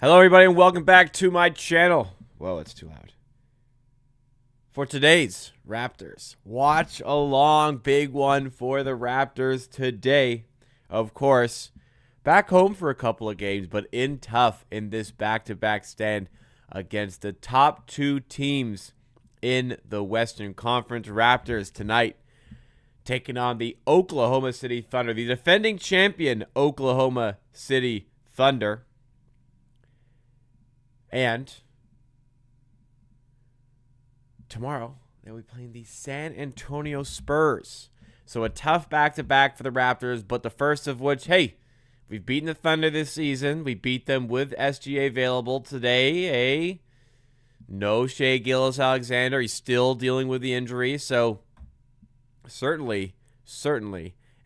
Hello, everybody, and welcome back to my channel. Whoa, it's too loud. For today's Raptors watch along, big one for the Raptors today. Of course, back home for a couple of games, but in tough in this back-to-back stand against the top two teams in the Western Conference. Raptors tonight taking on the Oklahoma City Thunder, the defending champion Oklahoma City Thunder. And tomorrow, they'll be playing the San Antonio Spurs. So a tough back-to-back for the Raptors, but the first of which, hey, we've beaten the Thunder this season. We beat them with SGA available today. No Shai Gilgeous-Alexander. He's still dealing with the injury. So certainly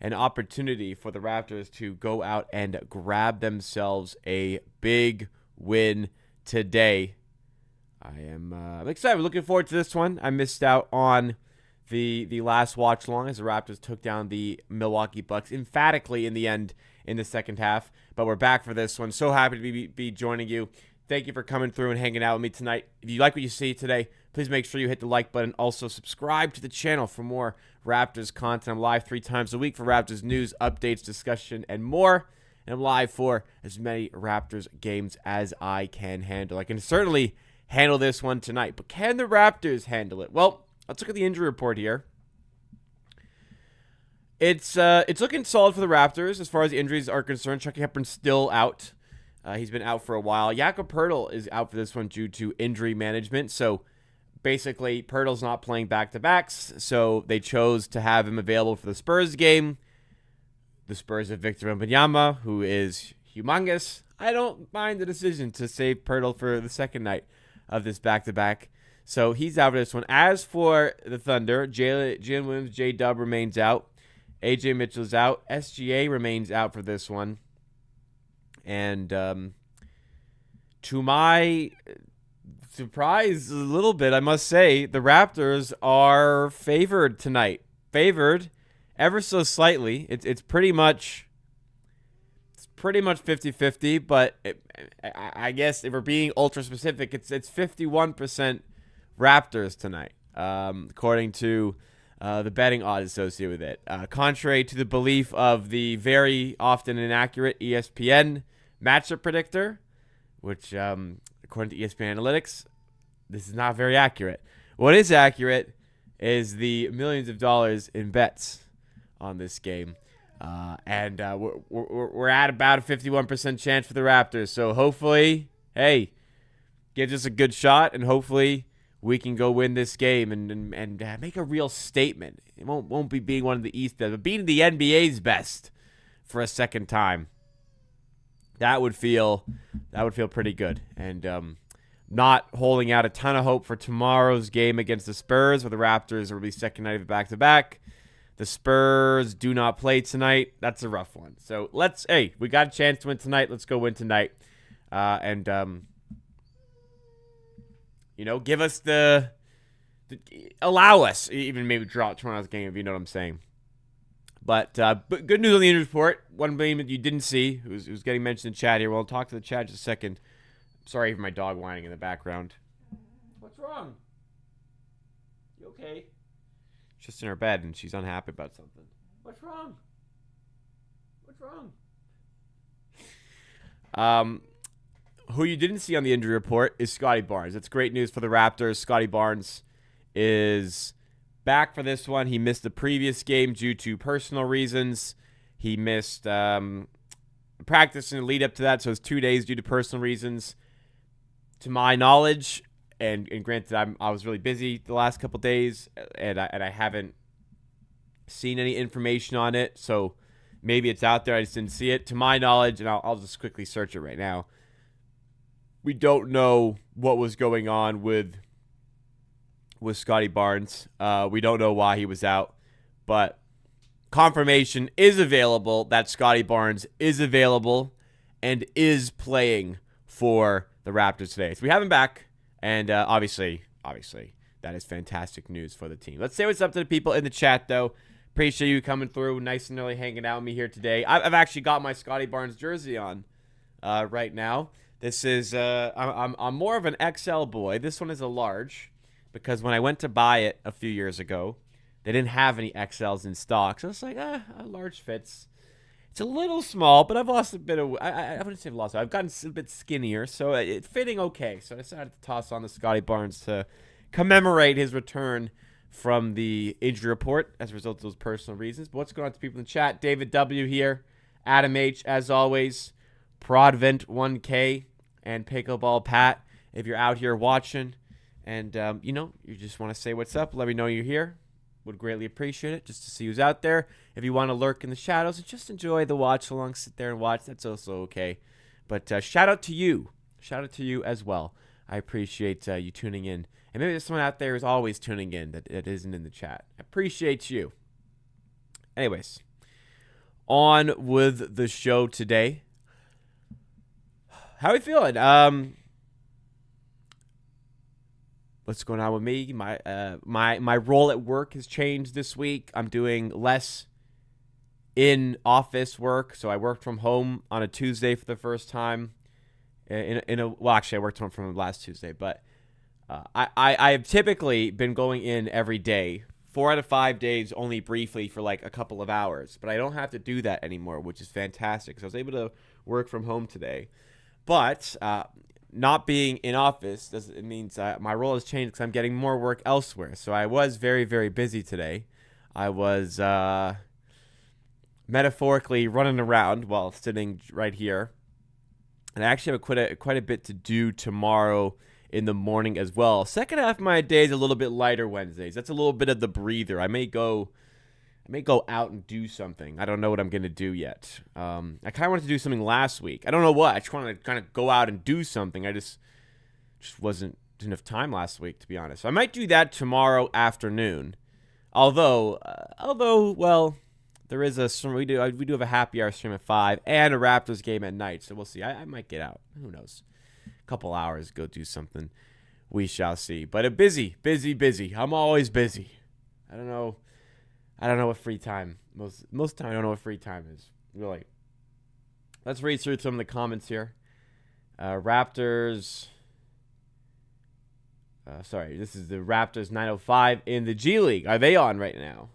an opportunity for the Raptors to go out and grab themselves a big win today. I'm excited. We're looking forward to this one. I missed out on the last watch long as the Raptors took down the Milwaukee Bucks emphatically in the end in the second half. But we're back for this one. So happy to be joining you. Thank you for coming through and hanging out with me tonight. If you like what you see today, please make sure you hit the like button. Also, subscribe to the channel for more Raptors content. I'm live 3 times a week for Raptors news, updates, discussion, and more. And I'm live for as many Raptors games as I can handle. I can certainly handle this one tonight, but can the Raptors handle it? Well, let's look at the injury report here. It's looking solid for the Raptors as far as the injuries are concerned. Chucky Hepburn's still out. He's been out for a while. Jakob Poeltl is out for this one due to injury management. So basically, Poeltl's not playing back-to-backs, so they chose to have him available for the Spurs game. The Spurs have Victor Wembanyama, who is humongous. I don't mind the decision to save Poeltl for the second night of this back-to-back. So he's out for this one. As for the Thunder, Jalen Williams, J-Dub remains out. AJ Mitchell's out. SGA remains out for this one. And to my surprise a little bit, I must say, the Raptors are favored tonight. Favored ever so slightly. It's pretty much 50-50, but I guess if we're being ultra specific, it's 51% Raptors tonight, according to the betting odds associated with it. Contrary to the belief of the very often inaccurate ESPN matchup predictor, which according to ESPN Analytics, this is not very accurate. What is accurate is the millions of dollars in bets on this game. And we're at about a 51% chance for the Raptors. So hopefully, hey, gives us a good shot, and hopefully we can go win this game and make a real statement. It won't be being one of the East best, but beating the NBA's best for a second time. That would feel pretty good. And not holding out a ton of hope for tomorrow's game against the Spurs, where the Raptors will be second night of the back-to-back. The Spurs do not play tonight. That's a rough one. So we got a chance to win tonight. Let's go win tonight. Give us allow us even maybe draw tomorrow's game, if you know what I'm saying. But good news on the injury report. One name that you didn't see, who's getting mentioned in chat here. We'll talk to the chat in just a second. Sorry for my dog whining in the background. What's wrong? You okay? Just in her bed, and she's unhappy about something. What's wrong? Who you didn't see on the injury report is Scottie Barnes. That's great news for the Raptors. Scottie Barnes is back for this one. He missed the previous game due to personal reasons. He missed practice in the lead up to that, so it's 2 days due to personal reasons. To my knowledge, and granted, I was really busy the last couple days, and I haven't seen any information on it, so maybe it's out there. I just didn't see it. To my knowledge, and I'll just quickly search it right now, we don't know what was going on with Scottie Barnes. We don't know why he was out, but confirmation is available that Scottie Barnes is available and is playing for the Raptors today. So we have him back. And obviously, that is fantastic news for the team. Let's say what's up to the people in the chat, though. Appreciate you coming through. Nice and early hanging out with me here today. I've actually got my Scottie Barnes jersey on right now. This is I'm more of an XL boy. This one is a large because when I went to buy it a few years ago, they didn't have any XLs in stock. So it's like, a large fits. It's a little small, but I've lost a bit of. I wouldn't say I've lost. I've gotten a bit skinnier, so it's fitting okay. So I decided to toss on the Scotty Barnes to commemorate his return from the injury report as a result of those personal reasons. But what's going on to people in the chat? David W here, Adam H as always, Prodvent 1K, and Pickleball Pat. If you're out here watching, and you just want to say what's up, let me know you're here. Would greatly appreciate it just to see who's out there. If you want to lurk in the shadows and just enjoy the watch along, sit there and watch, that's also okay. But shout out to you. Shout out to you as well. I appreciate you tuning in. And maybe there's someone out there who's always tuning in that isn't in the chat. I appreciate you. Anyways, on with the show today. How are we feeling? What's going on with me? My role at work has changed this week. I'm doing less in-office work, so I worked from home on a Tuesday for the first time. Actually, I worked from last Tuesday, but I've typically been going in every day, 4 out of 5 days, only briefly for like a couple of hours. But I don't have to do that anymore, which is fantastic. So I was able to work from home today, but not being in office means my role has changed because I'm getting more work elsewhere. So I was very, very busy today. I was metaphorically running around while sitting right here. And I actually have quite a bit to do tomorrow in the morning as well. Second half of my day is a little bit lighter Wednesdays. That's a little bit of the breather. I may go out and do something. I don't know what I'm going to do yet. I kind of wanted to do something last week. I don't know what. I just wanted to kind of go out and do something. I just didn't have time last week, to be honest. So I might do that tomorrow afternoon. Although, well, there is we do have a happy hour stream at 5 and a Raptors game at night. So we'll see. I might get out. Who knows? A couple hours, go do something. We shall see. But busy. I'm always busy. I don't know what free time. Most time I don't know what free time is. Really. Let's read through some of the comments here. Raptors. This is the Raptors 905 in the G League. Are they on right now?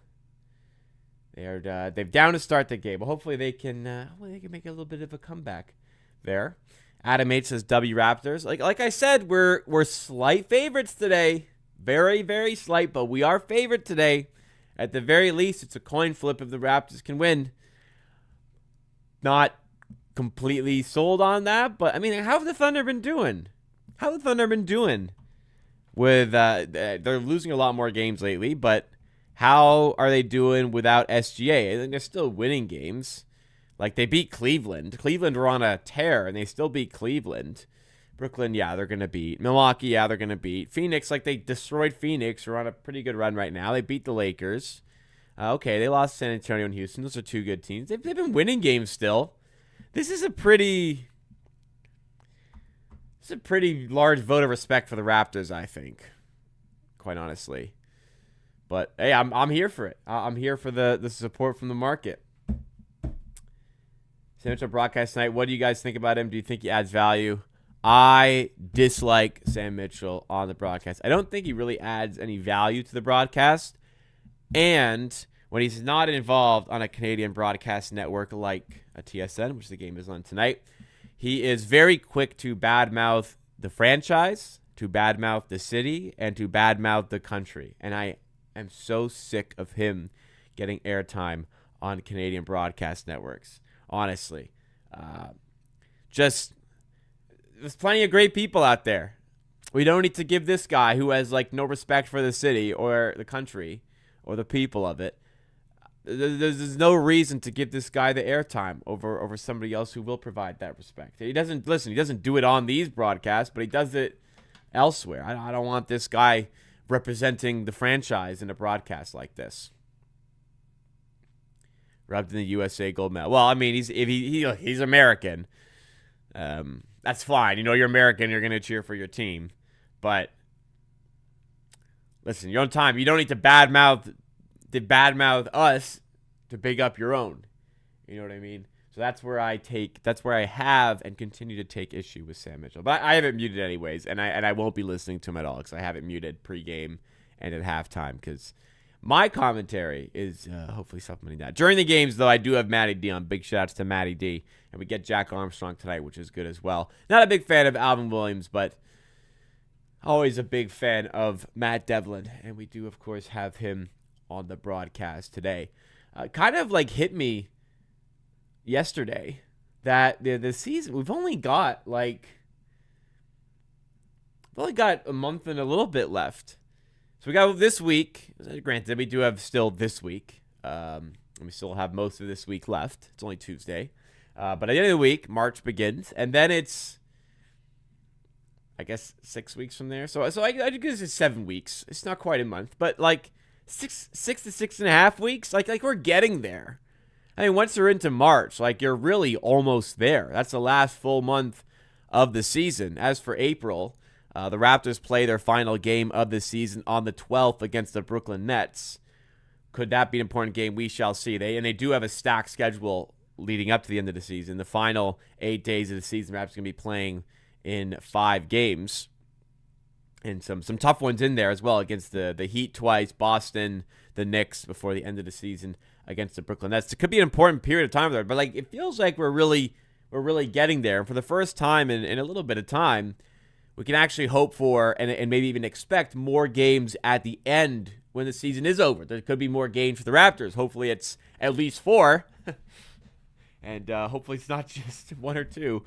They've down to start the game. But hopefully they can make a little bit of a comeback there. Adam H says W Raptors. Like I said, we're slight favorites today. Very, very slight, but we are favored today. At the very least, it's a coin flip if the Raptors can win. Not completely sold on that, but I mean, how have the Thunder been doing? With they're losing a lot more games lately, but how are they doing without SGA? I think they're still winning games. Like, they beat Cleveland. Cleveland were on a tear, and they still beat Cleveland. Brooklyn, yeah, they're going to beat. Milwaukee, yeah, they're going to beat. Phoenix, like, they destroyed Phoenix. They're on a pretty good run right now. They beat the Lakers. Okay, they lost San Antonio and Houston. Those are two good teams. They've been winning games still. This is a pretty large vote of respect for the Raptors, I think, quite honestly. But, hey, I'm here for it. I'm here for the support from the market. Sam Mitchell broadcast tonight. What do you guys think about him? Do you think he adds value? I dislike Sam Mitchell on the broadcast. I don't think he really adds any value to the broadcast. And when he's not involved on a Canadian broadcast network like a TSN, which the game is on tonight, he is very quick to badmouth the franchise, to badmouth the city, and to badmouth the country. And I am so sick of him getting airtime on Canadian broadcast networks. Honestly, there's plenty of great people out there. We don't need to give this guy who has like no respect for the city or the country or the people of it. There's no reason to give this guy the airtime over somebody else who will provide that respect. He doesn't do it on these broadcasts, but he does it elsewhere. I don't want this guy representing the franchise in a broadcast like this. Rubbed in the USA gold medal. Well, I mean, he's American. That's fine. You're American. You're going to cheer for your team. But listen, your own time. You don't need to badmouth us to big up your own. You know what I mean? So that's where I have and continue to take issue with Sam Mitchell. But I have it muted anyways, and I won't be listening to him at all because I have it muted pregame and at halftime because my commentary is hopefully supplementing that. During the games, though, I do have Matty D on. Big shout-outs to Matty D. And we get Jack Armstrong tonight, which is good as well. Not a big fan of Alvin Williams, but always a big fan of Matt Devlin. And we do, of course, have him on the broadcast today. Kind of like hit me yesterday that the season, we've only got a month and a little bit left. So we got this week. Granted, we do have still this week. We still have most of this week left. It's only Tuesday. But at the end of the week, March begins. And then it's, I guess, 6 weeks from there. So I guess it's 7 weeks. It's not quite a month. But like 6 to 6.5 weeks. Like we're getting there. I mean, once you're into March, like you're really almost there. That's the last full month of the season. As for April, the Raptors play their final game of the season on the 12th against the Brooklyn Nets. Could that be an important game? We shall see. They do have a stacked schedule leading up to the end of the season. The final 8 days of the season, Raptors going to be playing in 5 games. And some tough ones in there as well against the Heat twice, Boston, the Knicks before the end of the season against the Brooklyn Nets. It could be an important period of time there, but like it feels like we're really getting there. And for the first time in a little bit of time, we can actually hope for and maybe even expect more games at the end when the season is over. There could be more games for the Raptors. Hopefully it's at least 4. And hopefully it's not just 1 or 2.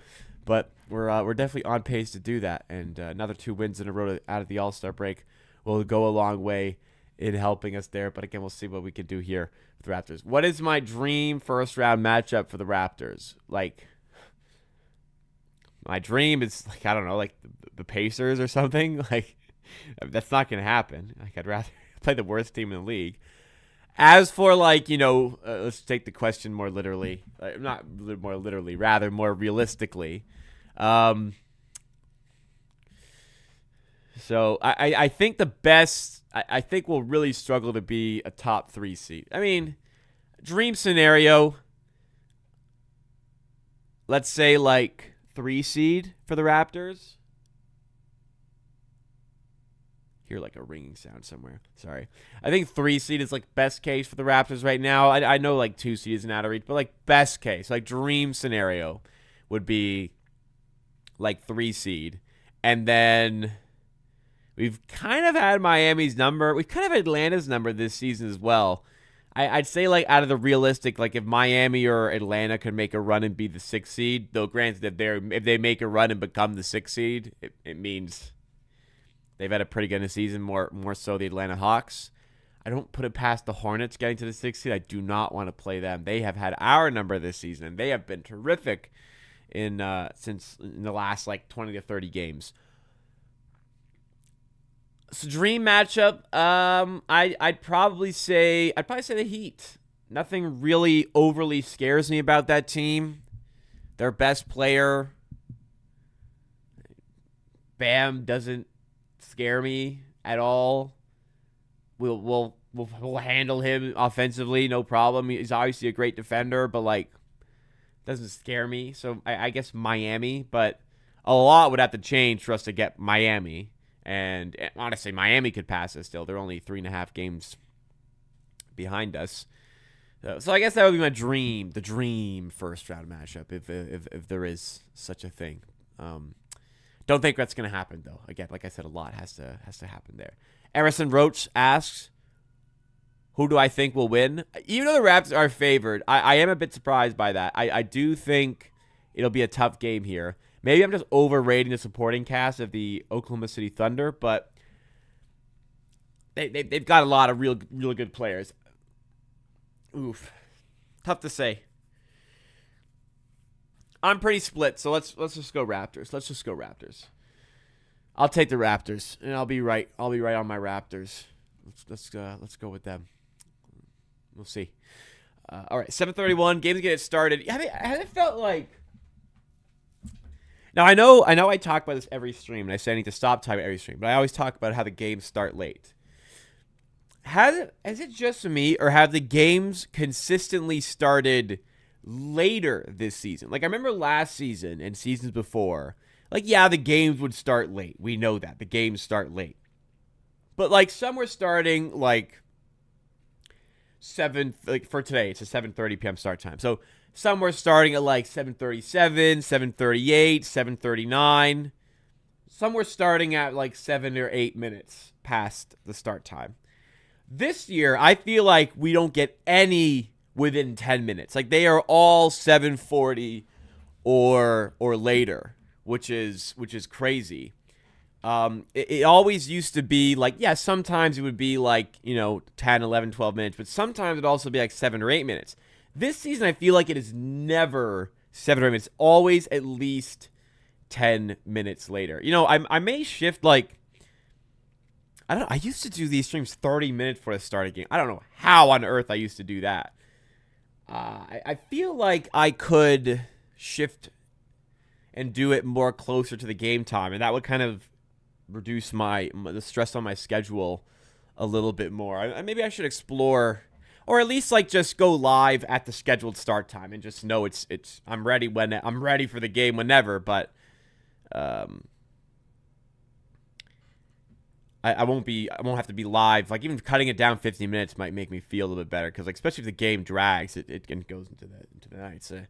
But we're definitely on pace to do that. And another 2 wins in a row out of the All-Star break will go a long way in helping us there. But again, we'll see what we can do here with the Raptors. What is my dream first-round matchup for the Raptors? Like, my dream is, like, I don't know, like the Pacers or something. Like, that's not going to happen. Like, I'd rather play the worst team in the league. As for, like, let's take the question more literally. Not more literally, rather more realistically. So I think the best, I think we'll really struggle to be a top 3 seed. I mean, dream scenario, let's say, like, 3 seed for the Raptors. Hear like a ringing sound somewhere. Sorry. I think 3 seed is like best case for the Raptors right now. I know like 2 seed isn't out of reach, but like best case, like dream scenario would be like 3 seed. And then we've kind of had Miami's number. We've kind of had Atlanta's number this season as well. I'd say, like, out of the realistic, like, if Miami or Atlanta could make a run and be the 6th seed, though granted, if they make a run and become the 6th seed, it means they've had a pretty good season, more so the Atlanta Hawks. I don't put it past the Hornets getting to the 6th seed. I do not want to play them. They have had our number this season, and they have been terrific since in the last, like, 20 to 30 games. So dream matchup, I'd probably say the Heat. Nothing really overly scares me about that team. Their best player, Bam, doesn't scare me at all. We'll handle him offensively, no problem. He's obviously a great defender, but like doesn't scare me. So I guess Miami, but a lot would have to change for us to get Miami. And honestly, Miami could pass us still. They're only 3.5 games behind us. So I guess that would be my dream, the dream first-round matchup, if there is such a thing. Don't think that's going to happen, though. Again, like I said, a lot has to happen there. Emerson Roach asks, who do I think will win? Even though the Raptors are favored, I am a bit surprised by that. I do think it'll be a tough game here. Maybe I'm just overrating the supporting cast of the Oklahoma City Thunder, but they've got a lot of real good players. Oof, tough to say. I'm pretty split, so let's just go Raptors. Let's just go Raptors. I'll take the Raptors, and I'll be right. I'll be right on my Raptors. Let's go with them. We'll see. All right, 7:31. Games get started. Has it felt like? Now, I know I talk about this every stream, and I say I need to stop talking about every stream, but I always talk about how the games start late. Is it just me, or have the games consistently started later this season. Like, I remember last season and seasons before, like, yeah, the games would start late. We know that. The games start late. But, like, some were starting, like, 7, like, for today, it's a 7:30 p.m. start time. So, some were starting at, like, 7:37, 7:38, 7:39. Some were starting at, like, 7 or 8 minutes past the start time. This year, I feel like we don't get any within 10 minutes. Like, they are all 7:40 or later, which is crazy. It always used to be like, yeah, sometimes it would be like, 10, 11, 12 minutes, but sometimes it'd also be like 7 or 8 minutes. This season, I feel like it is never 7 or 8 minutes, always at least 10 minutes later. I may shift, like, I don't know. I used to do these streams 30 minutes before the start of the game. I don't know how on earth I used to do that. I feel like I could shift and do it more closer to the game time, and that would kind of reduce the stress on my schedule a little bit more. Maybe I should explore, or at least like just go live at the scheduled start time and just know it's I'm ready when I'm ready for the game whenever. But I won't have to be live. Like, even cutting it down 15 minutes might make me feel a little bit better, because, like, especially if the game drags, it goes into the night. So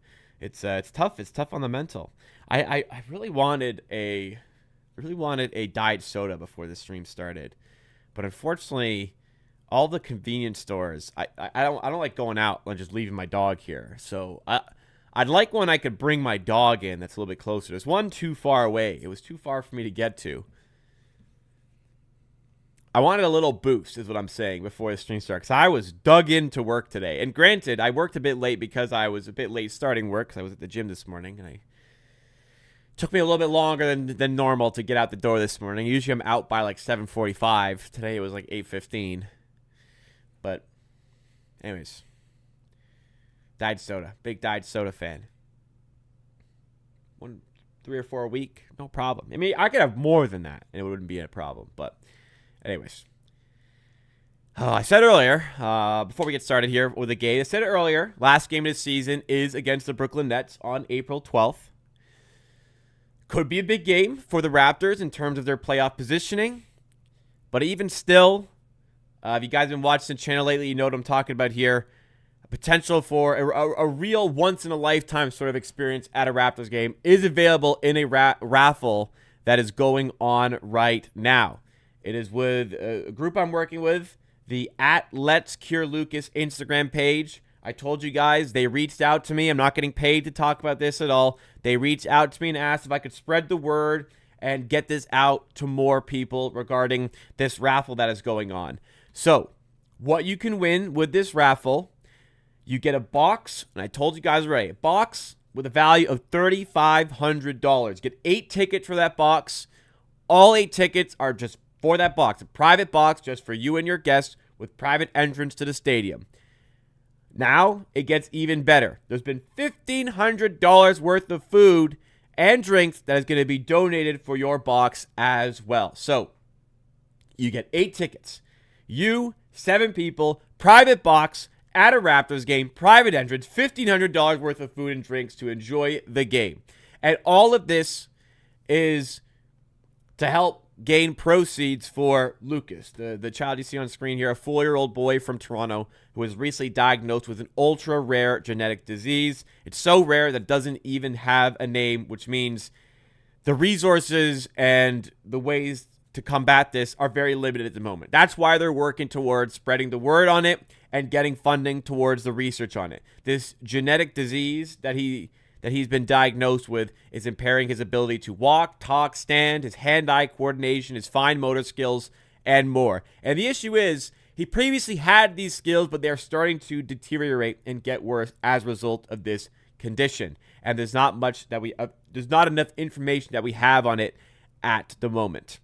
it's tough. It's tough on the mental. I really wanted a diet soda before the stream started, but unfortunately, all the convenience stores, I don't like going out and just leaving my dog here. So I'd like one I could bring my dog in that's a little bit closer. There's one too far away. It was too far for me to get to. I wanted a little boost, is what I'm saying, before the stream started, because I was dug into work today. And granted, I worked a bit late because I was a bit late starting work, because I was at the gym this morning, and it took me a little bit longer than normal to get out the door this morning. Usually I'm out by like 7:45. Today it was like 8:15. But anyways, Diet Soda. Big Diet Soda fan. 3 or 4 a week, no problem. I mean, I could have more than that, and it wouldn't be a problem, but... Anyways, I said earlier, before we get started here with the game, I said it earlier, last game of the season is against the Brooklyn Nets on April 12th. Could be a big game for the Raptors in terms of their playoff positioning, but even still, if you guys have been watching the channel lately, you know what I'm talking about here. Potential for a real once-in-a-lifetime sort of experience at a Raptors game is available in a raffle that is going on right now. It is with a group I'm working with, the @Let'sCureLucas Instagram page. I told you guys, they reached out to me. I'm not getting paid to talk about this at all. They reached out to me and asked if I could spread the word and get this out to more people regarding this raffle that is going on. So, what you can win with this raffle, you get a box, and I told you guys already, a box with a value of $3,500. Get 8 tickets for that box. All 8 tickets are just for that box, a private box just for you and your guests with private entrance to the stadium. Now, it gets even better. There's been $1,500 worth of food and drinks that is going to be donated for your box as well. So, you get 8 tickets. You, 7 people, private box at a Raptors game, private entrance, $1,500 worth of food and drinks to enjoy the game. And all of this is to help gain proceeds for Lucas, the child you see on screen here, a 4-year-old boy from Toronto who was recently diagnosed with an ultra-rare genetic disease. It's so rare that it doesn't even have a name, which means the resources and the ways to combat this are very limited at the moment. That's why they're working towards spreading the word on it and getting funding towards the research on it. This genetic disease that he's been diagnosed with is impairing his ability to walk, talk, stand, his hand-eye coordination, his fine motor skills, and more. And the issue is, he previously had these skills, but they're starting to deteriorate and get worse as a result of this condition. And there's not enough information that we have on it at the moment.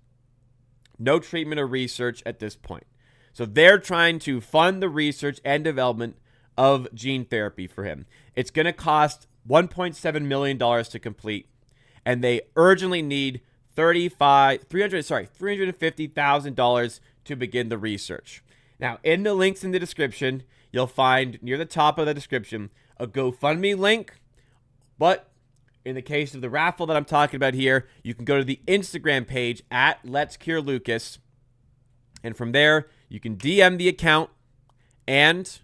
No treatment or research at this point. So they're trying to fund the research and development of gene therapy for him. It's going to cost $1.7 million to complete, and they urgently need $350,000 to begin the research. Now, in the links in the description, you'll find near the top of the description a GoFundMe link. But in the case of the raffle that I'm talking about here, you can go to the Instagram page at Let's Cure Lucas. And from there, you can DM the account and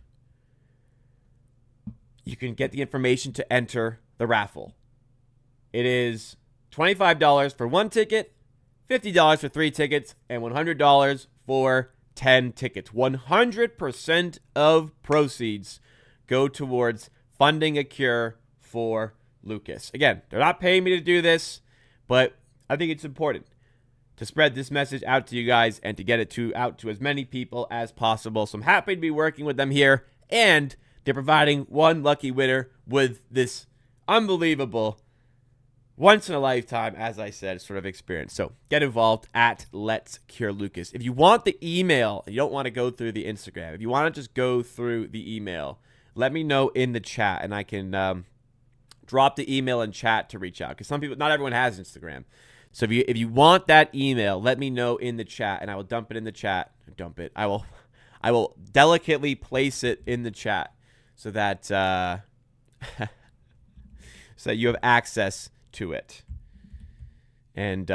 you can get the information to enter the raffle. It is $25 for 1 ticket, $50 for 3 tickets, and $100 for 10 tickets. 100% of proceeds go towards funding a cure for Lucas. Again, they're not paying me to do this, but I think it's important to spread this message out to you guys and to get it out to as many people as possible. So I'm happy to be working with them here, and they're providing one lucky winner with this unbelievable, once-in-a-lifetime, as I said, sort of experience. So get involved at Let's Cure Lucas. If you want the email, you don't want to go through the Instagram. If you want to just go through the email, let me know in the chat, and I can drop the email in chat to reach out. Because some people, not everyone has Instagram. So if you want that email, let me know in the chat, and I will dump it in the chat. I will delicately place it in the chat so that so that you have access to it. And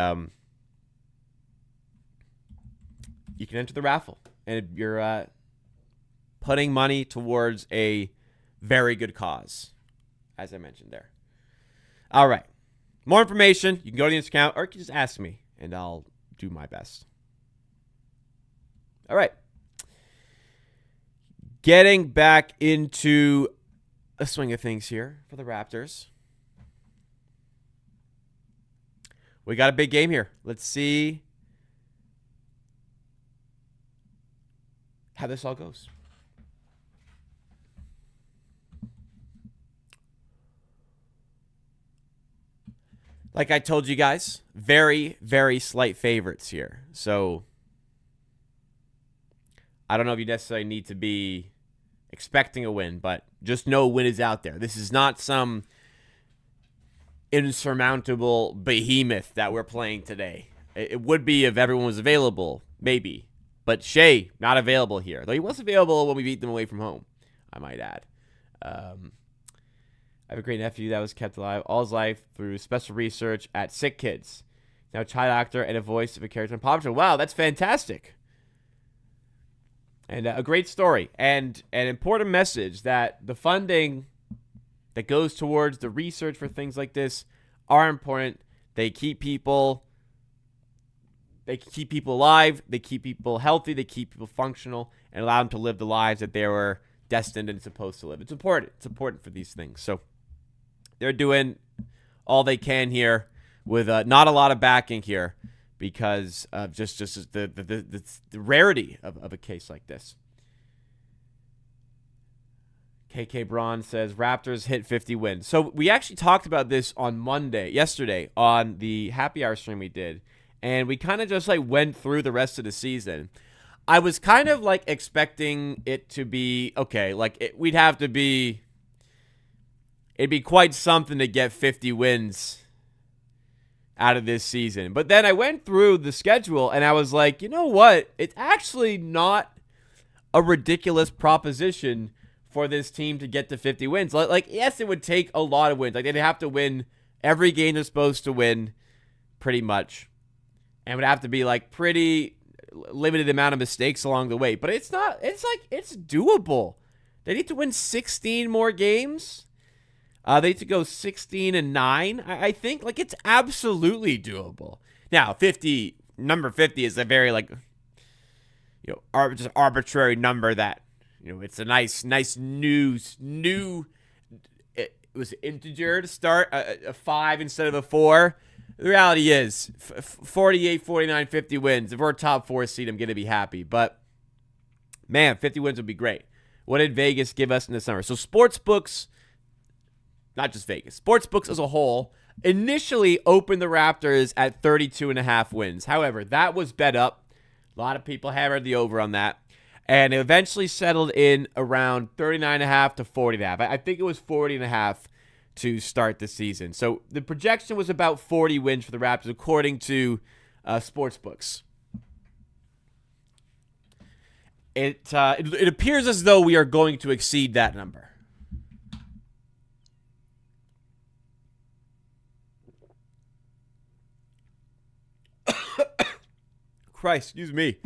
you can enter the raffle, and you're putting money towards a very good cause, as I mentioned there. All right. More information, you can go to the Instagram account, or you can just ask me, and I'll do my best. All right. Getting back into a swing of things here for the Raptors. We got a big game here. Let's see how this all goes. Like I told you guys, very, very slight favorites here. So I don't know if you necessarily need to be expecting a win, but just know a win is out there. This is not some insurmountable behemoth that we're playing today. It would be if everyone was available, maybe. But Shea, not available here. Though he was available when we beat them away from home, I might add. I have a great nephew that was kept alive all his life through special research at Sick Kids. Now a child actor and a voice of a character in Paw Patrol. Wow, that's fantastic. And a great story. And an important message that the funding that goes towards the research for things like this are important. They keep people alive. They keep people healthy. They keep people functional and allow them to live the lives that they were destined and supposed to live. It's important. It's important for these things. So they're doing all they can here with not a lot of backing here because of just the rarity of a case like this. KK Braun says Raptors hit 50 wins. So we actually talked about this on yesterday on the Happy Hour stream we did, and we kind of just like went through the rest of the season. I was kind of like expecting it to be okay, like it'd be quite something to get 50 wins out of this season. But then I went through the schedule and I was like, you know what? It's actually not a ridiculous proposition for this team to get to 50 wins. Like, yes, it would take a lot of wins. Like, they'd have to win every game they're supposed to win, pretty much. And it would have to be like pretty limited amount of mistakes along the way. But it's not, it's doable. They need to win 16 more games. They need to go 16-9. I think like it's absolutely doable. Now, number 50 is a very like, just arbitrary number that, it's a nice new. It was integer to start a 5 instead of a 4. The reality is 48, 49, 50 wins. If we're a top 4 seed, I'm going to be happy. But man, 50 wins would be great. What did Vegas give us in the summer? So sportsbooks, not just Vegas, sportsbooks as a whole, initially opened the Raptors at 32.5 wins. However, that was bet up. A lot of people hammered the over on that. And it eventually settled in around 39.5 to 40.5. I think it was 40.5 to start the season. So the projection was about 40 wins for the Raptors, according to sportsbooks. It appears as though we are going to exceed that number. Christ, excuse me.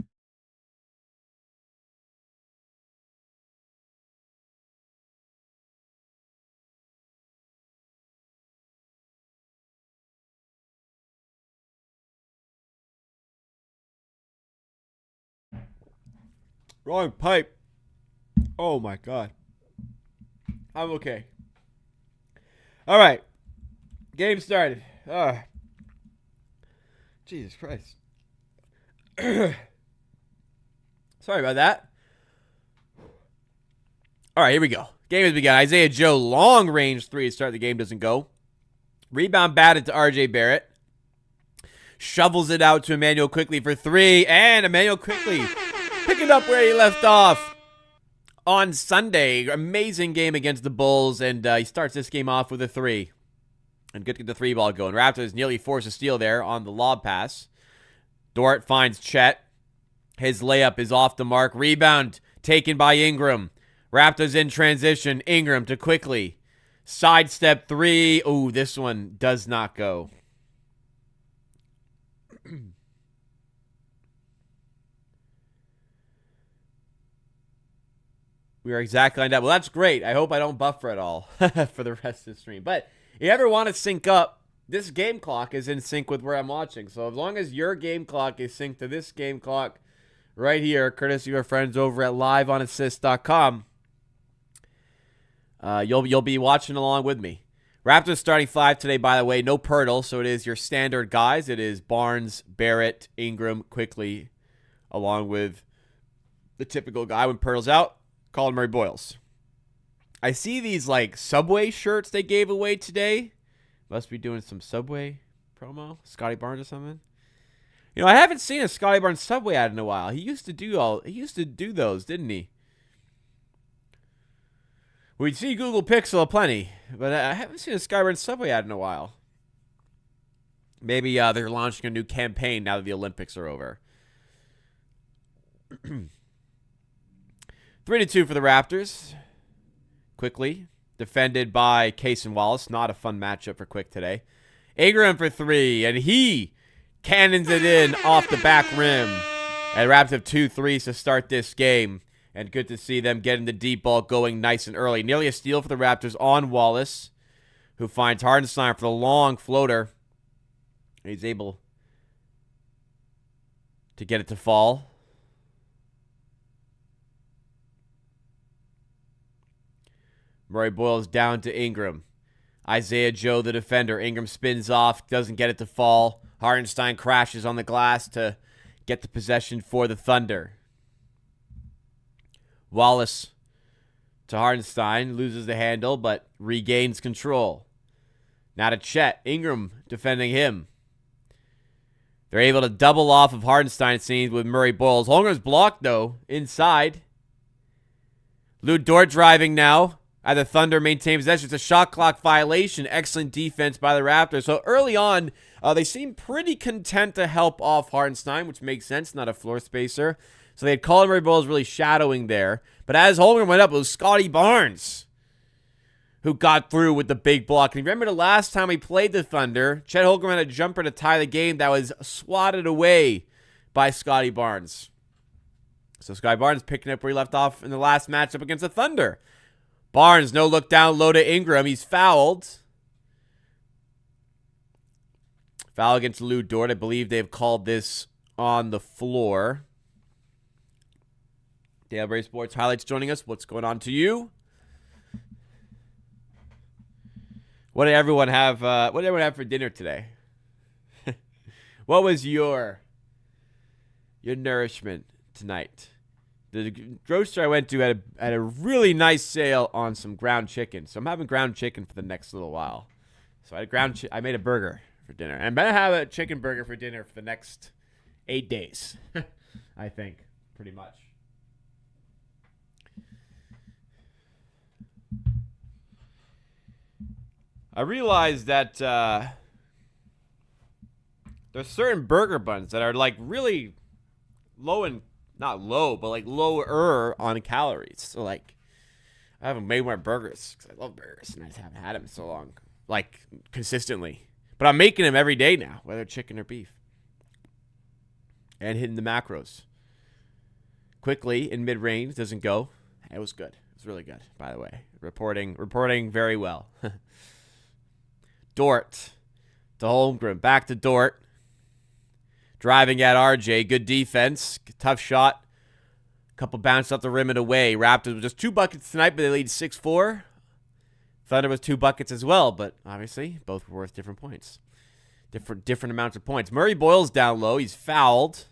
Wrong pipe. Oh my God. I'm okay. All right. Game started. Jesus Christ. Sorry about that. All right, here we go. Game has begun. Isaiah Joe, long range three to start the game, doesn't go. Rebound batted to RJ Barrett. Shovels it out to Emmanuel Quickley for three. And Emmanuel Quickley picking up where he left off on Sunday. Amazing game against the Bulls. And he starts this game off with a three. And good to get the three ball going. Raptors nearly force a steal there on the lob pass. Dort finds Chet. His layup is off the mark. Rebound taken by Ingram. Raptors in transition. Ingram to Quickley. Sidestep three. Ooh, this one does not go. We are exactly lined up. Well, that's great. I hope I don't buffer at all for the rest of the stream. But if you ever want to sync up, this game clock is in sync with where I'm watching. So as long as your game clock is synced to this game clock right here, courtesy of our friends over at liveonassist.com, you'll be watching along with me. Raptors starting five today, by the way. No Pirtle, so it is your standard guys. It is Barnes, Barrett, Ingram, Quickley, along with the typical guy when Pirtle's out, Colin Murray Boyles. I see these like Subway shirts they gave away today. Must be doing some Subway promo. Scotty Barnes or something. You know, I haven't seen a Scotty Barnes Subway ad in a while. He used to do those, didn't he? We'd see Google Pixel aplenty, but I haven't seen a Scotty Barnes Subway ad in a while. Maybe they're launching a new campaign now that the Olympics are over. 3-2 for the Raptors. Quickly defended by Case and Wallace. Not a fun matchup for Quick today. Ingram for three, and he cannons it in off the back rim. And Raptors have 2 threes to start this game. And good to see them getting the deep ball going nice and early. Nearly a steal for the Raptors on Wallace, who finds Hartenstein for the long floater. He's able to get it to fall. Murray Boyles down to Ingram. Isaiah Joe, the defender. Ingram spins off, doesn't get it to fall. Hartenstein crashes on the glass to get the possession for the Thunder. Wallace to Hartenstein, loses the handle, but regains control. Now to Chet. Ingram defending him. They're able to double off of Hartenstein, scenes with Murray Boyles. Holmgren's blocked, though, inside. Lou Dort driving now. The Thunder maintain possession. It's a shot clock violation. Excellent defense by the Raptors. So early on, they seem pretty content to help off Hartenstein, which makes sense. Not a floor spacer. So they had Colin Murray Boyles really shadowing there. But as Holmgren went up, it was Scotty Barnes who got through with the big block. And remember the last time we played the Thunder, Chet Holmgren had a jumper to tie the game that was swatted away by Scotty Barnes. So Scotty Barnes picking up where he left off in the last matchup against the Thunder. Barnes, no look down low to Ingram. He's fouled. Foul against Lou Dort. I believe they've called this on the floor. Dale Bray Sports Highlights joining us. What's going on to you? What did everyone have? What did everyone have for dinner today? What was your nourishment tonight? The grocery I went to had a really nice sale on some ground chicken. So I'm having ground chicken for the next little while. So I made a burger for dinner. And I'm going to have a chicken burger for dinner for the next 8 days. I think, pretty much. I realized that there's certain burger buns that are like really low in not low, but like lower on calories. So like, I haven't made my burgers because I love burgers and I just haven't had them in so long, like consistently. But I'm making them every day now, whether chicken or beef, and hitting the macros quickly in mid range. Doesn't go. It was good. It was really good, by the way. Reporting very well. Dort to Holmgren, back to Dort. Driving at RJ, good defense, tough shot. Couple bounced off the rim and away. Raptors with just 2 buckets tonight, but they lead 6-4. Thunder was 2 buckets as well, but obviously both were worth different points. Different amounts of points. Murray Boyle's down low. He's fouled.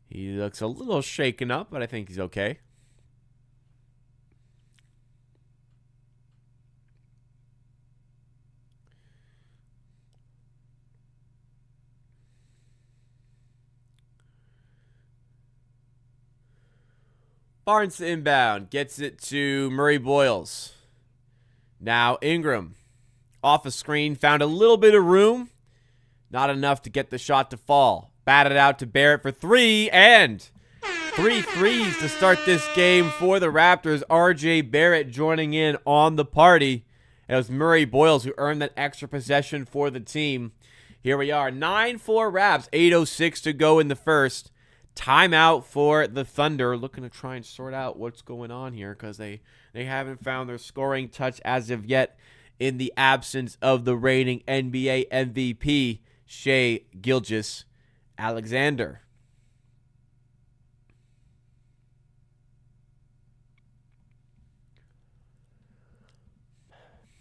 He looks a little shaken up, but I think he's okay. Barnes to inbound. Gets it to Murray Boyles. Now Ingram. Off a screen. Found a little bit of room. Not enough to get the shot to fall. Batted out to Barrett for 3. And 3 threes to start this game for the Raptors. RJ Barrett joining in on the party. It was Murray Boyles who earned that extra possession for the team. Here we are. 9-4 Raps. 8:06 to go in the first. Timeout for the Thunder, looking to try and sort out what's going on here because they haven't found their scoring touch as of yet in the absence of the reigning NBA MVP, Shai Gilgeous-Alexander.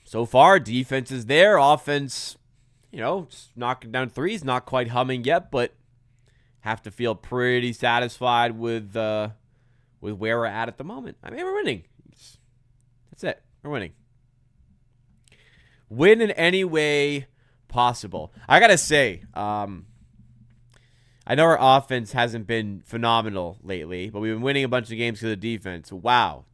So far, defense is there. Offense, just knocking down threes, not quite humming yet, but have to feel pretty satisfied with where we're at the moment. I mean, we're winning. That's it. We're winning. Win in any way possible. I got to say, I know our offense hasn't been phenomenal lately, but we've been winning a bunch of games because of the defense. Wow.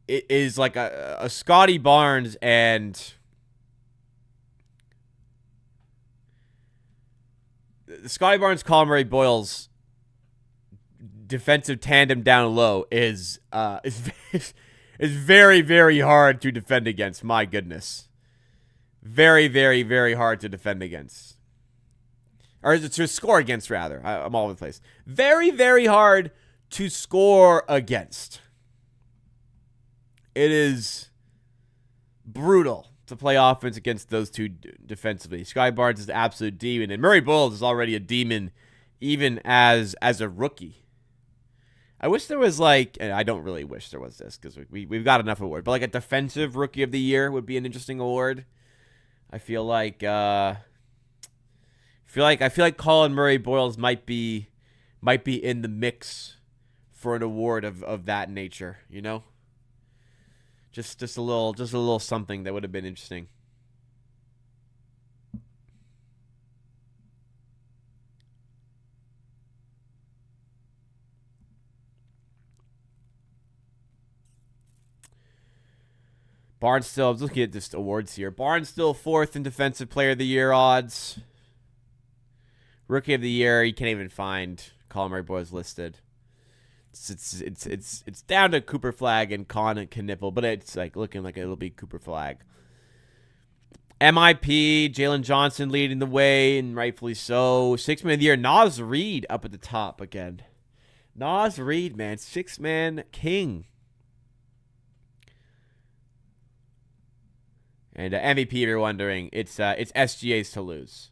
It is like a Scotty Barnes and Scotty Barnes, Colin Murray Boyles defensive tandem down low is very, very hard to defend against. My goodness. Very, very, very hard to defend against. Or to score against, rather. I'm all over the place. Very, very hard to score against. It is brutal to play offense against those two defensively. Sky Barnes is an absolute demon, and Murray Boyles is already a demon even as a rookie. I wish there was and I don't really wish there was this because we've got enough awards, but like a defensive rookie of the year would be an interesting award. I feel like Colin Murray Boyles might be in the mix for an award of that nature, Just a little something that would have been interesting. Barnes still, I'm looking at just awards here. Barnes still 4th in Defensive Player of the Year odds. Rookie of the Year, you can't even find Colin Murray Boyles listed. It's down to Cooper Flag and Con and Kniffel, but it's looking like it'll be Cooper Flag. MIP, Jalen Johnson leading the way, and rightfully so. 6-man of the year, Naz Reid up at the top again. Naz Reid, man, 6-man king. And MVP, if you're wondering, it's SGA's to lose.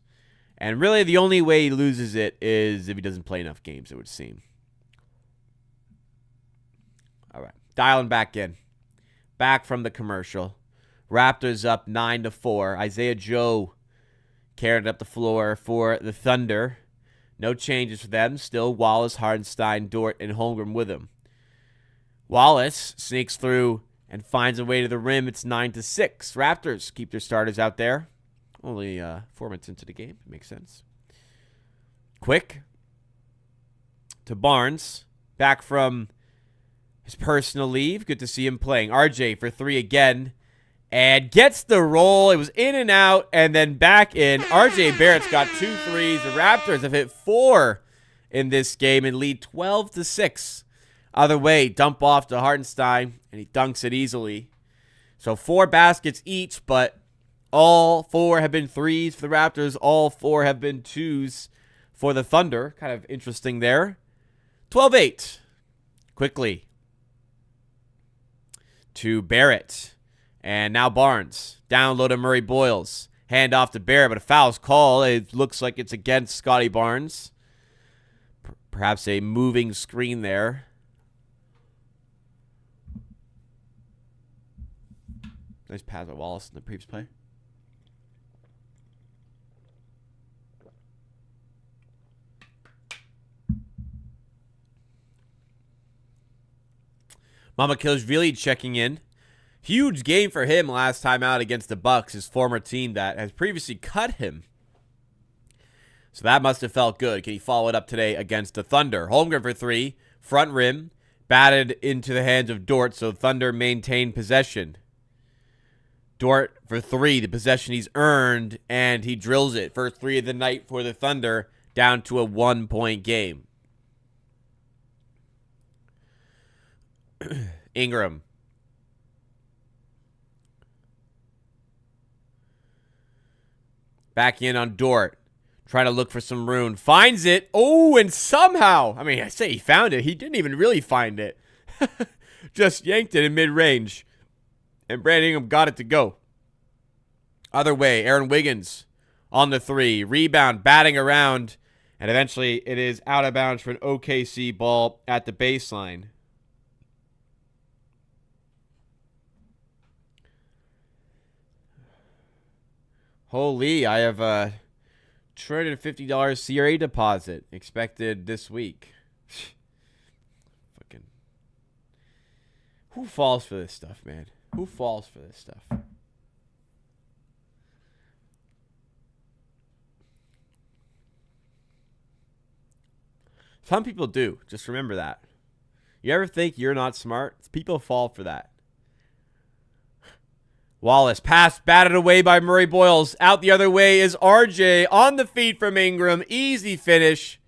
And really, the only way he loses it is if he doesn't play enough games, it would seem. All right, dialing back in. Back from the commercial. Raptors up 9-4. Isaiah Joe carried up the floor for the Thunder. No changes for them. Still Wallace, Hardenstein, Dort, and Holmgren with him. Wallace sneaks through and finds a way to the rim. It's 9-6. Raptors keep their starters out there. Only 4 minutes into the game. Makes sense. Quick to Barnes. Back from his personal leave. Good to see him playing. RJ for 3 again. and gets the roll. It was in and out and then back in. RJ Barrett's got 2 threes. The Raptors have hit 4 in this game and lead 12-6. Other way, dump off to Hartenstein, and he dunks it easily. So 4 baskets each, but all 4 have been threes for the Raptors. All 4 have been 2s for the Thunder. Kind of interesting there. 12-8. Quickly to Barrett. And now Barnes. Down low to Murray Boyles. Hand off to Barrett, but a foul's called. It looks like it's against Scotty Barnes. Perhaps a moving screen there. Nice pass by Wallace in the previous play. Mama Kills checking in. Huge game for him last time out against the Bucks, his former team that has previously cut him. So that must have felt good. Can he follow it up today against the Thunder? Holmgren for 3. Front rim. Batted into the hands of Dort, so Thunder maintained possession. Dort for 3. The possession he's earned, and he drills it. First 3 of the night for the Thunder, down to a 1-point game. Ingram. Back in on Dort. Trying to look for some room. Finds it. Oh, and somehow, I say he found it. He didn't even really find it. Just yanked it in mid-range. And Brandon Ingram got it to go. Other way, Aaron Wiggins on the 3. Rebound, batting around. And eventually it is out of bounds for an OKC ball at the baseline. Holy, I have a $250 CRA deposit expected this week. Fucking. Who falls for this stuff, man? Who falls for this stuff? Some people do. Just remember that. You ever think you're not smart? People fall for that. Wallace, pass, batted away by Murray Boyles. Out the other way is RJ on the feet from Ingram. Easy finish.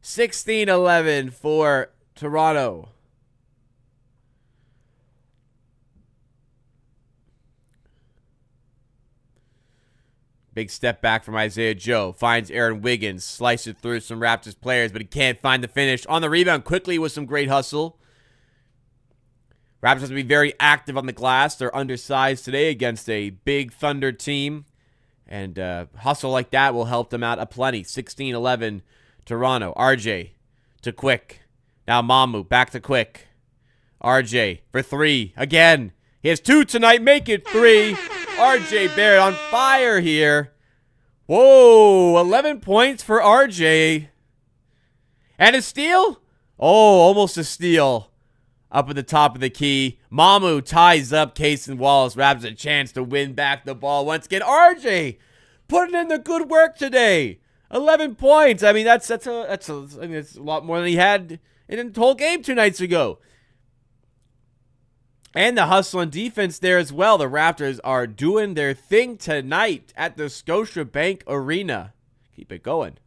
16-11 for Toronto. Big step back from Isaiah Joe. Finds Aaron Wiggins. Slices through some Raptors players, but he can't find the finish. On the rebound quickly with some great hustle. Raptors have to be very active on the glass. They're undersized today against a big Thunder team. And hustle like that will help them out aplenty. 16-11 Toronto. RJ to Quick. Now Mamu back to Quick. RJ for 3 again. He has 2 tonight. Make it 3. RJ Barrett on fire here. Whoa, 11 points for RJ. And a steal? Oh, almost a steal. Up at the top of the key. Mamu ties up Case and Wallace. Raptors a chance to win back the ball once again. RJ putting in the good work today. 11 points. That's a lot more than he had in the whole game 2 nights ago. And the hustle and defense there as well. The Raptors are doing their thing tonight at the Scotiabank Arena. Keep it going.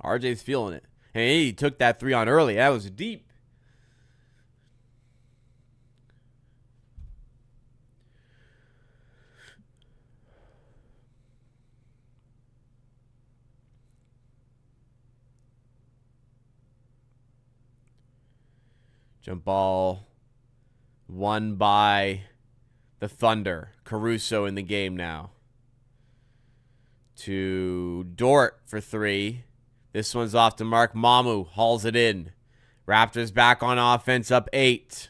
RJ's feeling it. And he took that 3 on early. That was deep. Jump ball won by the Thunder. Caruso in the game now. To Dort for 3. This one's off to Mark. Mamu hauls it in. Raptors back on offense, up 8.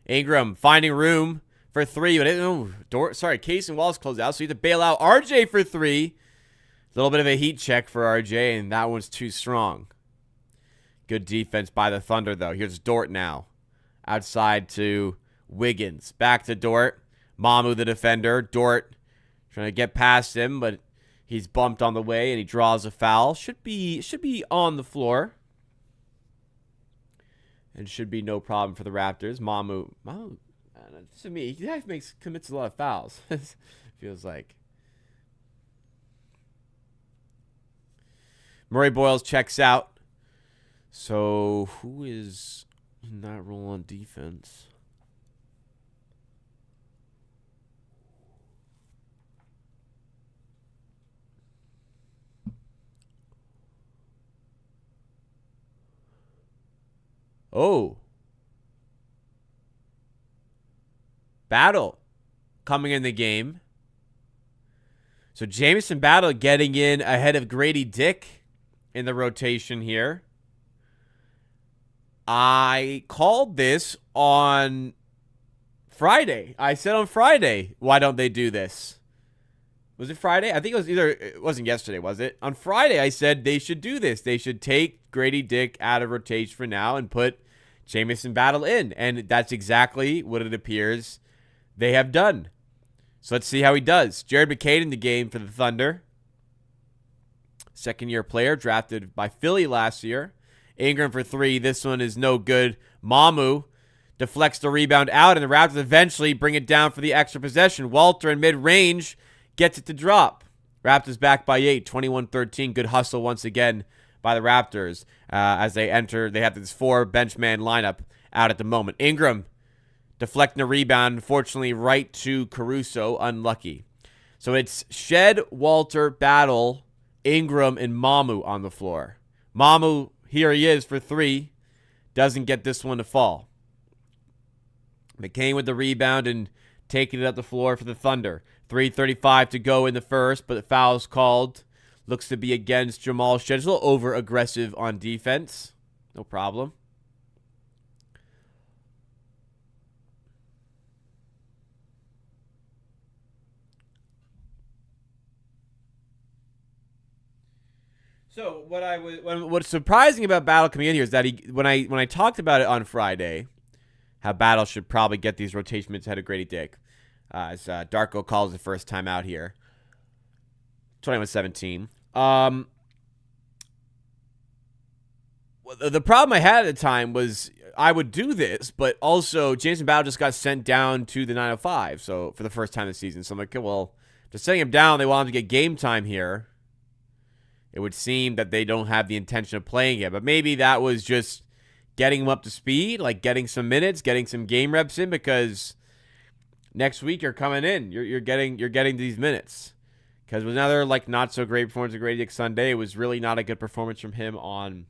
Ingram finding room for 3. But Case and Wallace closed out, so you have to bail out RJ for 3. A little bit of a heat check for RJ, and that one's too strong. Good defense by the Thunder, though. Here's Dort now. Outside to Wiggins. Back to Dort. Mamu, the defender. Dort trying to get past him, but he's bumped on the way, and he draws a foul. Should be on the floor. and should be no problem for the Raptors. Mamu, to me, he commits a lot of fouls. Feels like. Murray Boyles checks out. So who is in that role on defense? Oh. Battle coming in the game. So Jamison Battle getting in ahead of Grady Dick in the rotation here. I called this on Friday. I said on Friday, why don't they do this? Was it Friday? I think it wasn't yesterday, was it? On Friday, I said they should do this. They should take Grady Dick out of rotation for now and put Jamison Battle in. And that's exactly what it appears they have done. So let's see how he does. Jared McCain in the game for the Thunder. Second-year player, drafted by Philly last year. Ingram for three. This one is no good. Mamu deflects the rebound out, and the Raptors eventually bring it down for the extra possession. Walter in mid-range gets it to drop. Raptors back by 8, 21-13. Good hustle once again by the Raptors as they enter. They have this 4 benchman lineup out at the moment. Ingram deflecting a rebound, unfortunately, right to Caruso. Unlucky. So it's Shed, Walter, Battle, Ingram, and Mamu on the floor. Mamu, here he is for 3. Doesn't get this one to fall. McCain with the rebound and taking it up the floor for the Thunder. 3:35 to go in the first, but the foul's called. Looks to be against Jamal Shed. A little over-aggressive on defense. No problem. So what's surprising about Battle coming in here is that when I talked about it on Friday, how Battle should probably get these rotation minutes ahead of Grady Dick, as Darko calls the first time out here, 21-17. The problem I had at the time was I would do this, but also Jason Battle just got sent down to the 905, so for the first time this season. So I'm like, okay, well, just sending him down, they want him to get game time here. It would seem that they don't have the intention of playing him, but maybe that was just getting him up to speed, like getting some minutes, getting some game reps in, because next week you're coming in, you're getting these minutes. Because with another like not so great performance of Grady Dick Sunday, it was really not a good performance from him on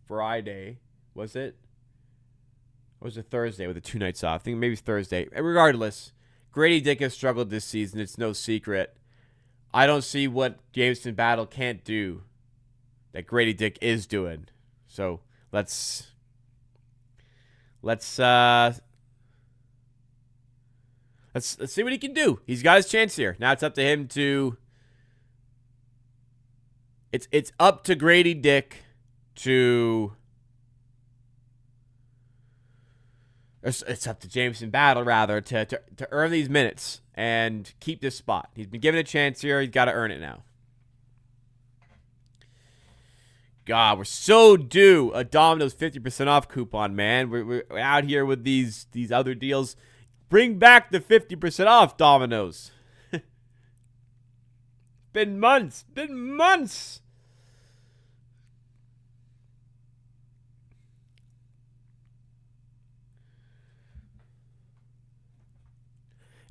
Friday. Was it? Or was it Thursday with the 2 nights off? I think maybe it's Thursday. Regardless, Grady Dick has struggled this season. It's no secret. I don't see what Jameson Battle can't do that Grady Dick is doing. So let's see what he can do. He's got his chance here. Now it's up to him to. It's up to Grady Dick to. It's up to Jameson Battle rather to earn these minutes and keep this spot. He's been given a chance here. He's got to earn it now. God, we're so due a Domino's 50% off coupon, man. We're out here with these other deals. Bring back the 50% off, Domino's. Been months.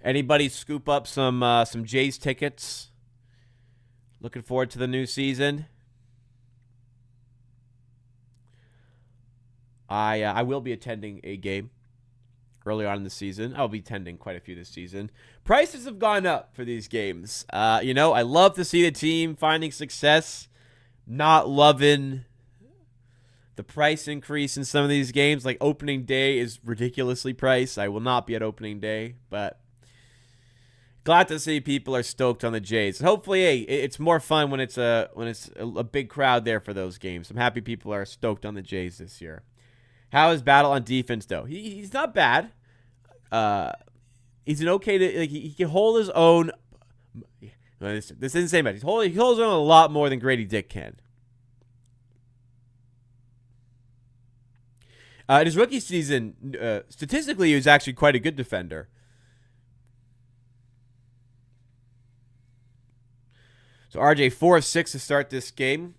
Anybody scoop up some Jays tickets? Looking forward to the new season. I will be attending a game early on in the season. I'll be attending quite a few this season. Prices have gone up for these games. I love to see the team finding success. Not loving the price increase in some of these games. Like opening day is ridiculously priced. I will not be at opening day, but glad to see people are stoked on the Jays. And hopefully, hey, it's more fun when it's a big crowd there for those games. I'm happy people are stoked on the Jays this year. How is Battle on defense though? He's not bad. He's an okay. He can hold his own. This isn't saying bad. He holds his own a lot more than Grady Dick can. In his rookie season, statistically, he was actually quite a good defender. So RJ 4 of 6 to start this game.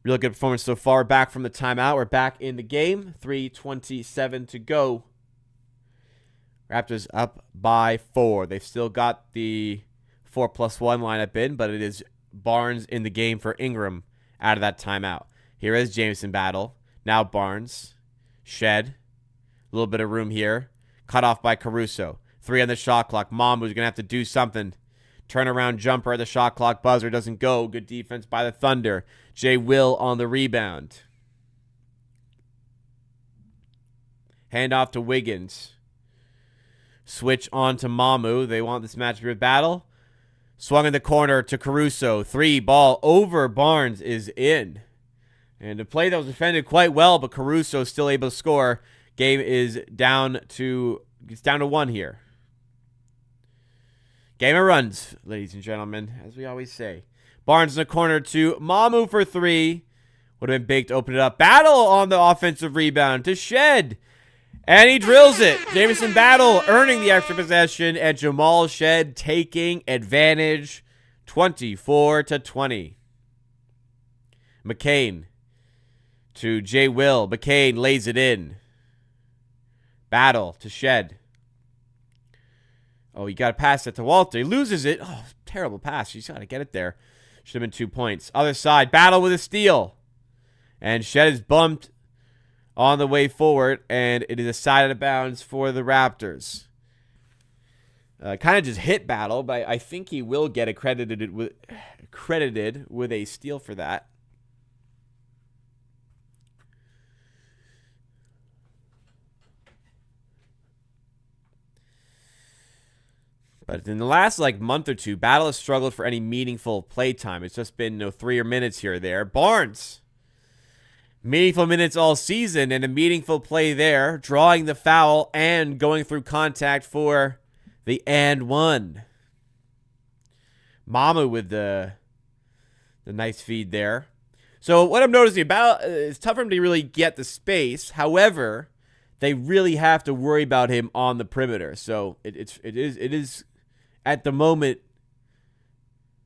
Real good performance so far. Back from the timeout. We're back in the game. 3:27 to go. Raptors up by 4. They've still got the 4+1 lineup in, but it is Barnes in the game for Ingram out of that timeout. Here is Jameson Battle. Now Barnes. Shed. A little bit of room here. Cut off by Caruso. 3 on the shot clock. Mamu's going to have to do something. Turnaround jumper at the shot clock buzzer doesn't go. Good defense by the Thunder. Jay Will on the rebound. Hand off to Wiggins. Switch on to Mamu. They want this match to be a battle. Swung in the corner to Caruso. 3 ball over Barnes is in. And a play that was defended quite well, but Caruso still able to score. Game is down to 1 here. Game of runs, ladies and gentlemen, as we always say. Barnes in the corner to Mamu for 3. Would have been big to open it up. Battle on the offensive rebound to Shed. And he drills it. Jameson Battle earning the extra possession, and Jamal Shed taking advantage. 24-20. McCain to Jay Will. McCain lays it in. Battle to Shed. Oh, you got to pass it to Walter. He loses it. Oh, terrible pass. He's got to get it there. Should have been 2 points. Other side. Battle with a steal. And Shed is bumped on the way forward, and it is a side out of bounds for the Raptors. Kind of just hit Battle, but I think he will get credited with a steal for that. But in the last month or two, Battle has struggled for any meaningful play time. It's just been 3 minutes here or there. Barnes, meaningful minutes all season and a meaningful play there, drawing the foul and going through contact for the and one. Mamu with the nice feed there. So what I'm noticing about it's tough for him to really get the space. However, they really have to worry about him on the perimeter. So it is at the moment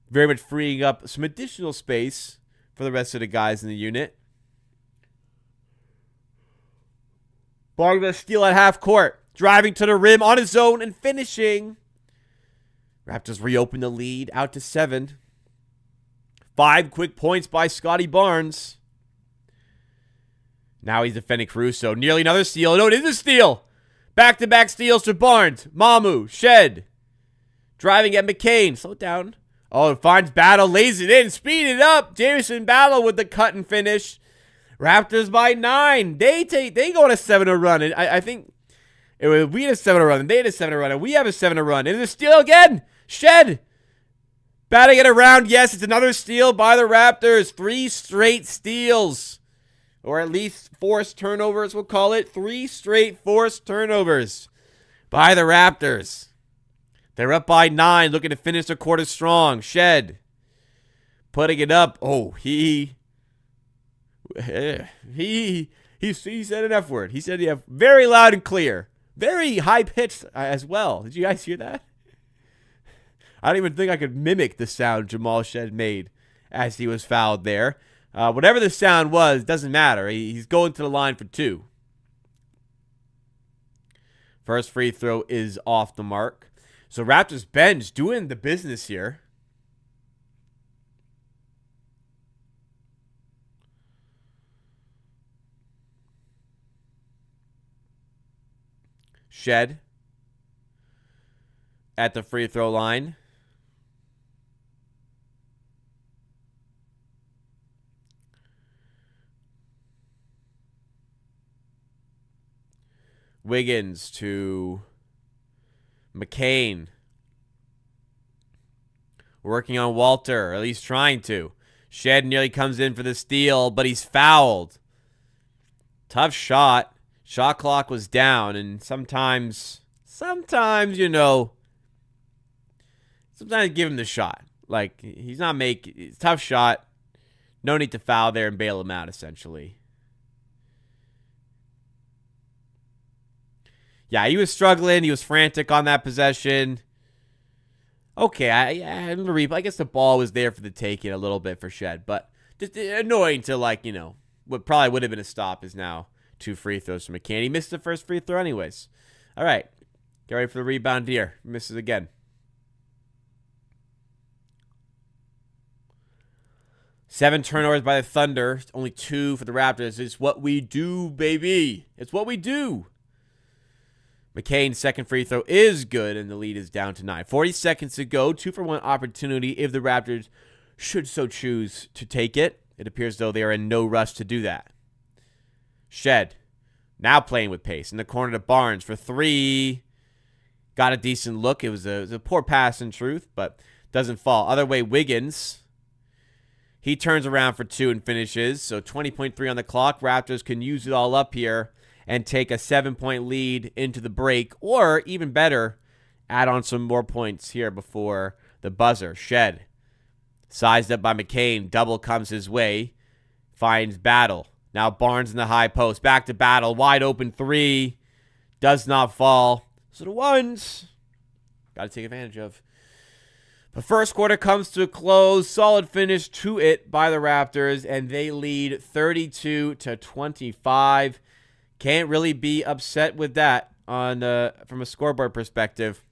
very much freeing up some additional space for the rest of the guys in the unit. Barnes steal at half court, driving to the rim on his own and finishing. Raptors reopen the lead out to 7. 5 quick points by Scotty Barnes. Now he's defending Caruso. Nearly another steal. No, it is a steal. Back-to-back steals to Barnes. Mamu, Shed. Driving at McCain. Slow down. Oh, it finds Battle. Lays it in. Speed it up. Jameson Battle with the cut and finish. Raptors by 9. They go on a 7-0 run. And I think we had a 7-0 run. And they had a 7-0 run. And we have a 7-0 run. And it's a steal again. Shed. Batting it around. Yes, it's another steal by the Raptors. 3 straight steals. Or at least forced turnovers, we'll call it. 3 straight forced turnovers by the Raptors. They're up by 9, looking to finish the quarter strong. Shed putting it up. Oh, he said an F word. He said the F very loud and clear. Very high pitched as well. Did you guys hear that? I don't even think I could mimic the sound Jamal Shed made as he was fouled there. Whatever the sound was, doesn't matter. He's going to the line for 2. First free throw is off the mark. So Raptors bench doing the business here. Shed at the free throw line. Wiggins to McCain. Working on Walter, or at least trying to. Shed nearly comes in for the steal, but he's fouled. Tough shot. Shot clock was down, and sometimes, sometimes give him the shot. Like, he's not making, it's a tough shot. No need to foul there and bail him out, essentially. Yeah, he was struggling. He was frantic on that possession. Okay, I guess the ball was there for the taking a little bit for Shed, but just annoying to, like, what probably would have been a stop is now 2 free throws from McCann. He missed the first free throw anyways. All right, get ready for the rebound here. Misses again. 7 turnovers by the Thunder. Only 2 for the Raptors. It's what we do, baby. It's what we do. McCain's second free throw is good, and the lead is down to 9. 40 seconds to go. 2-for-1 opportunity if the Raptors should so choose to take it. It appears though they are in no rush to do that. Shed, now playing with pace. In the corner to Barnes for 3. Got a decent look. It was a poor pass in truth, but doesn't fall. Other way, Wiggins. He turns around for 2 and finishes. So 20.3 on the clock. Raptors can use it all up here and take a 7-point lead into the break, or even better, add on some more points here before the buzzer. Shed, sized up by McCain, double comes his way, finds Battle. Now Barnes in the high post, back to Battle, wide open 3, does not fall. So the ones, got to take advantage of. The first quarter comes to a close, solid finish to it by the Raptors, and they lead 32-25. Can't really be upset with that from a scoreboard perspective.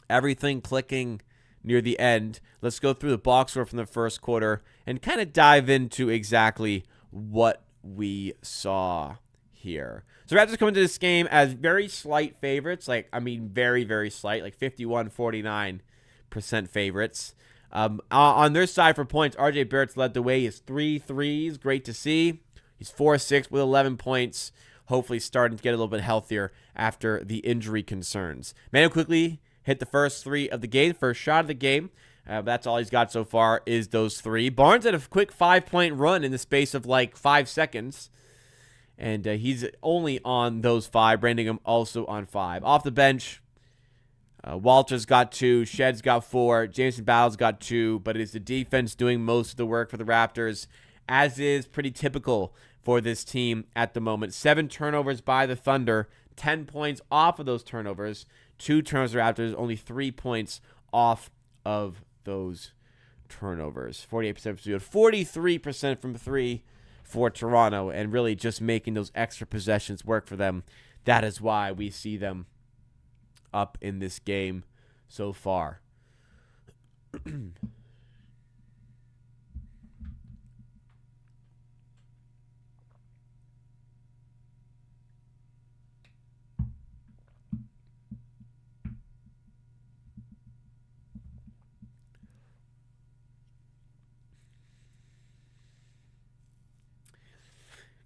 Everything clicking near the end. Let's go through the box score from the first quarter and kind of dive into exactly what we saw here. So Raptors come into this game as very slight favorites. Very, very slight. Like 51-49% favorites. On their side for points, RJ Barrett's led the way. He has 3 threes. Great to see. He's 4-6 with 11 points. Hopefully starting to get a little bit healthier after the injury concerns. Manu quickly hit the first 3 of the game, first shot of the game. That's all he's got so far is those 3. Barnes had a quick 5-point run in the space of like 5 seconds. And he's only on those 5. Brandingham also on 5. Off the bench, Walter's got 2. Shed's got 4. Jameson Battle's got 2. But it is the defense doing most of the work for the Raptors, as is pretty typical for this team at the moment. 7 turnovers by the Thunder, 10 points off of those turnovers. 2 turnovers Raptors, only 3 points off of those turnovers. 48% from field, 43% from 3 for Toronto, and really just making those extra possessions work for them. That is why we see them up in this game so far.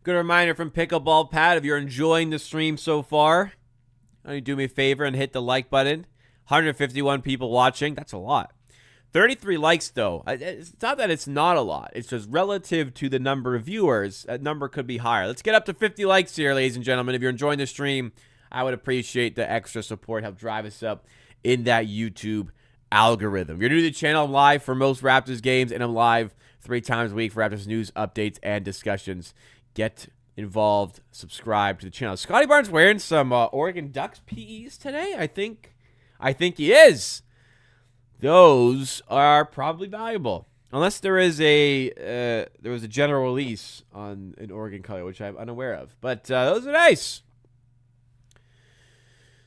Good reminder from Pickleball Pat, if you're enjoying the stream so far, why don't you do me a favor and hit the like button. 151 people watching. That's a lot. 33 likes, though. It's not that it's not a lot. It's just relative to the number of viewers, that number could be higher. Let's get up to 50 likes here, ladies and gentlemen. If you're enjoying the stream, I would appreciate the extra support. Help drive us up in that YouTube algorithm. If you're new to the channel, I'm live for most Raptors games, and I'm live 3 times a week for Raptors news, updates, and discussions. Get involved, subscribe to the channel. Scotty Barnes wearing some Oregon Ducks PEs today. I think he is. Those are probably valuable, unless there was a general release on an Oregon color, which I'm unaware of. But those are nice.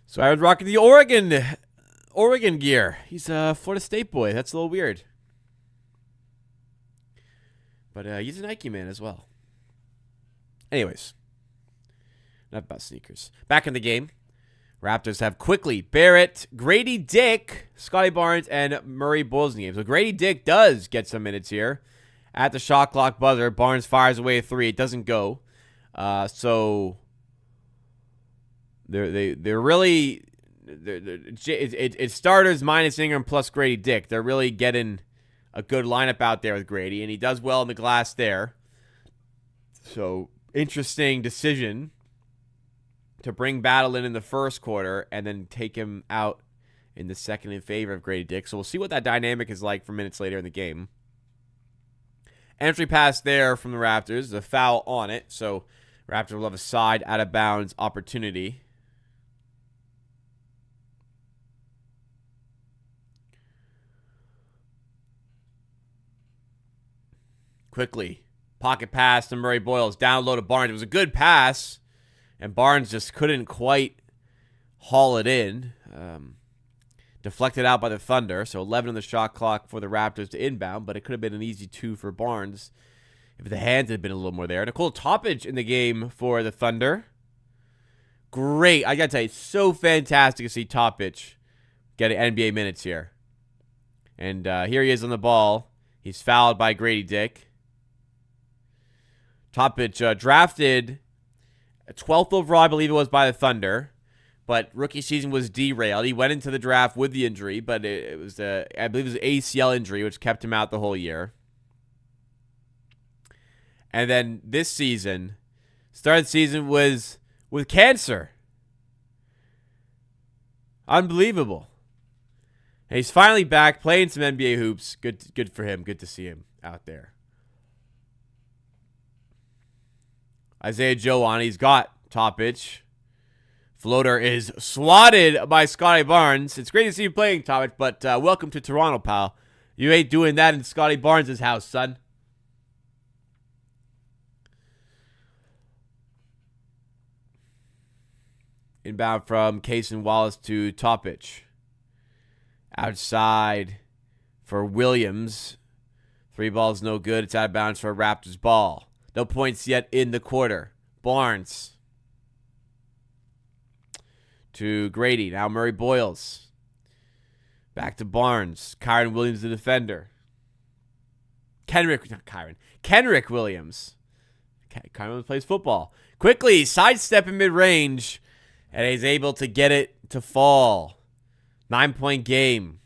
So I was rocking the Oregon gear. He's a Florida State boy. That's a little weird, but he's a Nike man as well. Anyways, enough about sneakers. Back in the game, Raptors have quickly Barrett, Grady Dick, Scotty Barnes, and Murray Bulls in the game. So Grady Dick does get some minutes here. At the shot clock buzzer, Barnes fires away a 3. It doesn't go. So they're really it's starters minus Ingram plus Grady Dick. They're really getting a good lineup out there with Grady, and he does well in the glass there. So interesting decision to bring Battle in the first quarter and then take him out in the second in favor of Grady Dick. So we'll see what that dynamic is like for minutes later in the game. Entry pass there from the Raptors. A foul on it. So Raptors will have a side out of bounds opportunity. Quickly. Pocket pass to Murray Boyles. Down low to Barnes. It was a good pass. And Barnes just couldn't quite haul it in. Deflected out by the Thunder. So 11 on the shot clock for the Raptors to inbound. But it could have been an easy 2 for Barnes if the hands had been a little more there. Nikola Topic in the game for the Thunder. Great. I got to tell you, it's so fantastic to see Topic getting NBA minutes here. And here he is on the ball. He's fouled by Grady Dick. Topic drafted 12th overall, I believe it was, by the Thunder. But rookie season was derailed. He went into the draft with the injury, but it was, I believe it was an ACL injury, which kept him out the whole year. And then this season, started the season was with cancer. Unbelievable. And he's finally back playing some NBA hoops. Good for him. Good to see him out there. Isaiah Joe on. He's got Topic. Floater is swatted by Scotty Barnes. It's great to see you playing, Topic, but welcome to Toronto, pal. You ain't doing that in Scotty Barnes' house, son. Inbound from Cason Wallace to Topic. Outside for Williams. 3 balls, no good. It's out of bounds for a Raptors ball. No points yet in the quarter. Barnes to Grady. Now Murray Boyles. Back to Barnes. Kyron Williams, the defender. Kenrick Williams. Kyron Williams plays football. Quickly, sidestep in mid-range. And he's able to get it to fall. 9-point game.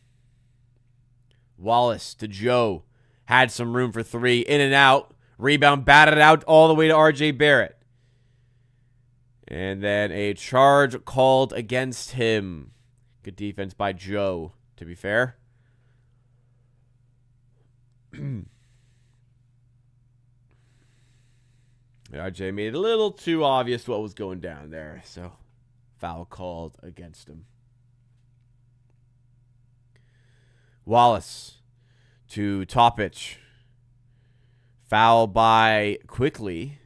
Wallace to Joe. Had some room for 3. In and out. Rebound batted out all the way to RJ Barrett. And then a charge called against him. Good defense by Joe, to be fair. RJ made it a little too obvious what was going down there. So, foul called against him. Wallace to Topic. Foul by Quickly.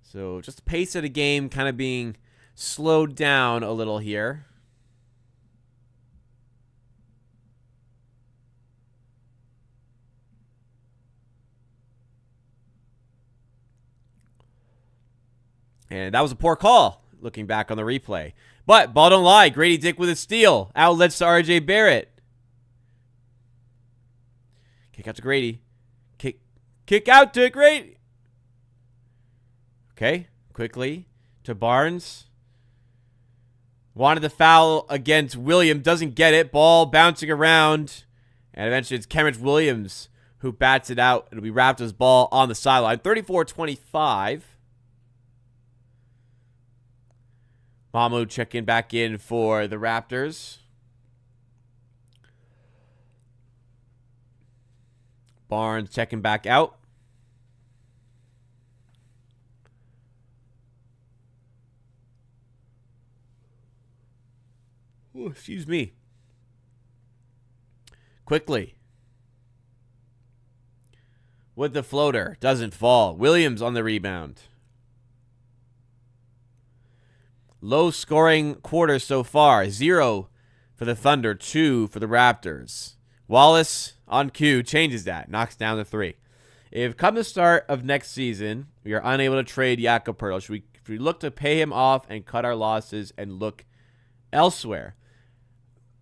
So just the pace of the game kind of being slowed down a little here. And that was a poor call, looking back on the replay. But, ball don't lie. Grady Dick with a steal. Outlets to RJ Barrett. Kick out to Grady. Kick out to Grady. Okay, Quickly to Barnes. Wanted the foul against Williams. Doesn't get it. Ball bouncing around. And eventually it's Kenrich Williams who bats it out. It'll be Raptors ball on the sideline. 34-25. Mamu checking back in for the Raptors. Barnes checking back out. Ooh, excuse me. Quickly. With the floater. Doesn't fall. Williams on the rebound. Low scoring quarter so far. 0 for the Thunder, 2 for the Raptors. Wallace on cue changes that. Knocks down the 3. If come the start of next season, we are unable to trade Jakob Poeltl, should we look to pay him off and cut our losses and look elsewhere?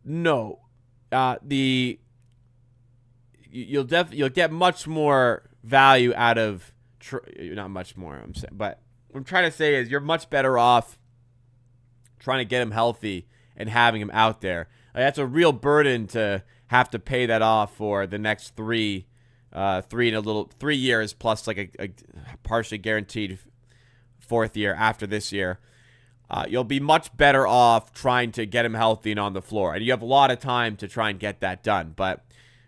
No. You'll get much more value out of not much more. I'm saying, but what I'm trying to say is you're much better off trying to get him healthy and having him out there. That's a real burden to have to pay that off for the next 3 years plus like a partially guaranteed 4th year after this year. You'll be much better off trying to get him healthy and on the floor. And you have a lot of time to try and get that done. But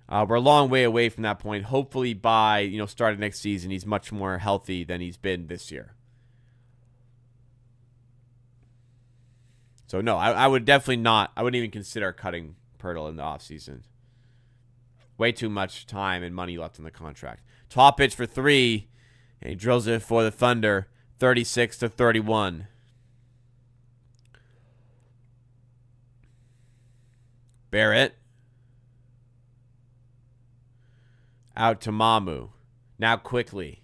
we're a long way away from that point. Hopefully by, start of next season, he's much more healthy than he's been this year. So, no, I would definitely not. I wouldn't even consider cutting Pirtle in the offseason. Way too much time and money left in the contract. Topic for 3, and he drills it for the Thunder, 36-31. Barrett. Out to Mamu. Now quickly.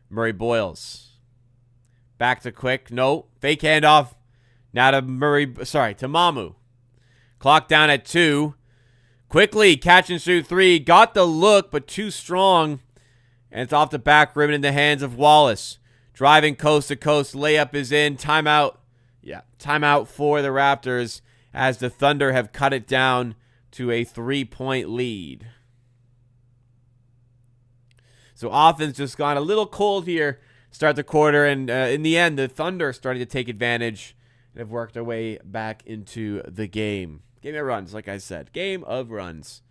Murray Boyles. Back to Quick. No. Fake handoff. Now to to Mamu. Clock down at 2. Quickly, catch and shoot 3. Got the look, but too strong. And it's off the back rim in the hands of Wallace. Driving coast to coast. Layup is in. Timeout. Yeah, timeout for the Raptors as the Thunder have cut it down to a 3-point lead. So offense just gone a little cold here. Start the quarter, and in the end, the Thunder starting to take advantage and have worked their way back into the game. Game of runs, like I said. Game of runs.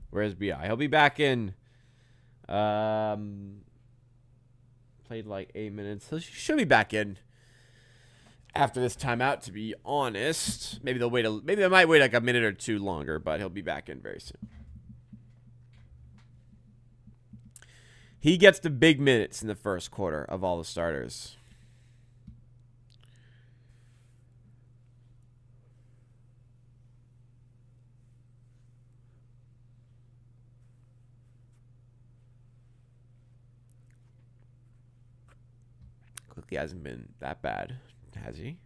Where's BI? He'll be back in. Played like 8 minutes. He should be back in after this timeout, to be honest. Maybe they might wait like a minute or 2 longer, but he'll be back in very soon. He gets the big minutes in the first quarter of all the starters. Quickly hasn't been that bad, has he?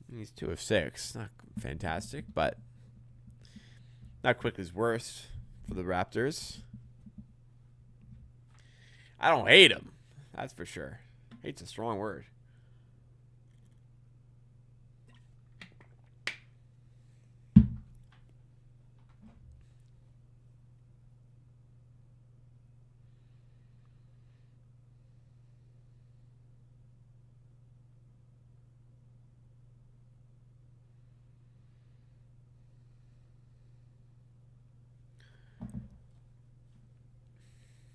He's 2 of 6. Not fantastic, but not Quickly's worst for the Raptors. I don't hate him. That's for sure. Hate's a strong word.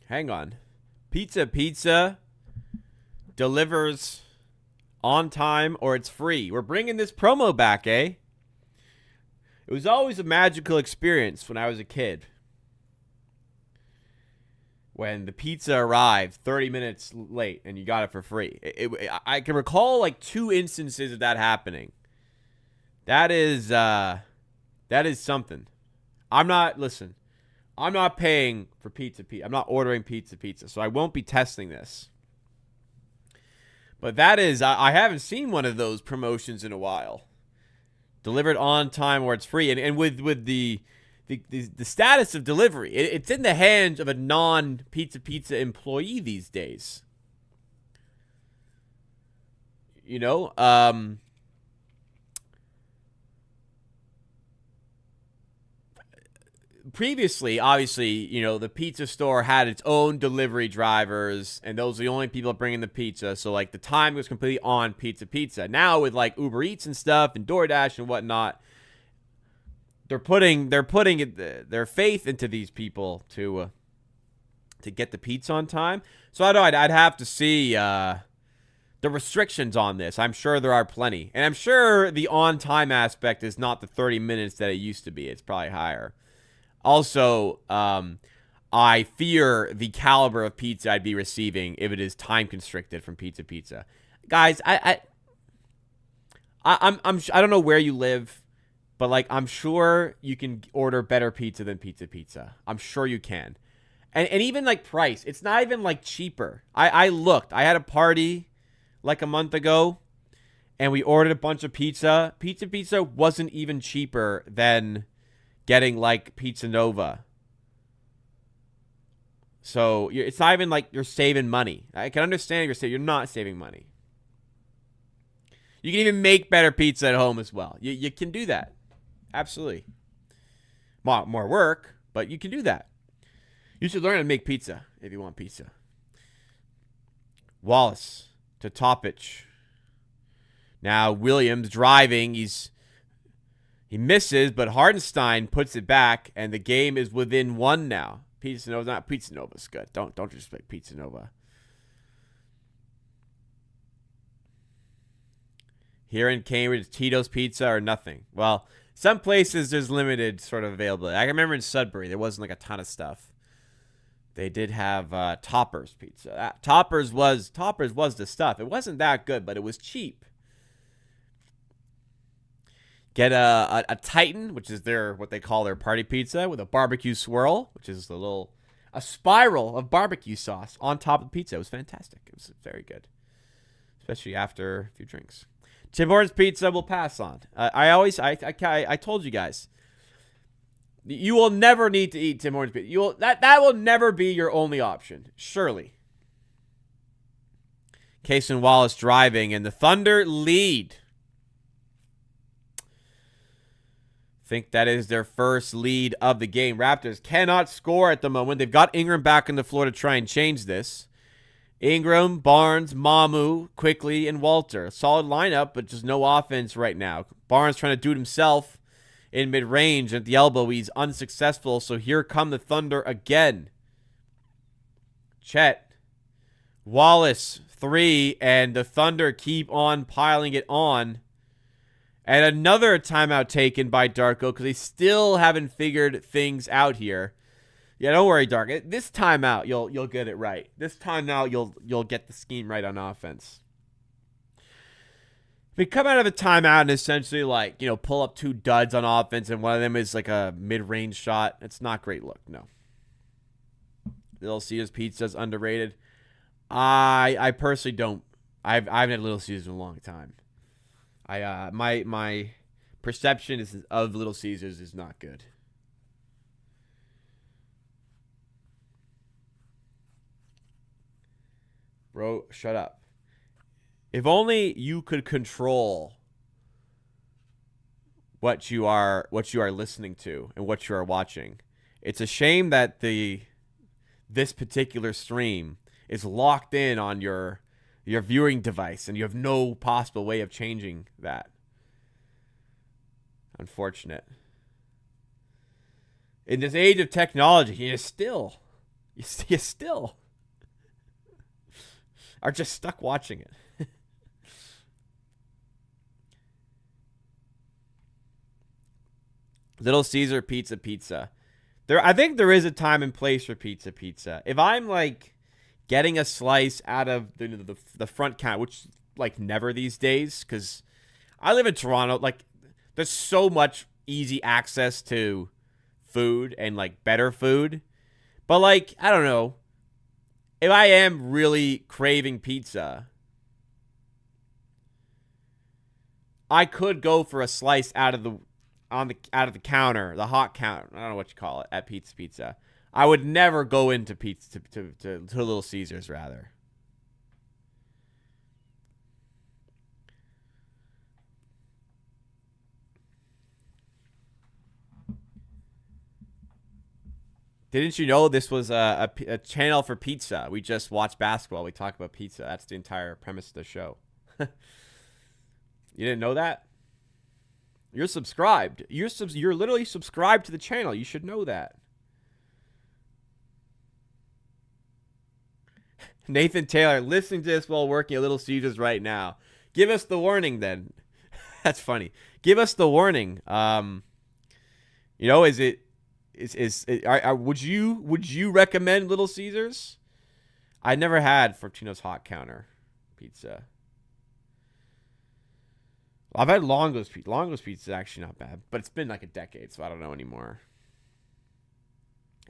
Hang on. Pizza delivers on time or it's free. We're bringing this promo back, eh? It was always a magical experience when I was a kid. When the pizza arrived 30 minutes late and you got it for free. I can recall like 2 instances of that happening. That is something. I'm not paying for pizza. I'm not ordering pizza, so I won't be testing this. But that is, I haven't seen one of those promotions in a while. Delivered on time or it's free. And with the status of delivery, it's in the hands of a non-pizza employee these days. You know, previously, obviously, you know, the pizza store had its own delivery drivers, and those are the only people bringing the pizza. So, like, the time was completely on pizza. Now, with, like, Uber Eats and stuff and DoorDash and whatnot, they're putting their faith into these people to get the pizza on time. So, I know I'd have to see the restrictions on this. I'm sure there are plenty. And I'm sure the on-time aspect is not the 30 minutes that it used to be. It's probably higher. Also, I fear the caliber of pizza I'd be receiving if it is time constricted from pizza. Guys, I don't know where you live, but like I'm sure you can order better pizza than pizza. I'm sure you can, and even like price, it's not even like cheaper. I looked. I had a party like a month ago, and we ordered a bunch of pizza. Pizza wasn't even cheaper than getting like Pizza Nova. So it's not even like you're saving money. I can understand you're not saving money. You can even make better pizza at home as well. You can do that. Absolutely. More work, but you can do that. You should learn how to make pizza if you want pizza. Wallace to Topic. Now Williams driving. He misses, but Hardenstein puts it back, and the game is within 1 now. Pizza Nova's good. Don't disrespect Pizza Nova. Here in Cambridge, Tito's Pizza or nothing. Well, some places there's limited sort of availability. I remember in Sudbury there wasn't like a ton of stuff. They did have Toppers Pizza. Toppers was the stuff. It wasn't that good, but it was cheap. Get a Titan, which is what they call their party pizza, with a barbecue swirl, which is a spiral of barbecue sauce on top of the pizza. It was fantastic. It was very good, especially after a few drinks. Tim Hortons Pizza will pass on. I told you guys, you will never need to eat Tim Hortons Pizza. That will never be your only option, surely. Cason Wallace driving, and the Thunder lead. Think that is their first lead of the game. Raptors cannot score at the moment. They've got Ingram back on the floor to try and change this. Ingram, Barnes, Mamu, Quickly, and Walter. Solid lineup, but just no offense right now. Barnes trying to do it himself in mid-range. At the elbow, he's unsuccessful. So here come the Thunder again. Chet. Wallace, 3, and the Thunder keep on piling it on. And another timeout taken by Darko because they still haven't figured things out here. Yeah, don't worry, Darko. This timeout, you'll get it right. This timeout, you'll get the scheme right on offense. If we come out of a timeout and essentially pull up 2 duds on offense and one of them is like a mid-range shot, it's not great look. No. Little Caesars Pizza's underrated. I personally don't. I haven't had Little Caesars in a long time. My perception of Little Caesars is not good. Bro, shut up. If only you could control what you are listening to and what you are watching. It's a shame that this particular stream is locked in on your viewing device, and you have no possible way of changing that. Unfortunate. In this age of technology, you still are just stuck watching it. Little Caesar Pizza. I think there is a time and place for pizza. If I'm getting a slice out of the front counter, which never these days, because I live in Toronto. There's so much easy access to food and better food, but I don't know, if I am really craving pizza, I could go for a slice out of the counter, the hot counter. I don't know what you call it at Pizza. I would never go into pizza to Little Caesars, rather. Didn't you know this was a channel for pizza? We just watch basketball. We talk about pizza. That's the entire premise of the show. You didn't know that? You're subscribed. You're literally subscribed to the channel. You should know that. Nathan Taylor, listening to this while working at Little Caesars right now. Give us the warning then. That's funny. Give us the warning. Would you recommend Little Caesars? I never had Fortino's Hot Counter Pizza. I've had Longo's Pizza. Longo's Pizza is actually not bad, but it's been a decade, so I don't know anymore.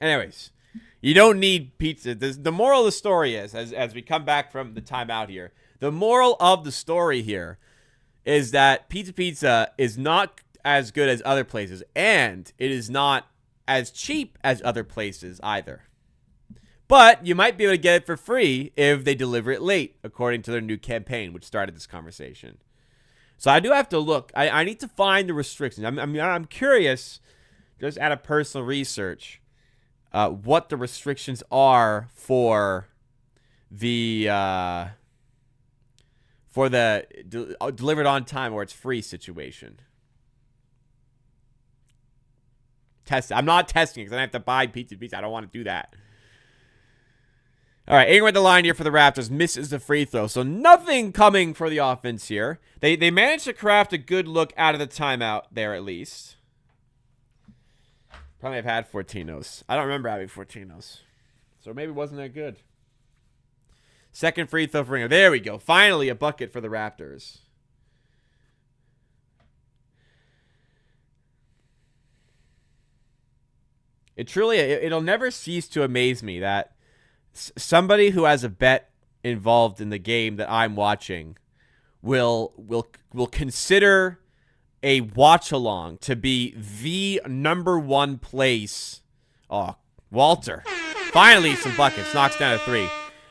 Anyways, you don't need pizza. The moral of the story is, as we come back from the timeout here, the moral of the story here is that Pizza is not as good as other places, and it is not as cheap as other places either. But you might be able to get it for free if they deliver it late, according to their new campaign, which started this conversation. So I do have to look. I need to find the restrictions. I'm curious, just out of personal research, what the restrictions are for the delivered on time or it's free situation. I'm not testing it because I have to buy pizza. I don't want to do that. All right, Ingram at the line here for the Raptors. Misses the free throw. So nothing coming for the offense here. They managed to craft a good look out of the timeout there at least. Probably have had 14-0s. I don't remember having 14-0s. So maybe it wasn't that good. Second free throw for Ingram. There we go. Finally a bucket for the Raptors. It'll never cease to amaze me that somebody who has a bet involved in the game that I'm watching will consider a watch along to be the number one place. Oh, Walter. Finally some buckets. Knocks down a three.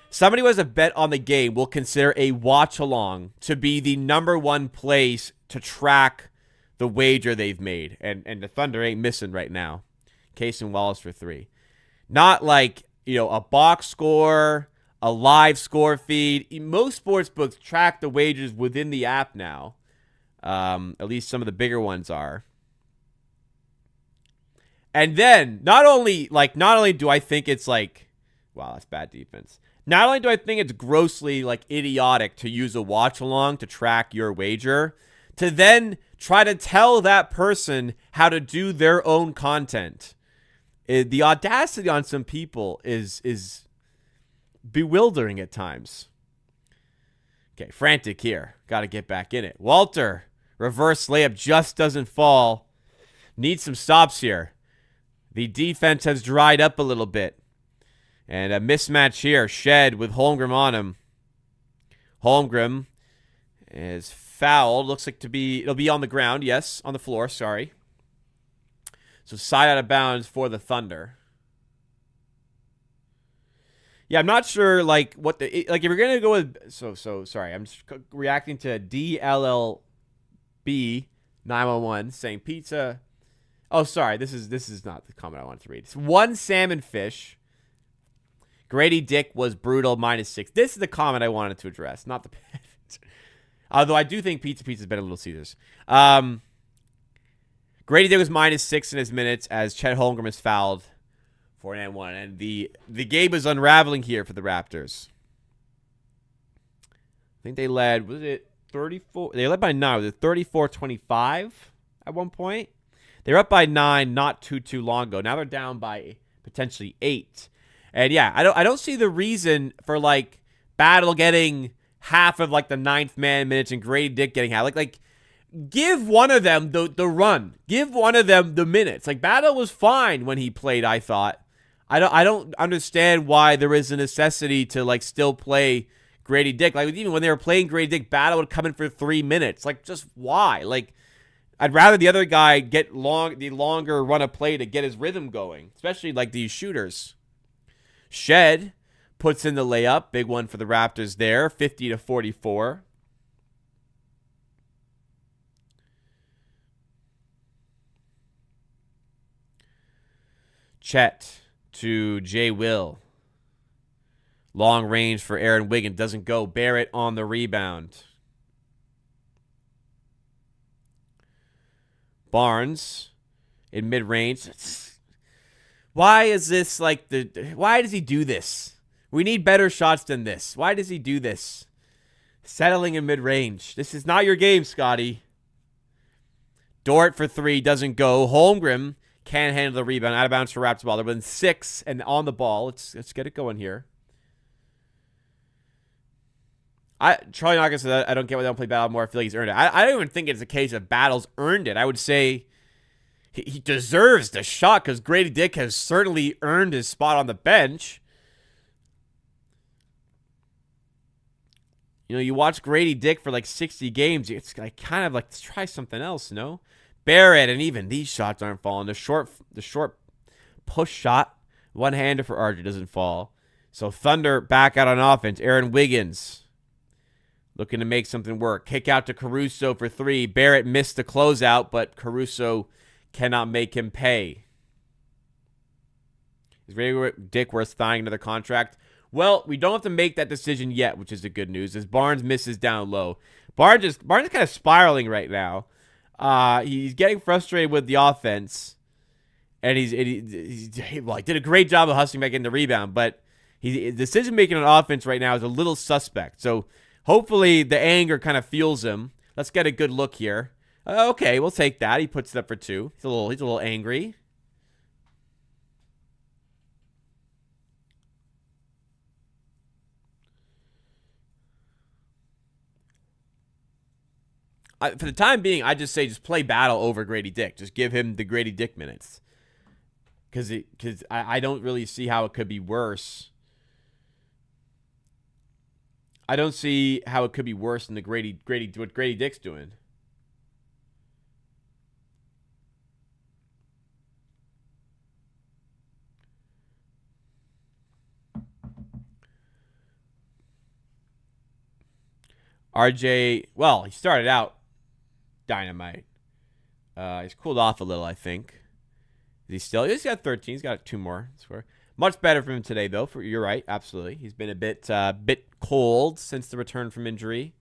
Somebody who has a bet on the game will consider a watch along to be the number one place to track the wager they've made. And the Thunder ain't missing right now. Case and Wallace for three. Not like, a box score, a live score feed. Most sports books track the wagers within the app now. At least some of the bigger ones are. And then, not only do I think it's like, wow, that's bad defense. Not only do I think it's grossly idiotic to use a watch along to track your wager, to then try to tell that person how to do their own content. The audacity on some people is bewildering at times. Okay, frantic here. Got to get back in it. Walter, reverse layup just doesn't fall. Needs some stops here. The defense has dried up a little bit. And a mismatch here. Shed with Holmgren on him. Holmgren is fouled. Looks like it'll be on the ground. Yes, on the floor. Sorry. So side out of bounds for the Thunder. Yeah, I'm not sure what if you're gonna go with so sorry. I'm just reacting to DLLB 911 saying pizza. Oh, sorry. This is not the comment I wanted to read. It's one salmon fish. Grady Dick was brutal -6. This is the comment I wanted to address, not the although I do think Pizza is better than Little Caesars. Grady Dick was -6 in his minutes as Chet Holmgren is fouled for an and one. And the game is unraveling here for the Raptors. I think they led, was it 34? They led by 9. Was it 34-25 at one point? They were up by 9 not too long ago. Now they're down by potentially 8. And yeah, I don't see the reason for Battle getting half of the ninth man minutes and Grady Dick getting half. Give one of them the run. Give one of them the minutes. Battle was fine when he played, I thought. I don't understand why there is a necessity to still play Grady Dick. Even when they were playing Grady Dick, Battle would come in for 3 minutes. Just why? I'd rather the other guy get the longer run of play to get his rhythm going, especially these shooters. Shed puts in the layup. Big one for the Raptors there, 50-44. Chet to Jay Will. Long range for Aaron Wiggins. Doesn't go. Barrett on the rebound. Barnes in mid-range. Why is this why does he do this? We need better shots than this. Why does he do this? Settling in mid-range. This is not your game, Scotty. Dort for 3 doesn't go. Holmgren can't handle the rebound. Out of bounds for Raptors ball. They're within 6 and on the ball. Let's get it going here. Charlie Knockers said, I don't get why they don't play Battle more. I feel like he's earned it. I don't even think it's a case of Battle's earned it. I would say he deserves the shot because Grady Dick has certainly earned his spot on the bench. You watch Grady Dick for 60 games. It's kind of let's try something else, no? Barrett, and even these shots aren't falling. The short push shot, one-hander for RJ doesn't fall. So Thunder back out on offense. Aaron Wiggins looking to make something work. Kick out to Caruso for 3. Barrett missed the closeout, but Caruso cannot make him pay. Is Grady Dick worth signing another contract? Well, we don't have to make that decision yet, which is the good news, as Barnes misses down low. Barnes is kind of spiraling right now. He's getting frustrated with the offense, and he did a great job of hustling back in the rebound, but decision making on offense right now is a little suspect. So hopefully the anger kind of fuels him. Let's get a good look here. Okay, we'll take that. He puts it up for 2. He's a little angry. For the time being, I just say just play Battle over Grady Dick. Just give him the Grady Dick minutes. Because I don't really see how it could be worse. I don't see how it could be worse than what Grady Dick's doing. RJ, well, he started out dynamite. He's cooled off a little, I think. He's got 13. He's got 2 more. Much better for him today, though. You're right, absolutely. He's been a bit cold since the return from injury.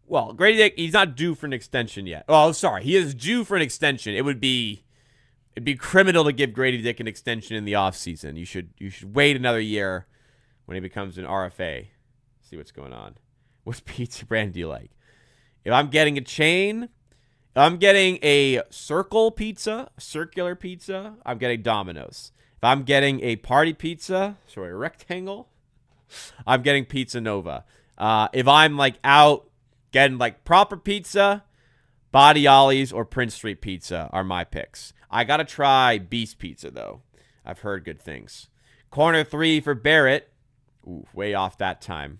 Well, Grady Dick, he's not due for an extension yet. Oh, sorry, he is due for an extension. It'd be criminal to give Grady Dick an extension in the offseason. You should wait another year when he becomes an RFA. See what's going on. What pizza brand do you like? If I'm getting a chain, if I'm getting a circular pizza, I'm getting Domino's. If I'm getting a party pizza, a rectangle, I'm getting Pizza Nova. If I'm out getting proper pizza, Body Ollie's or Prince Street Pizza are my picks. I got to try Beast Pizza, though. I've heard good things. Corner 3 for Barrett. Ooh, way off that time.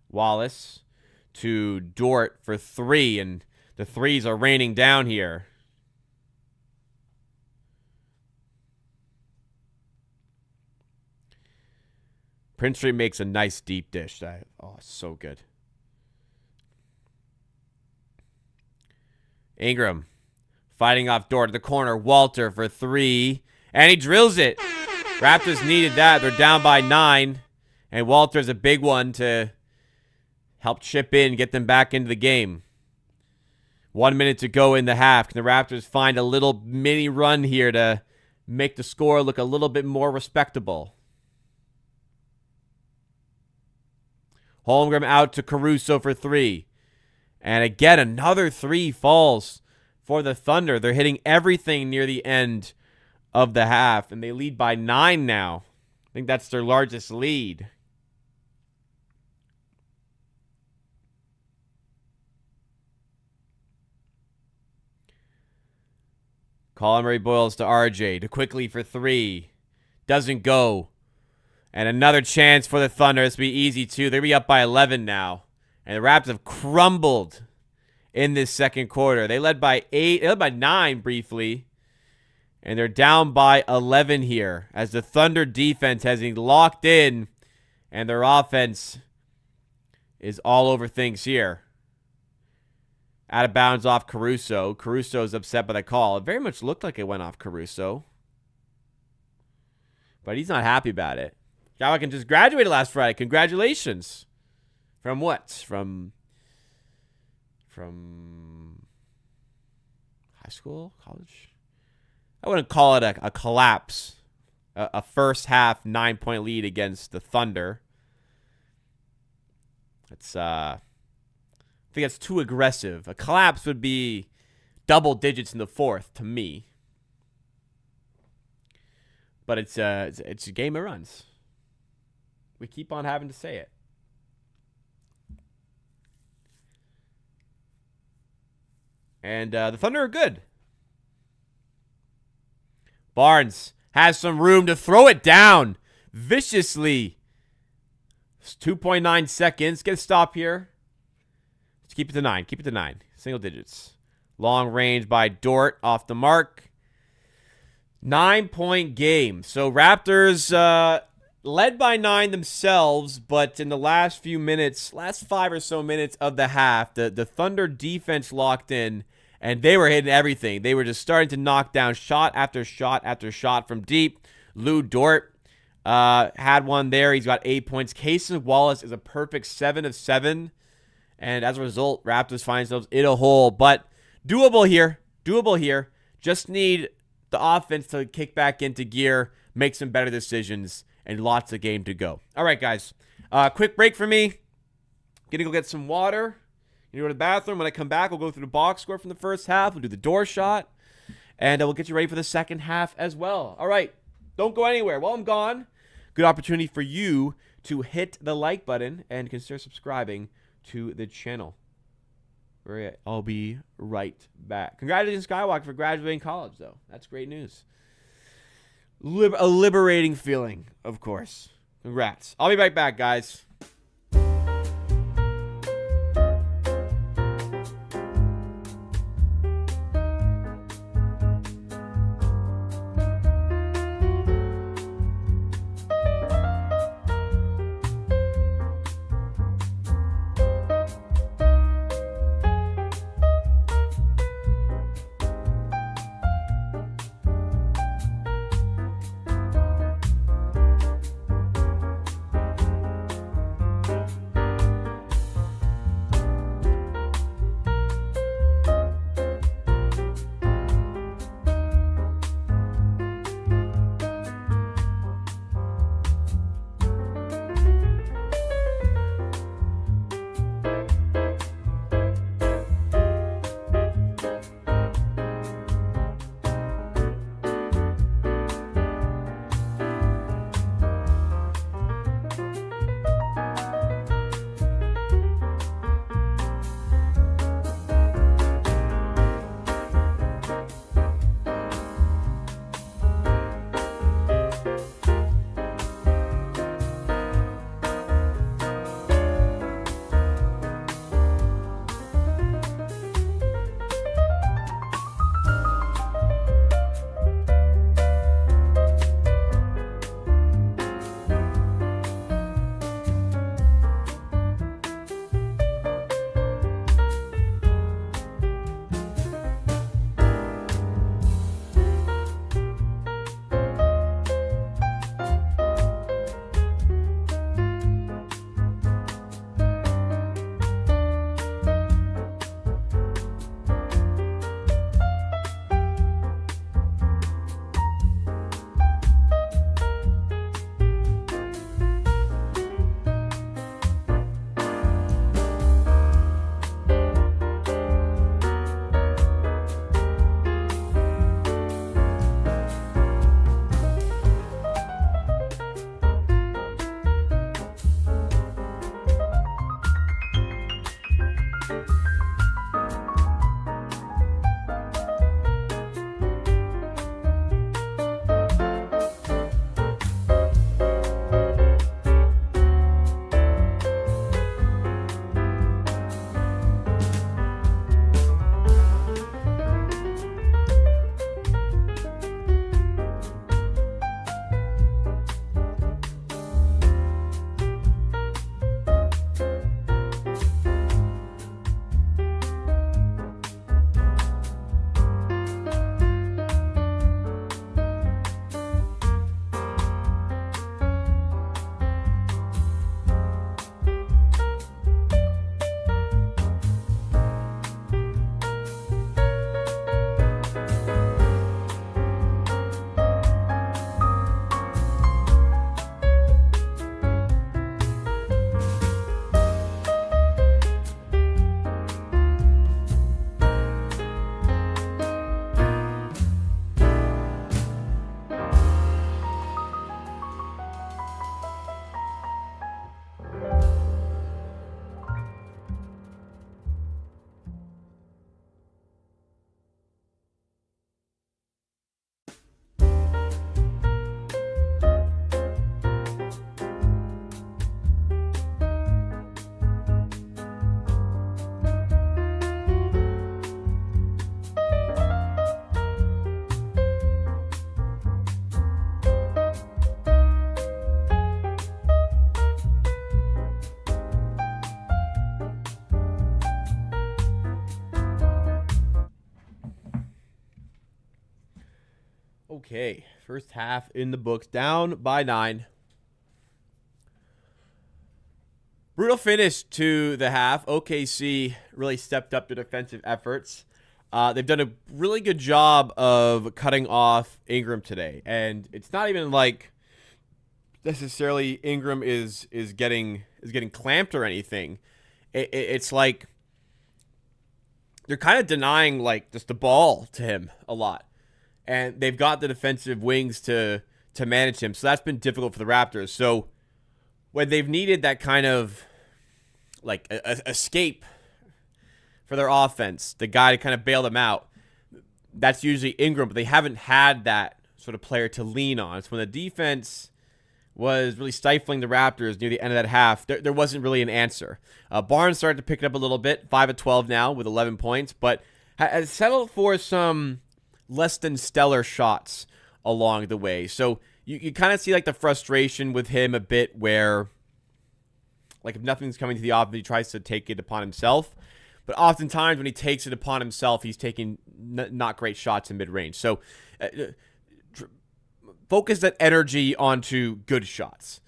Wallace to Dort for 3, and the threes are raining down here. Prince Street makes a nice deep dish. So good. Ingram fighting off Dort to the corner. Walter for 3, and he drills it. Raptors needed that. They're down by 9, and Walter's a big one to help chip in, get them back into the game. 1 minute to go in the half. Can the Raptors find a little mini run here to make the score look a little bit more respectable? Holmgren out to Caruso for 3. And again, another 3 falls for the Thunder. They're hitting everything near the end of the half, and they lead by 9 now. I think that's their largest lead. Colin Murray Boyles to RJ to Quickly for 3. Doesn't go. And another chance for the Thunder. This will be easy, too. They'll be up by 11 now. And the Raptors have crumbled in this second quarter. They led by 8. They led by 9 briefly. And they're down by 11 here as the Thunder defense has been locked in. And their offense is all over things here. Out of bounds off Caruso. Caruso is upset by the call. It very much looked like it went off Caruso. But he's not happy about it. Jawkin just graduated last Friday. Congratulations. From what? From high school? College? I wouldn't call it a collapse. A first half 9-point lead against the Thunder. I think that's too aggressive. A collapse would be double digits in the fourth to me. But it's a game of runs. We keep on having to say it. And the Thunder are good. Barnes has some room to throw it down viciously. It's 2.9 seconds. Get a stop here. Let's keep it to 9. Keep it to 9. Single digits. Long range by Dort off the mark. 9-point game. So Raptors led by 9 themselves, but in the last few minutes, last 5 or so minutes of the half, the Thunder defense locked in, and they were hitting everything. They were just starting to knock down shot after shot after shot from deep. Lou Dort had one there. He's got 8 points. Cason Wallace is a perfect 7 of 7 And as a result, Raptors find themselves in a hole. But doable here. Doable here. Just need the offense to kick back into gear, make some better decisions, and lots of game to go. All right, guys. Quick break for me. Gonna go get some water. Gonna go to the bathroom. When I come back, we'll go through the box score from the first half. We'll do the door shot. And we'll get you ready for the second half as well. All right. Don't go anywhere. While I'm gone, good opportunity for you to hit the like button and consider subscribing to the channel. I'll be right back. Congratulations, Skywalker, for graduating college, though. That's great news. A liberating feeling, of course. Congrats. I'll be right back, guys. Okay, first half in the books, down by 9. Brutal finish to the half. OKC really stepped up their defensive efforts. They've done a really good job of cutting off Ingram today. And it's not even like necessarily Ingram is getting clamped or anything. It's like they're kind of denying like just the ball to him a lot. And they've got the defensive wings to manage him. So that's been difficult for the Raptors. So when they've needed that kind of like escape for their offense, the guy to kind of bail them out, that's usually Ingram, but they haven't had that sort of player to lean on. It's when the defense was really stifling the Raptors near the end of that half, there wasn't really an answer. Barnes started to pick it up a little bit, 5 of 12 now with 11 points, but has settled for some less than stellar shots along the way. So you kind of see like the frustration with him a bit where like if nothing's coming to the offense, he tries to take it upon himself. But oftentimes when he takes it upon himself, he's taking not great shots in mid-range. So focus that energy onto good shots.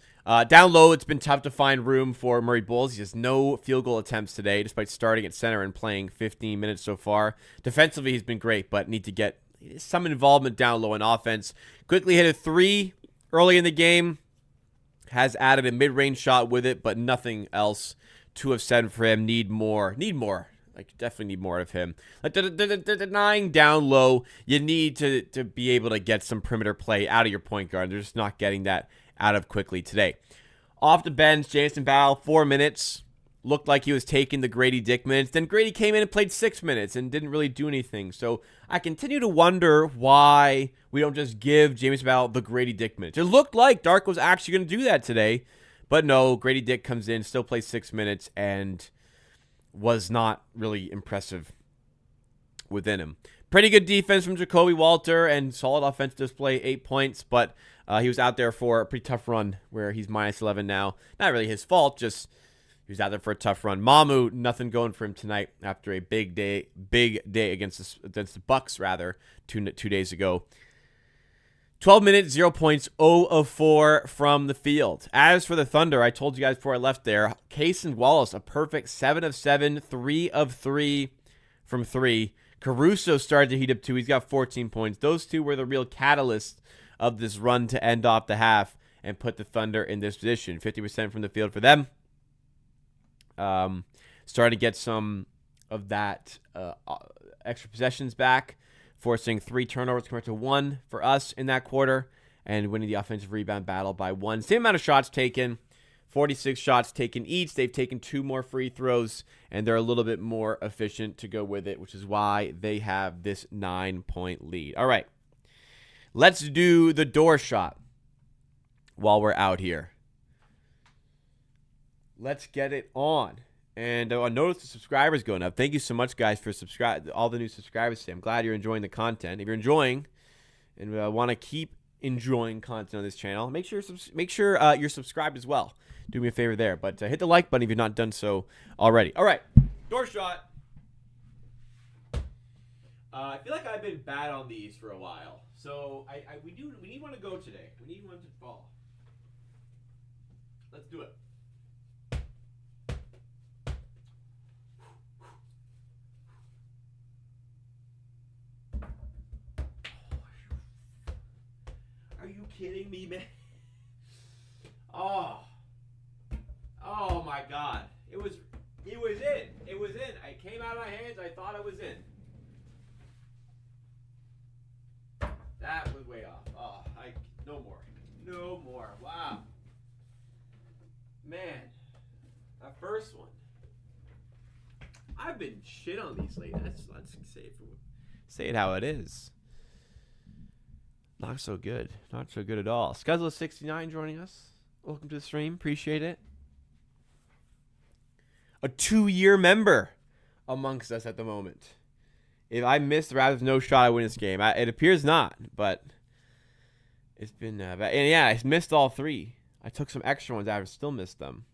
Down low, it's been tough to find room for Murray Bulls. He has no field goal attempts today, despite starting at center and playing 15 minutes so far. Defensively, he's been great, but need to get some involvement down low in offense. Quickly hit a 3 early in the game. Has added a mid-range shot with it, but nothing else to have said for him. Need more. Like, definitely need more of him. Like, the denying down low, you need to be able to get some perimeter play out of your point guard. They're just not getting that out of quickly today. Off the bench, Jamison Battle, 4 minutes. Looked like he was taking the Grady Dick minutes. Then Grady came in and played 6 minutes and didn't really do anything. So I continue to wonder why we don't just give Jamison Battle the Grady Dick minutes. It looked like Dark was actually going to do that today. But no, Grady Dick comes in, still plays 6 minutes, and was not really impressive within him. Pretty good defense from Jacoby Walter and solid offensive display, 8 points, but he was out there for a pretty tough run where he's minus 11 now. Not really his fault, just he was out there for a tough run. Mamu, nothing going for him tonight after a big day against the Bucks, rather, two days ago. 12 minutes, 0 points, 0 of 4 from the field. As for the Thunder, I told you guys before I left there, Case and Wallace, a perfect 7 of 7, 3 of 3 from 3. Caruso started to heat up too. He's got 14 points. Those two were the real catalysts of this run to end off the half and put the Thunder in this position. 50% from the field for them. Starting to get some of that extra possessions back, forcing 3 turnovers compared to 1 for us in that quarter, and winning the offensive rebound battle by 1. Same amount of shots taken, 46 shots taken each. They've taken 2 more free throws, and they're a little bit more efficient to go with it, which is why they have this 9-point lead. All right, let's do the door shot while we're out here. Let's get it on. And I noticed the subscribers going up. Thank you so much, guys, for all the new subscribers today. I'm glad you're enjoying the content. If you're enjoying and want to keep enjoying content on this channel, make sure you're subscribed as well. Do me a favor there. But hit the like button if you've not done so already. All right, door shot. I feel like I've been bad on these for a while, so we need one to go today. We need one to fall. Let's do it. Are you kidding me, man? Oh my God! It was in. It was in. It came out of my hands. I thought it was in. That was way off. No more. Wow, man, that first one. I've been shit on these lately. Let's say it how it is. Not so good. Not so good at all. Scuzzle69 joining us. Welcome to the stream. Appreciate it. A 2-year member amongst us at the moment. If I missed the Raptors no shot, I win this game. It appears not, but it's been bad. And yeah, I missed all 3. I took some extra ones out and still missed them.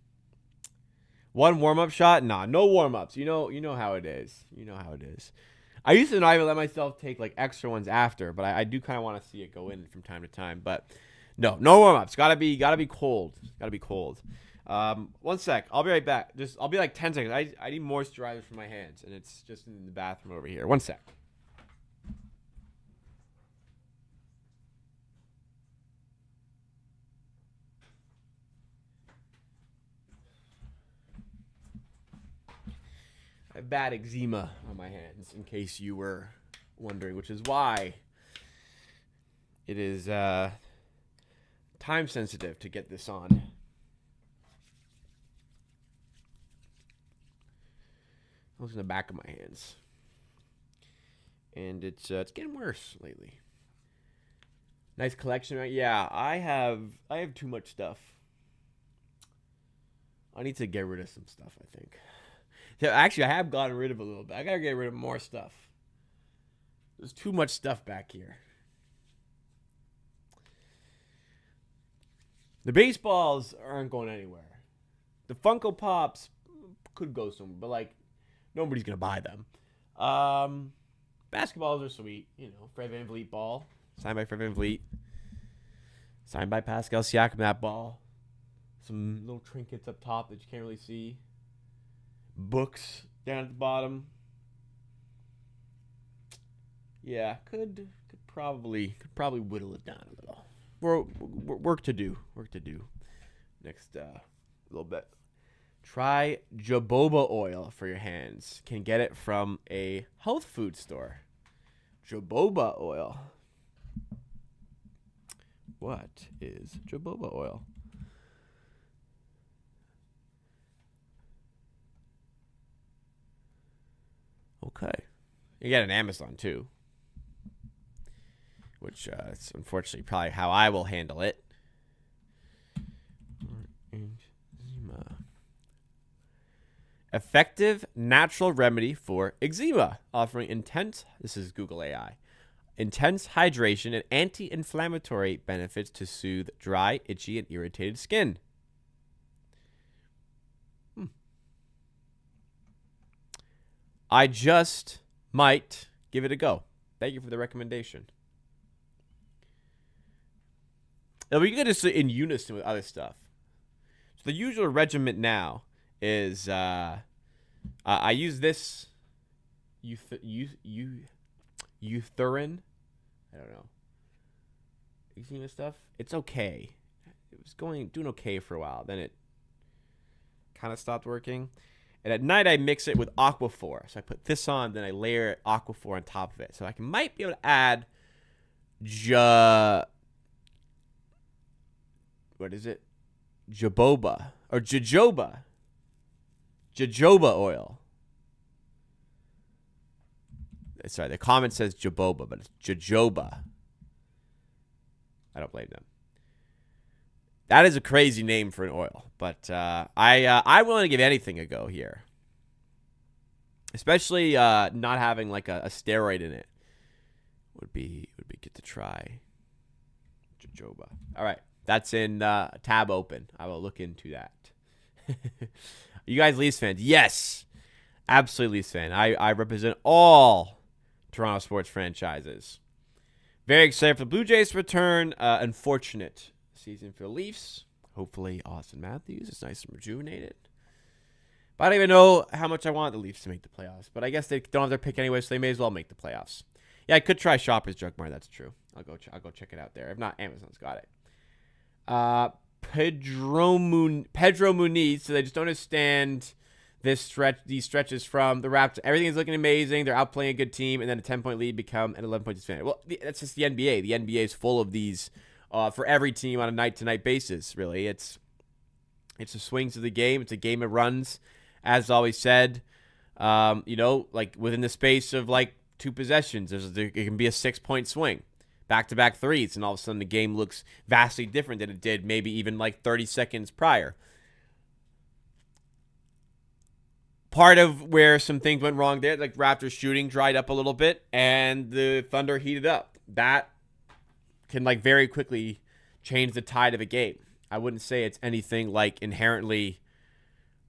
1 warm-up shot? Nah, no warm-ups. You know how it is. I used to not even let myself take like extra ones after, but I do kind of want to see it go in from time to time. But no warm-ups. Gotta be cold. One sec. I'll be right back. I'll be like 10 seconds. I need moisturizer for my hands, and it's just in the bathroom over here. One sec. I have bad eczema on my hands, in case you were wondering, which is why it is time sensitive to get this on. I was in the back of my hands, and it's getting worse lately. Nice collection, right? Yeah, I have too much stuff. I need to get rid of some stuff, I think. Yeah, actually, I have gotten rid of a little bit. I gotta get rid of more stuff. There's too much stuff back here. The baseballs aren't going anywhere. The Funko Pops could go somewhere, but like nobody's gonna buy them. Basketballs are sweet, you know. Fred VanVleet ball, signed by Fred VanVleet, signed by Pascal Siakam. That ball. Some little trinkets up top that you can't really see. Books down at the bottom. Yeah, could probably whittle it down a little. Work to do. Next little bit. Try jojoba oil for your hands. Can get it from a health food store. Jojoba oil. What is jojoba oil? Okay. You get it on Amazon too. Which is unfortunately probably how I will handle it. Effective natural remedy for eczema, offering this is Google AI, intense hydration and anti-inflammatory benefits to soothe dry, itchy, and irritated skin. I just might give it a go. Thank you for the recommendation. It'll be good to in unison with other stuff. So the usual regimen now is I use this Eutherin. I don't know. Eczema stuff. It's okay. It was doing okay for a while. Then it kind of stopped working. And at night, I mix it with Aquaphor. So I put this on, then I layer Aquaphor on top of it. So I might be able to add what is it? Jojoba oil. Sorry, the comment says jojoba, but it's jojoba. I don't blame them. That is a crazy name for an oil, but I'm willing to give anything a go here. Especially not having like a steroid in it would be good to try. Jojoba. All right, that's in tab open. I will look into that. You guys Leafs fans? Yes, absolutely Leafs fan. I represent all Toronto sports franchises. Very excited for the Blue Jays to return. Unfortunate season for the Leafs. Hopefully Austin Matthews is nice and rejuvenated. But I don't even know how much I want the Leafs to make the playoffs. But I guess they don't have their pick anyway, so they may as well make the playoffs. Yeah, I could try Shoppers Drug Mart. That's true. I'll go check it out there. If not, Amazon's got it. Pedro Muniz. So they just don't understand these stretches from the Raptors. Everything is looking amazing. They're outplaying a good team, and then a 10-point lead become an 11-point disadvantage. Well, that's just the NBA. The NBA is full of these for every team on a night-to-night basis, really. It's the swings of the game. It's a game of runs, as always said. Like within the space of like 2 possessions, it can be a 6-point swing. Back-to-back threes, and all of a sudden the game looks vastly different than it did maybe even like 30 seconds prior. Part of where some things went wrong there, like Raptors shooting dried up a little bit, and the Thunder heated up. That can like very quickly change the tide of a game. I wouldn't say it's anything like inherently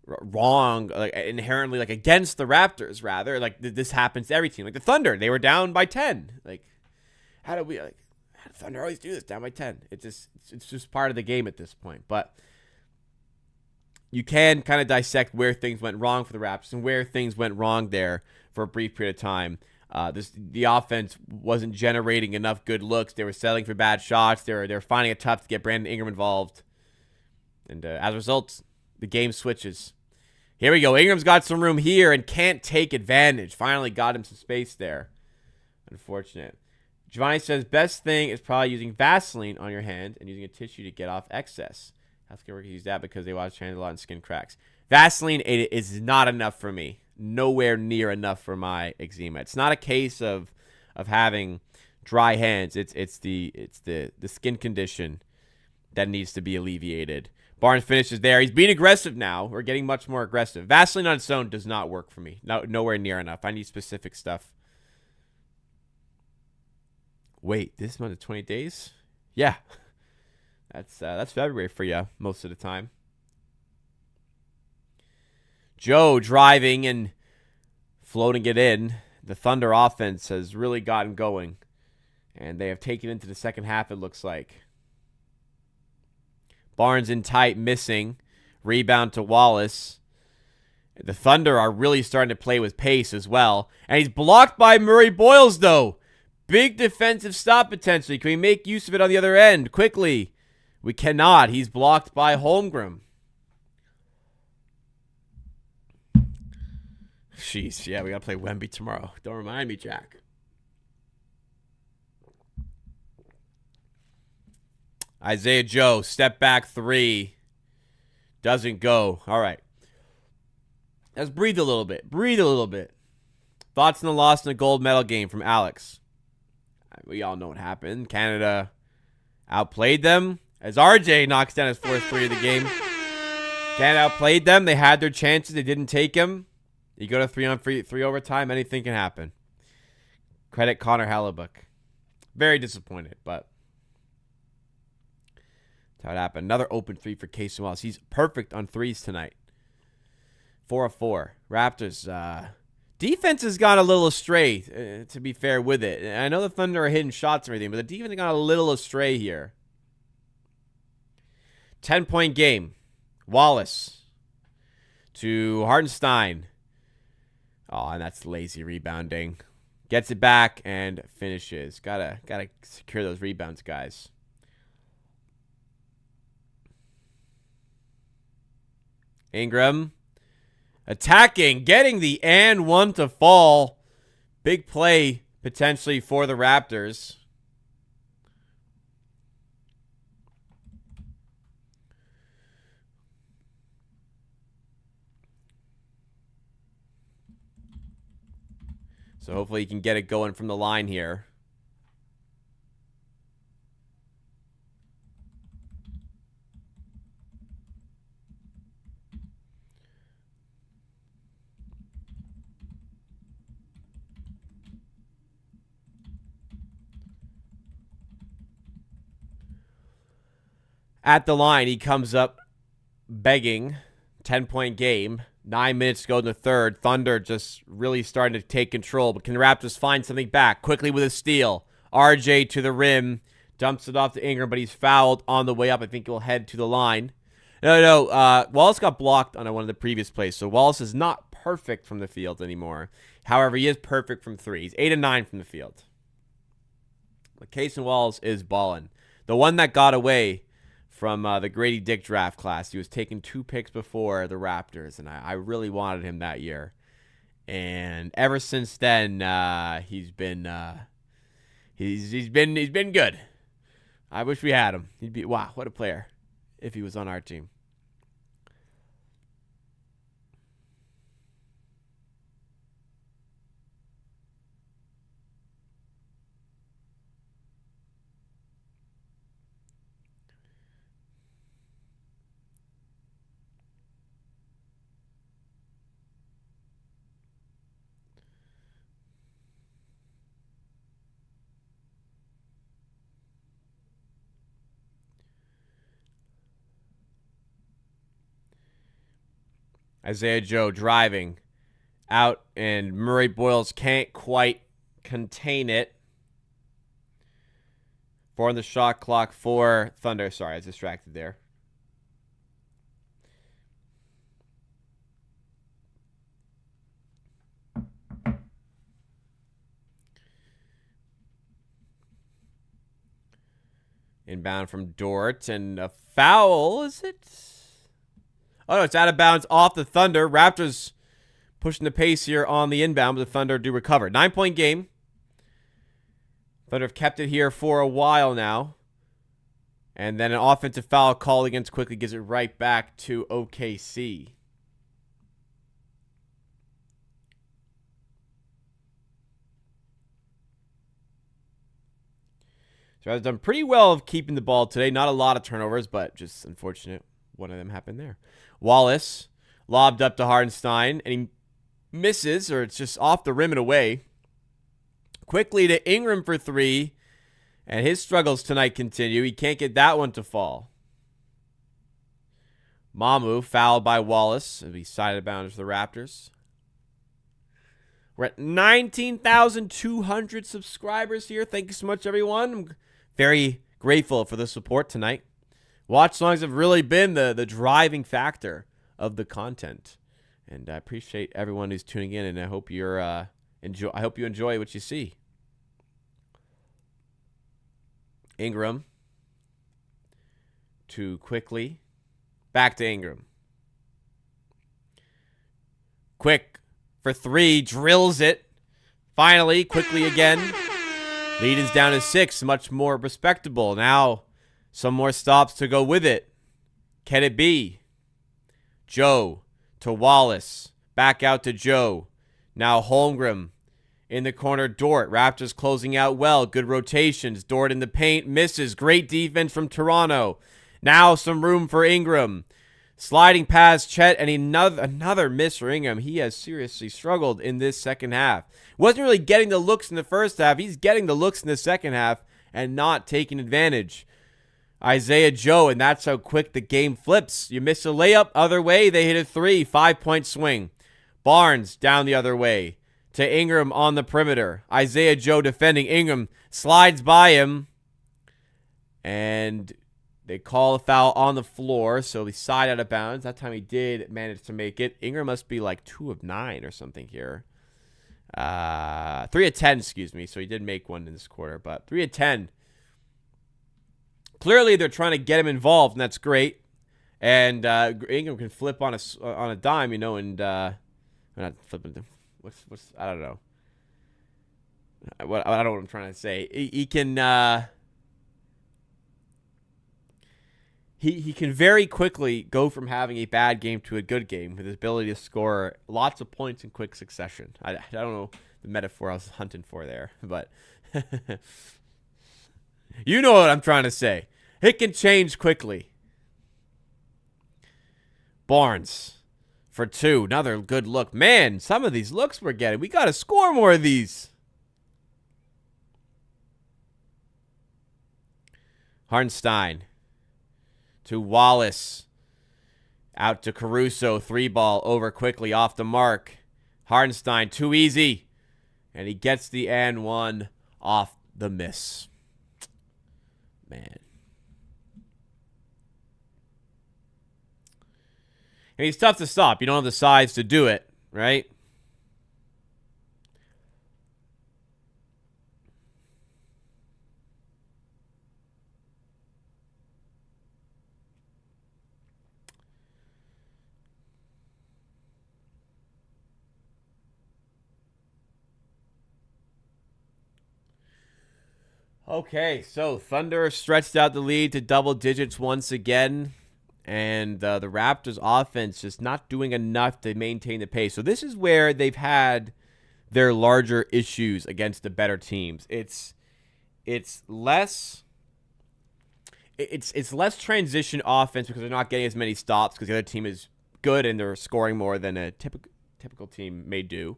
wrong, like inherently like against the Raptors. Rather, like this happens to every team. Like the Thunder, they were down by 10. Like how do Thunder always do this, down by 10? It's just part of the game at this point. But you can kind of dissect where things went wrong for the Raptors and where things went wrong there for a brief period of time. The offense wasn't generating enough good looks. They were settling for bad shots. They were finding it tough to get Brandon Ingram involved. And as a result, the game switches. Here we go. Ingram's got some room here and can't take advantage. Finally got him some space there. Unfortunate. Giovanni says, best thing is probably using Vaseline on your hand and using a tissue to get off excess. Healthcare workers use that because they watch hands a lot and skin cracks. Vaseline is not enough for me. Nowhere near enough for my eczema. It's not a case of having dry hands. It's the skin condition that needs to be alleviated. Barnes finishes there. He's being aggressive now. We're getting much more aggressive. Vaseline on its own does not work for me. Nowhere near enough. I need specific stuff. Wait, this month of 20 days? Yeah. That's February for you most of the time. Joe driving and floating it in. The Thunder offense has really gotten going. And they have taken into the second half, it looks like. Barnes in tight, missing. Rebound to Wallace. The Thunder are really starting to play with pace as well. And he's blocked by Murray Boyles, though. Big defensive stop potentially. Can we make use of it on the other end quickly? We cannot. He's blocked by Holmgren. Jeez, yeah, we got to play Wemby tomorrow. Don't remind me, Jack. Isaiah Joe, step back three. Doesn't go. All right. Let's breathe a little bit. Breathe a little bit. Thoughts on the loss in the gold medal game from Alex. We all know what happened. Canada outplayed them. As RJ knocks down his fourth three of the game. Canada outplayed them. They had their chances. They didn't take them. You go to 3-on-3 overtime, anything can happen. Credit Connor Hellebuck. Very disappointed, but that's how it happened. Another open three for Casey Wallace. He's perfect on threes tonight. 4 of 4. Raptors, defense has gone a little astray, to be fair with it. I know the Thunder are hitting shots and everything, but the defense has gone a little astray here. 10-point game. Wallace to Hartenstein. Oh, and that's lazy rebounding. Gets it back and finishes. Gotta secure those rebounds, guys. Ingram attacking, getting the and one to fall. Big play potentially for the Raptors. So hopefully you can get it going from the line here. At the line, he comes up begging. 10-point game. 9 minutes to go in the third. Thunder just really starting to take control. But can the Raptors find something back? Quickly with a steal. RJ to the rim. Dumps it off to Ingram, but he's fouled on the way up. I think he'll head to the line. No. Wallace got blocked on one of the previous plays. So Wallace is not perfect from the field anymore. However, he is perfect from three. He's 8 of 9 from the field. But Casey Wallace is balling. The one that got away from the Grady Dick draft class. He was taking 2 picks before the Raptors, and I really wanted him that year. And ever since then, he's been good. I wish we had him. Wow, what a player if he was on our team. Isaiah Joe driving out, and Murray Boyles can't quite contain it. 4 on the shot clock for Thunder. Sorry, I was distracted there. Inbound from Dort, and a foul, is it? Oh, no, it's out of bounds off the Thunder. Raptors pushing the pace here on the inbound, but the Thunder do recover. 9-point game. Thunder have kept it here for a while now. And then an offensive foul call against quickly gives it right back to OKC. So I've done pretty well of keeping the ball today. Not a lot of turnovers, but just unfortunate. One of them happened there. Wallace lobbed up to Hartenstein, and he misses, or it's just off the rim and away. Quickly to Ingram for three, and his struggles tonight continue. He can't get that one to fall. Mamu fouled by Wallace. It'll be side of bounds for the Raptors. We're at 19,200 subscribers here. Thank you so much, everyone. I'm very grateful for the support tonight. Watch songs have really been the driving factor of the content, and I appreciate everyone who's tuning in. And I hope you're I hope you enjoy what you see. Ingram to quickly back to Ingram. Quick for three, drills it. Finally, quickly again. Lead is down to 6, much more respectable. Now, some more stops to go with it. Can it be? Joe to Wallace. Back out to Joe. Now Holmgren in the corner. Dort. Raptors closing out well. Good rotations. Dort in the paint. Misses. Great defense from Toronto. Now some room for Ingram. Sliding past Chet, and another miss for Ingram. He has seriously struggled in this second half. Wasn't really getting the looks in the first half. He's getting the looks in the second half and not taking advantage. Isaiah Joe, and that's how quick the game flips. You miss a layup, other way, they hit a 3, 5-point swing. Barnes down the other way to Ingram on the perimeter. Isaiah Joe defending. Ingram slides by him, and they call a foul on the floor, so he side out of bounds. That time he did manage to make it. Ingram must be like 2 of 9 or something here. 3 of 10, excuse me. So he did make one in this quarter, but 3 of 10. Clearly, they're trying to get him involved, and that's great. And Ingram can flip on a dime, you know, and not flipping. What's I don't know. I don't know what I'm trying to say. He can. He can very quickly go from having a bad game to a good game with his ability to score lots of points in quick succession. I don't know the metaphor I was hunting for there, but you know what I'm trying to say. It can change quickly. Barnes for 2. Another good look. Man, some of these looks we're getting. We got to score more of these. Hartenstein to Wallace. Out to Caruso. 3-ball over quickly off the mark. Hartenstein, too easy. And he gets the and one off the miss. Man. And he's tough to stop. You don't have the size to do it, right? Okay, so Thunder stretched out the lead to double digits once again. And the Raptors offense just not doing enough to maintain the pace. So this is where they've had their larger issues against the better teams. It's less transition offense because they're not getting as many stops because the other team is good and they're scoring more than a typical team may do.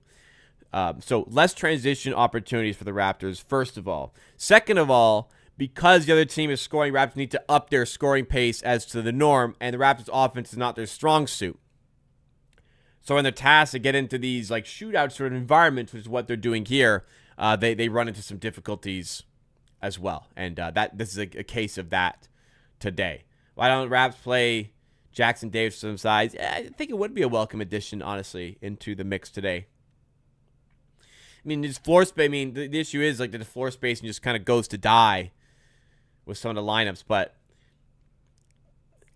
So less transition opportunities for the Raptors, first of all. Second of all, because the other team is scoring, Raptors need to up their scoring pace as to the norm, and the Raptors offense is not their strong suit. So in their task to get into these like shootout sort of environments, which is what they're doing here, they run into some difficulties as well. And this is a case of that today. Why don't Raps play Jackson Davis to some sides? I think it would be a welcome addition, honestly, into the mix today. I mean, this floor space. I mean, the issue is like the floor spacing just kind of goes to die with some of the lineups, but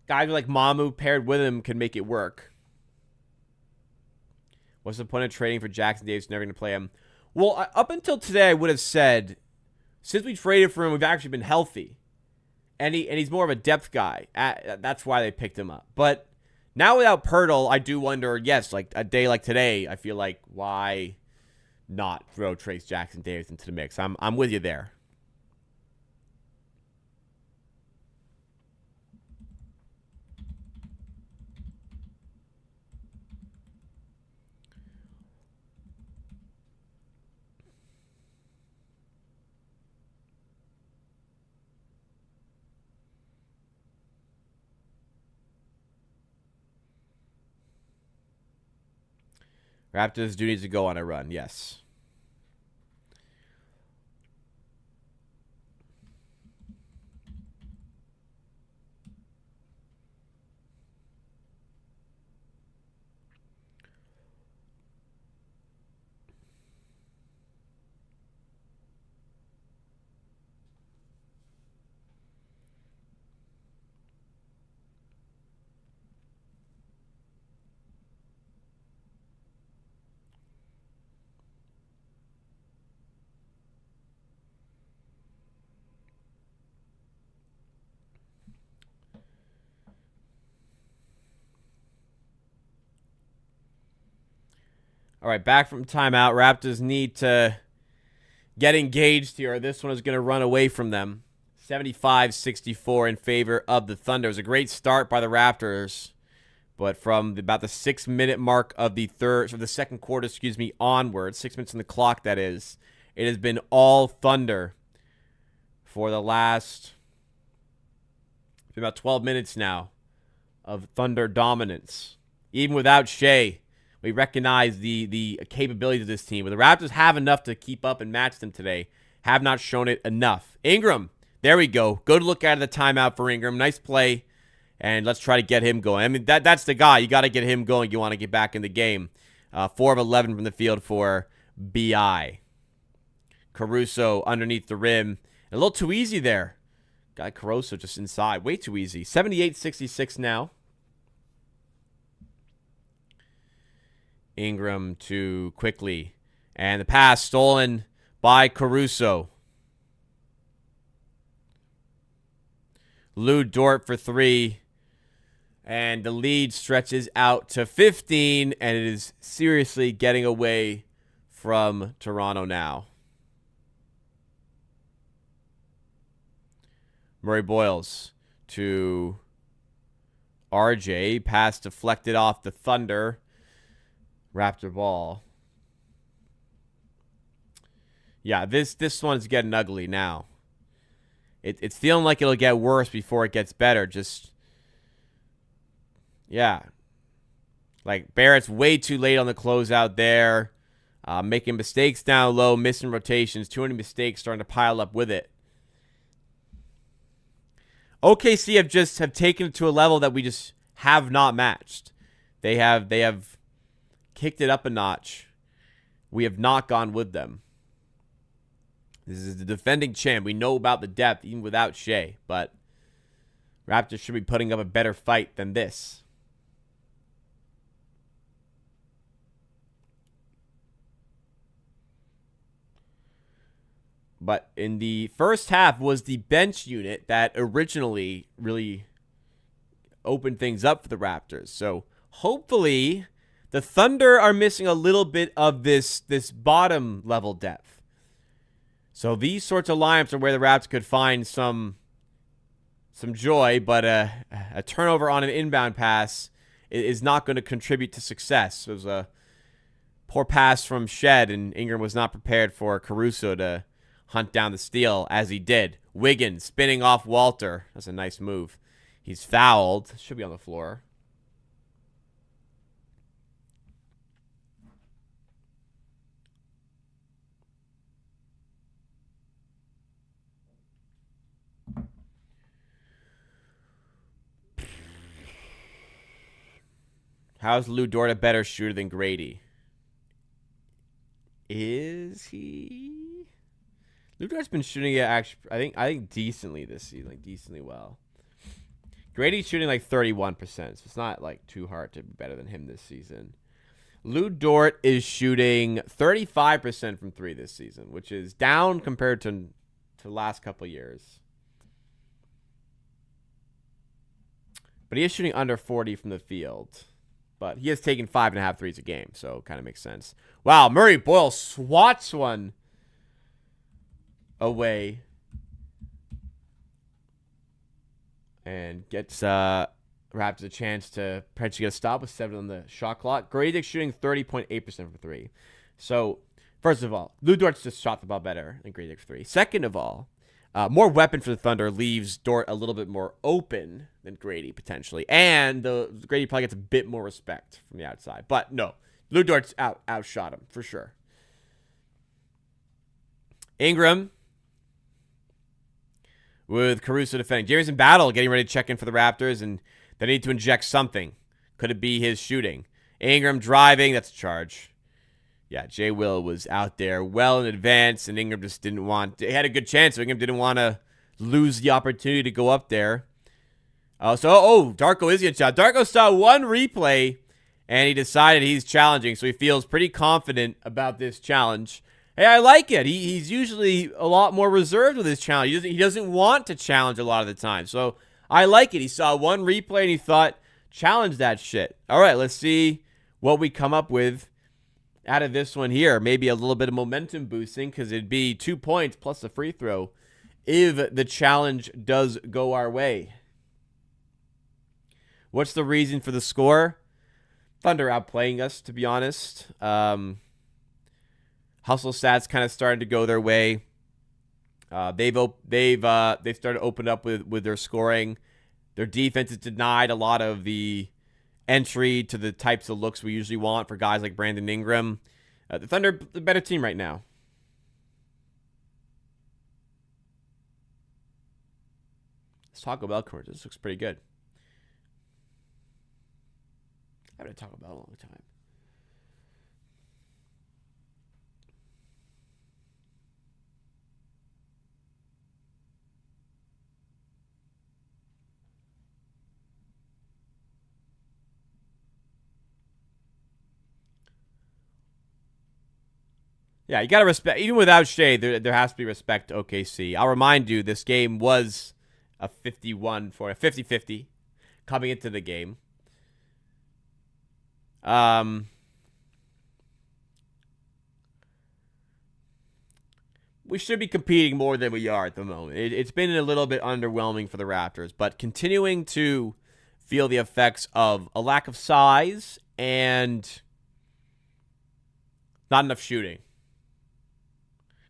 guys like Mamu paired with him can make it work. What's the point of trading for Jackson Davis? Never going to play him. Well, up until today, I would have said, since we traded for him, we've actually been healthy. And he's more of a depth guy. That's why they picked him up. But now without Pirtle, I do wonder, yes, like a day like today, I feel like, why not throw Trace Jackson Davis into the mix? I'm with you there. Raptors do need to go on a run, yes. All right, back from timeout. Raptors need to get engaged here. This one is going to run away from them. 75-64 in favor of the Thunder. It was a great start by the Raptors, but from about the 6-minute mark of the second quarter, onward, 6 minutes on the clock, that is, it has been all Thunder for the last about 12 minutes now of Thunder dominance. Even without Shea, we recognize the capabilities of this team. But the Raptors have enough to keep up and match them today. Have not shown it enough. Ingram, there we go. Good look out of the timeout for Ingram. Nice play. And let's try to get him going. I mean, that's the guy. You got to get him going. You want to get back in the game. 4 of 11 from the field for B.I. Caruso underneath the rim. A little too easy there. Guy Caruso just inside. Way too easy. 78-66 now. Ingram to Quickly. And the pass stolen by Caruso. Lou Dort for 3. And the lead stretches out to 15. And it is seriously getting away from Toronto now. Murray Boyles to RJ. Pass deflected off the Thunder. Raptor ball. Yeah, this one is getting ugly now. It's feeling like it'll get worse before it gets better. Just, yeah. Like, Barrett's way too late on the closeout there. Making mistakes down low, missing rotations. Too many mistakes starting to pile up with it. OKC have taken it to a level that we just have not matched. They have kicked it up a notch. We have not gone with them. This is the defending champ. We know about the depth even without Shea, but Raptors should be putting up a better fight than this. But in the first half was the bench unit that originally really opened things up for the Raptors. So hopefully the Thunder are missing a little bit of this bottom level depth. So these sorts of lineups are where the Raptors could find some joy, but a turnover on an inbound pass is not going to contribute to success. It was a poor pass from Shed, and Ingram was not prepared for Caruso to hunt down the steal as he did. Wiggins spinning off Walter. That's a nice move. He's fouled. Should be on the floor. How's Lou Dort a better shooter than Grady? Is he? Lou Dort's been shooting it actually, I think decently this season, like decently well. Grady's shooting like 31%, so it's not like too hard to be better than him this season. Lou Dort is shooting 35% from 3 this season, which is down compared to the last couple years. But he is shooting under 40 from the field. But he has taken 5.5 threes a game, so kind of makes sense. Wow, Murray Boyle swats one away. And gets Raptors a chance to potentially get a stop with 7 on the shot clock. Grady Dick shooting 30.8% from 3. So, first of all, Lou Dort's just shot the ball better than Grady Dick for 3. Second of all, more weapon for the Thunder leaves Dort a little bit more open than Grady, potentially. And Grady probably gets a bit more respect from the outside. But no, Lou Dort's outshot him, for sure. Ingram with Caruso defending. Jerry's in battle, getting ready to check in for the Raptors, and they need to inject something. Could it be his shooting? Ingram driving. That's a charge. Yeah, Jay Will was out there well in advance, and Ingram just didn't want to. He had a good chance, so Ingram didn't want to lose the opportunity to go up there. Darko is getting shot. Darko saw one replay, and he decided he's challenging, so he feels pretty confident about this challenge. Hey, I like it. He's usually a lot more reserved with his challenge. He doesn't want to challenge a lot of the time, so I like it. He saw one replay, and he thought, challenge that shit. All right, let's see what we come up with out of this one here. Maybe a little bit of momentum boosting, because it'd be 2 points plus a free throw if the challenge does go our way. What's the reason for the score? Thunder outplaying us, to be honest. Hustle stats kind of starting to go their way. They've started to open up with their scoring. Their defense has denied a lot of the entry to the types of looks we usually want for guys like Brandon Ingram. The Thunder, the better team right now. Let's talk about commercials. This looks pretty good. I haven't talked about it in a long time. Yeah, you got to respect, even without Shea, there has to be respect to OKC. I'll remind you, this game was a 50-50 coming into the game. We should be competing more than we are at the moment. It's been a little bit underwhelming for the Raptors, but continuing to feel the effects of a lack of size and not enough shooting.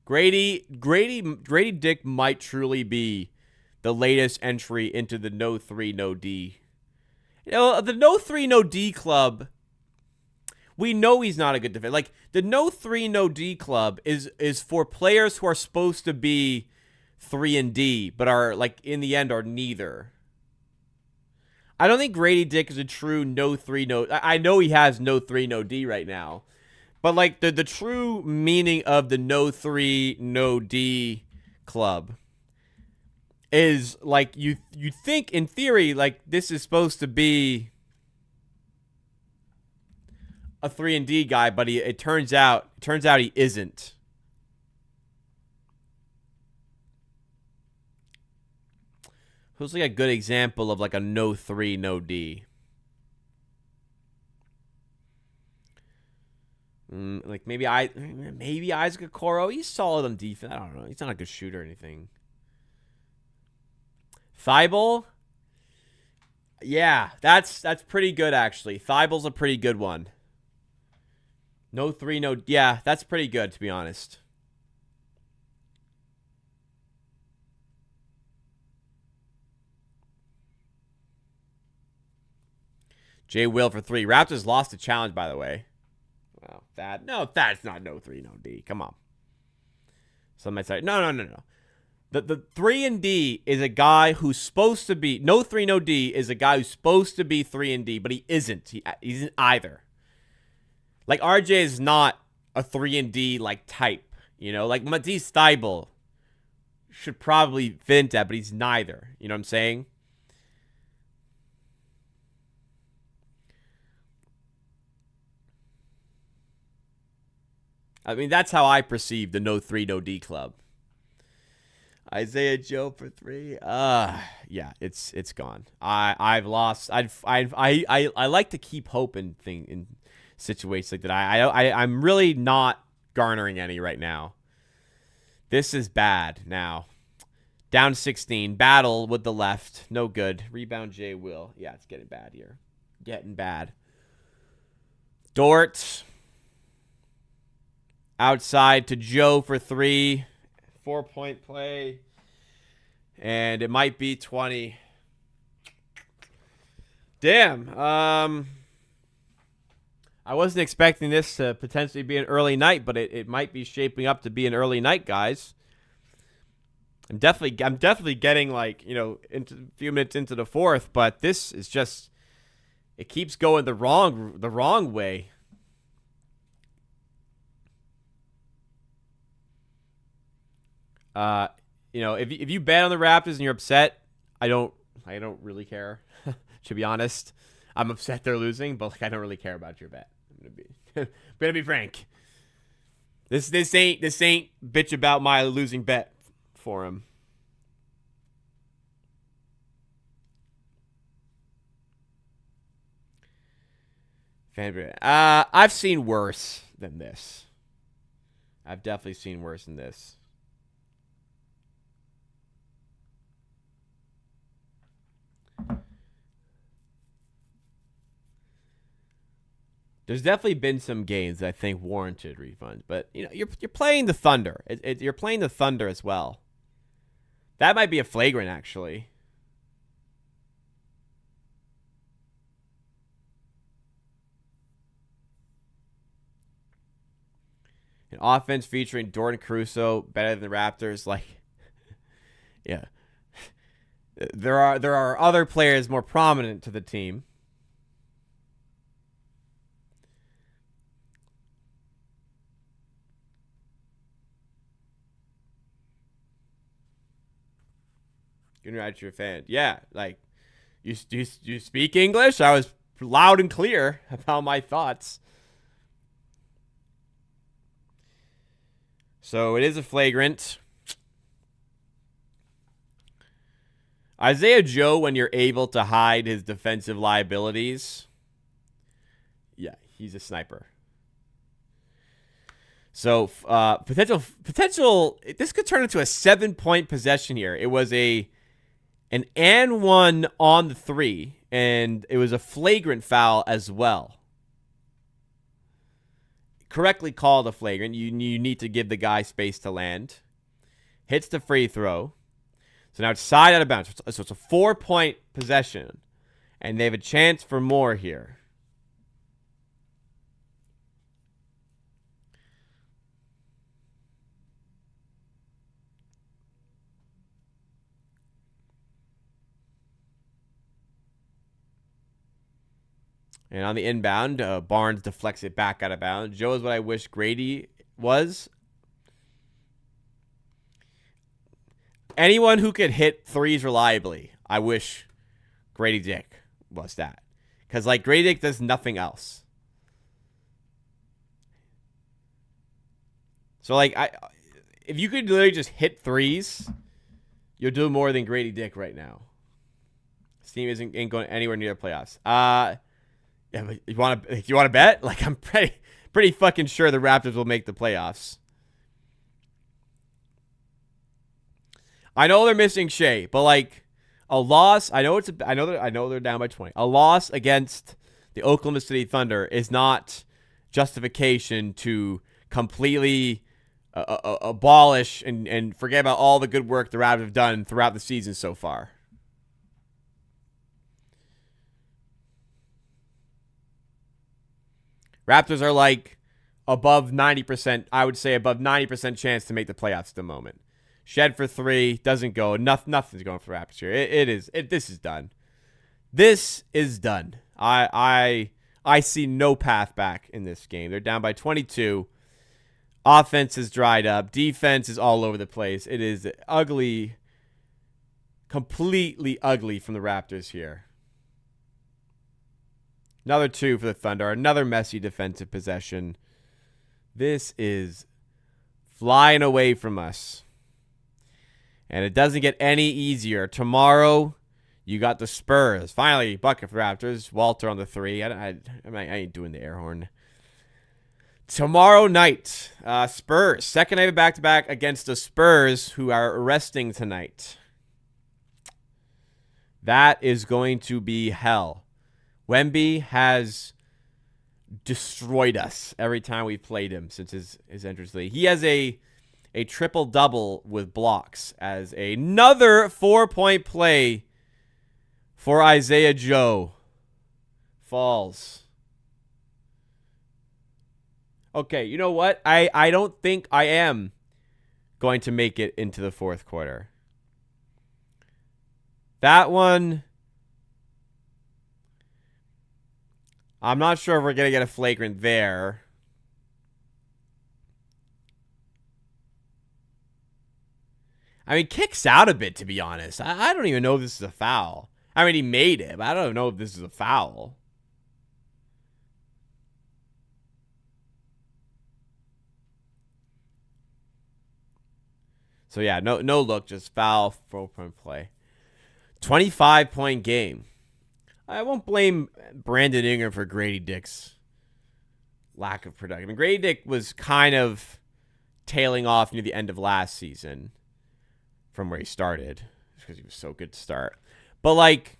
Grady Dick might truly be the latest entry into the no 3, no D. You know, the no 3, no D club, we know he's not a good defender. Like, the no 3, no D club is for players who are supposed to be 3 and D, but are, like, in the end are neither. I don't think Grady Dick is a true no 3, no... I know he has no 3, no D right now. But, like, the true meaning of the no 3, no D club is, like, you think, in theory, like, this is supposed to be a 3 and D guy, but it turns out he isn't. Who's, like, a good example of, like, a no 3, no D? Like, maybe Isaac Okoro. He's solid on defense. I don't know. He's not a good shooter or anything. Thibault? Yeah, that's pretty good, actually. Thibault's a pretty good one. No 3, no... Yeah, that's pretty good, to be honest. Jay Will for 3. Raptors lost the challenge, by the way. Wow, that's not no 3, no D. Come on. Some might say, no. The 3 and D is a guy who's supposed to be... No 3, no D is a guy who's supposed to be 3 and D, but he isn't. He isn't either. Like, RJ is not a 3 and D, like, type. You know? Like, Matisse Thybulle should probably fit into that, but he's neither. You know what I'm saying? I mean, that's how I perceive the no 3, no D club. Isaiah Joe for 3. Yeah, it's gone. I've lost. I like to keep hope in situations like that. I'm really not garnering any right now. This is bad now. Down 16. Battle with the left. No good. Rebound Jay Will. Yeah, it's getting bad here. Getting bad. Dort. Outside to Joe for 3. 4-point play. And it might be 20. Damn. I wasn't expecting this to potentially be an early night, but it might be shaping up to be an early night, guys. I'm definitely getting into a few minutes into the fourth, but this is just, it keeps going the wrong way. If you bet on the Raptors and you're upset, I don't really care. To be honest, I'm upset they're losing, but I don't really care about your bet. I'm gonna be frank. This ain't bitch about my losing bet for him. I've seen worse than this. I've definitely seen worse than this. There's definitely been some games that I think warranted refunds, but you're playing the Thunder. You're playing the Thunder as well. That might be a flagrant, actually. An offense featuring Jordan Caruso better than the Raptors, yeah. There are other players more prominent to the team. Congratulations, your fan. Yeah, you speak English? I was loud and clear about my thoughts. So it is a flagrant. Isaiah Joe, when you're able to hide his defensive liabilities, yeah, he's a sniper. So potential. This could turn into a 7-point possession here. It was an and one on the 3, and it was a flagrant foul as well. Correctly called a flagrant. You need to give the guy space to land. Hits the free throw. So now it's side out of bounds. So it's a 4-point possession, and they have a chance for more here. And on the inbound, Barnes deflects it back out of bounds. Joe is what I wish Grady was. Anyone who could hit threes reliably, I wish Grady Dick was that. Because, Grady Dick does nothing else. So, if you could literally just hit threes, you'll do more than Grady Dick right now. This team ain't going anywhere near the playoffs. Yeah, but you want to bet? I'm pretty fucking sure the Raptors will make the playoffs. I know they're missing Shea, but a loss. I know they're down by 20. A loss against the Oklahoma City Thunder is not justification to completely abolish and forget about all the good work the Raptors have done throughout the season so far. Raptors are above 90%. I would say above 90% chance to make the playoffs at the moment. Shed for 3 doesn't go. Nothing's going for Raptors here. This is done. This is done. I see no path back in this game. They're down by 22. Offense is dried up. Defense is all over the place. It is ugly, completely ugly from the Raptors here. Another 2 for the Thunder. Another messy defensive possession. This is flying away from us. And it doesn't get any easier. Tomorrow, you got the Spurs. Finally, bucket for Raptors. Walter on the 3. I ain't doing the air horn. Tomorrow night, Spurs. Second night of back-to-back against the Spurs, who are resting tonight. That is going to be hell. Wemby has destroyed us every time we've played him since his entrance league. He has a triple-double with blocks as another 4-point play for Isaiah Joe. Falls. Okay, you know what? I don't think I am going to make it into the fourth quarter. That one, I'm not sure if we're going to get a flagrant there. I mean, kicks out a bit, to be honest. I don't even know if this is a foul. I mean, he made it, but I don't know if this is a foul. So, yeah, no look, just foul, 4-point play. 25-point game. I won't blame Brandon Ingram for Grady Dick's lack of production. I mean, Grady Dick was kind of tailing off near the end of last season from where he started because he was so good to start. But, like,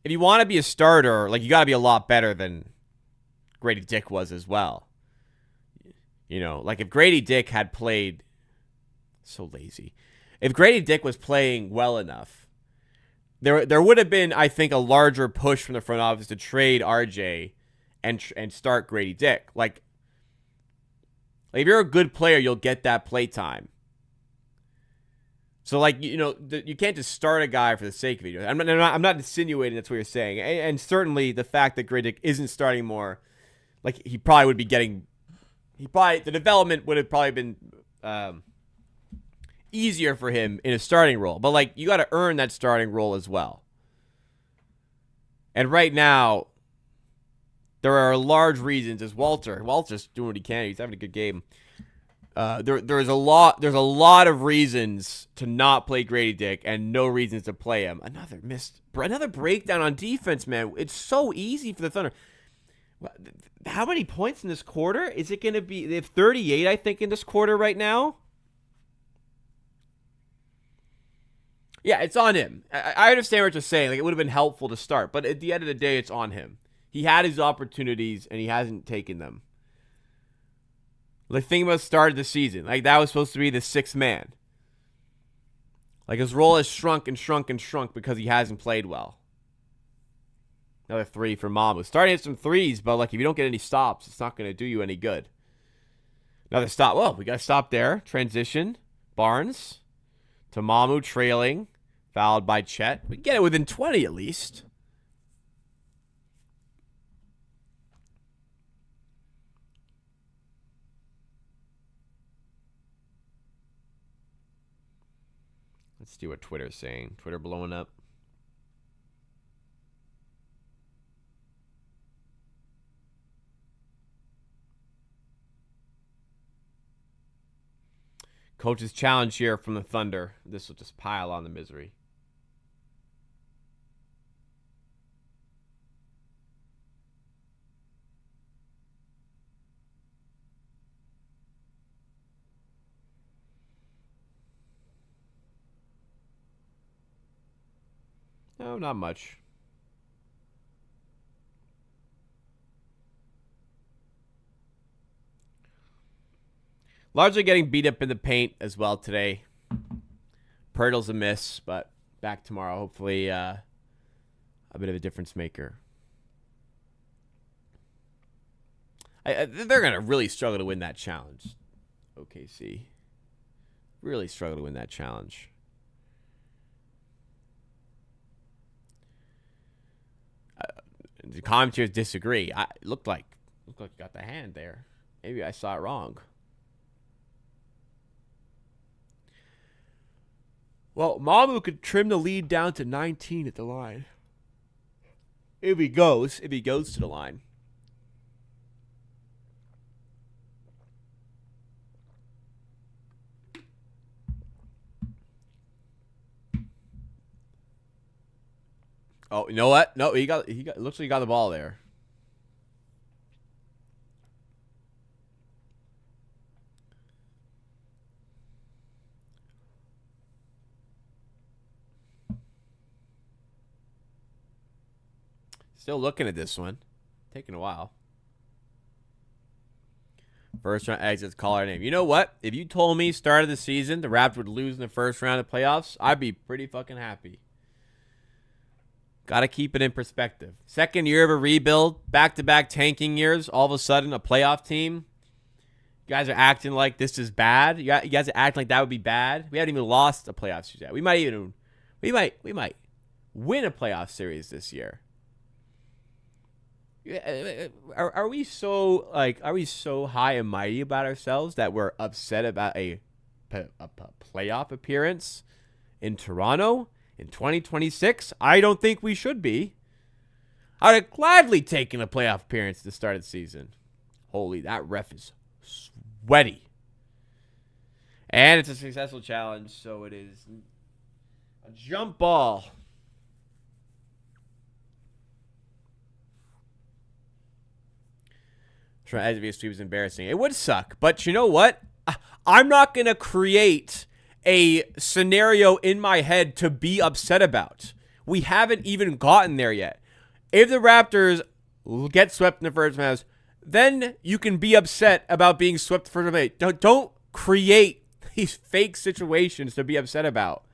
if you want to be a starter, like, you got to be a lot better than Grady Dick was as well. You know, like, if Grady Dick had played... So lazy. If Grady Dick was playing well enough, there would have been, I think, a larger push from the front office to trade RJ and start Grady Dick. Like if you're a good player, you'll get that play time. So, like, you know, you can't just start a guy for the sake of it. I'm not insinuating that's what you're saying. And certainly the fact that Grady Dick isn't starting more, like, he probably would be getting, the development would have probably been easier for him in a starting role. But, like, you got to earn that starting role as well. And right now, there are large reasons as Walter's doing what he can. He's having a good game. There's a lot of reasons to not play Grady Dick and no reasons to play him. Another breakdown on defense, man. It's so easy for the Thunder. How many points in this quarter? Is it going to be? They have 38, I think, in this quarter right now. Yeah, it's on him. I understand what you're saying. Like, it would have been helpful to start, but at the end of the day, it's on him. He had his opportunities, and he hasn't taken them. Like, think about the start of the season. Like, that was supposed to be the sixth man. Like, his role has shrunk and shrunk and shrunk because he hasn't played well. Another 3 for Mamu. Starting at some threes, but, like, if you don't get any stops, it's not going to do you any good. Another stop. Well, we got to stop there. Transition. Barnes. To Mamu trailing. Fouled by Chet. We can get it within 20 at least. Let's see what Twitter's saying. Twitter blowing up. Coach's challenge here from the Thunder. This will just pile on the misery. No, not much. Largely getting beat up in the paint as well today. Pirtle's a miss, but back tomorrow. Hopefully a bit of a difference maker. They're going to really struggle to win that challenge. OKC. Really struggle to win that challenge. The commentators disagree. It looked like you got the hand there. Maybe I saw it wrong. Well, Mamu could trim the lead down to 19 at the line. If he goes to the line. Oh, you know what? No, he got looks like he got the ball there. Still looking at this one. Taking a while. First round exits, call our name. You know what? If you told me start of the season the Raptors would lose in the first round of playoffs, I'd be pretty fucking happy. Got to keep it in perspective. Second year of a rebuild, back-to-back tanking years, all of a sudden a playoff team. You guys are acting like this is bad. You guys are acting like that would be bad. We haven't even lost a playoff series yet. We might win a playoff series this year. Are we so high and mighty about ourselves that we're upset about a playoff appearance in Toronto in 2026? I don't think we should be. I would have gladly taken a playoff appearance at the start of the season. Holy, that ref is sweaty. And it's a successful challenge, so it is a jump ball. Trying to be a sweep is embarrassing. It would suck, but you know what? I'm not going to create a scenario in my head to be upset about. We haven't even gotten there yet. If the Raptors get swept in the first round, then you can be upset about being swept the first round. Don't create these fake situations to be upset about.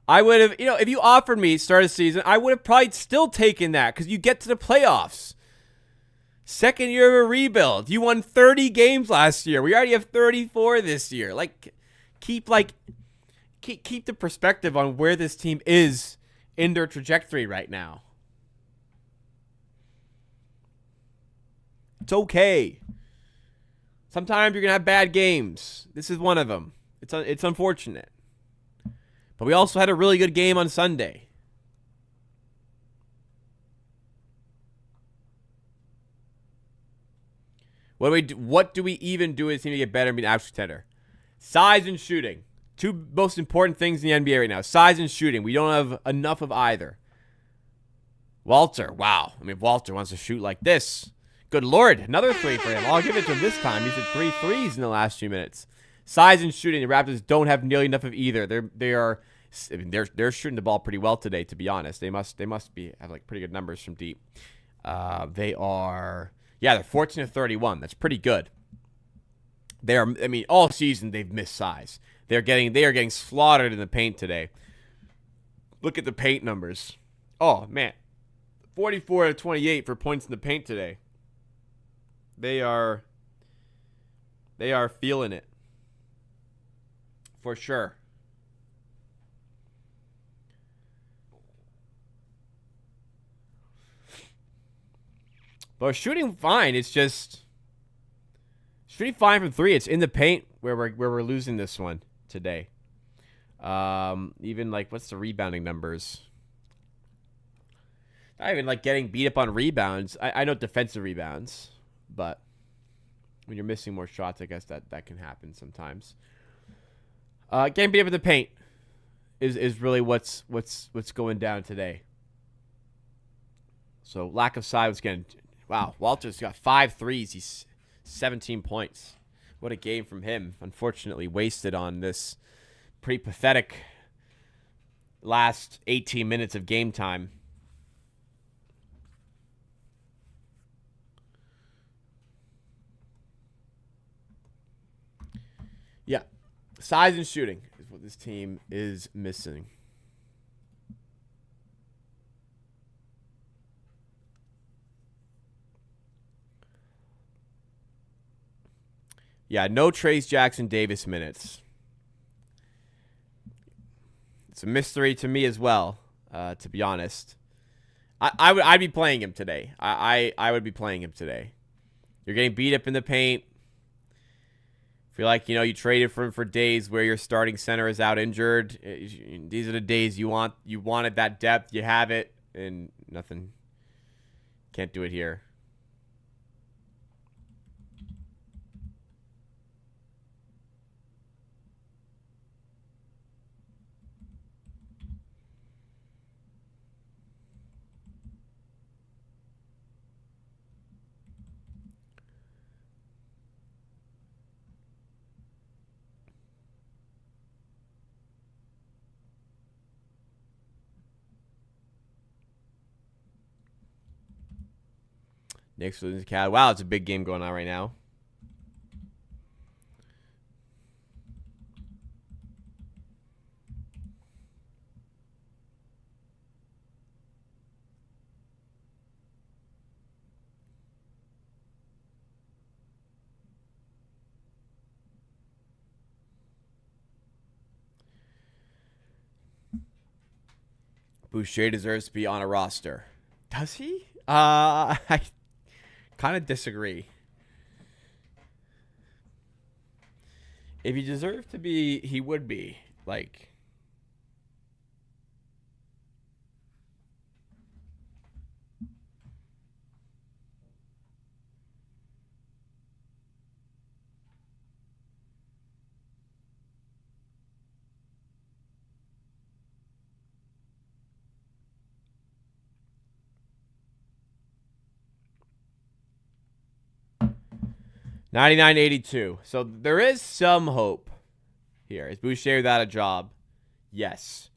I would have, if you offered me start of the season, I would have probably still taken that because you get to the playoffs. Second year of a rebuild. You won 30 games last year. We already have 34 this year. Keep the perspective on where this team is in their trajectory right now. It's okay. Sometimes you're going to have bad games. This is one of them. It's unfortunate. But we also had a really good game on Sunday. What do we even do as a team to get better and be an actual contender? Size and shooting. Two most important things in the NBA right now. Size and shooting. We don't have enough of either. Walter, wow. If Walter wants to shoot like this, good Lord, another three for him. I'll give it to him this time. He's hit 3 threes in the last few minutes. Size and shooting, the Raptors don't have nearly enough of either. They're shooting the ball pretty well today, to be honest. They must have pretty good numbers from deep. They're 14 to 31. That's pretty good. All season they've missed size. They are getting slaughtered in the paint today. Look at the paint numbers. Oh man, 44 to 28 for points in the paint today. They are feeling it. For sure. But shooting fine. It's just shooting fine from three. It's in the paint where we're losing this one today. Even what's the rebounding numbers? Not even getting beat up on rebounds. I know defensive rebounds, but when you're missing more shots, I guess that can happen sometimes. Getting beat up in the paint is really what's going down today. So lack of size again. Wow, Walter's got 5 threes. He's 17 points. What a game from him. Unfortunately, wasted on this pretty pathetic last 18 minutes of game time. Yeah. Size and shooting is what this team is missing. Yeah, no Trayce Jackson-Davis minutes. It's a mystery to me as well, to be honest. I'd be playing him today. I would be playing him today. You're getting beat up in the paint. Feel like, you traded for him for days where your starting center is out injured. These are the days you wanted that depth. You have it, and nothing. Can't do it here. Knicks losing to Cal. Wow, it's a big game going on right now. Boucher deserves to be on a roster. Does he? I kind of disagree. If he deserved to be, he would be. Like, $99.82. So there is some hope here. Is Boucher without a job? Yes.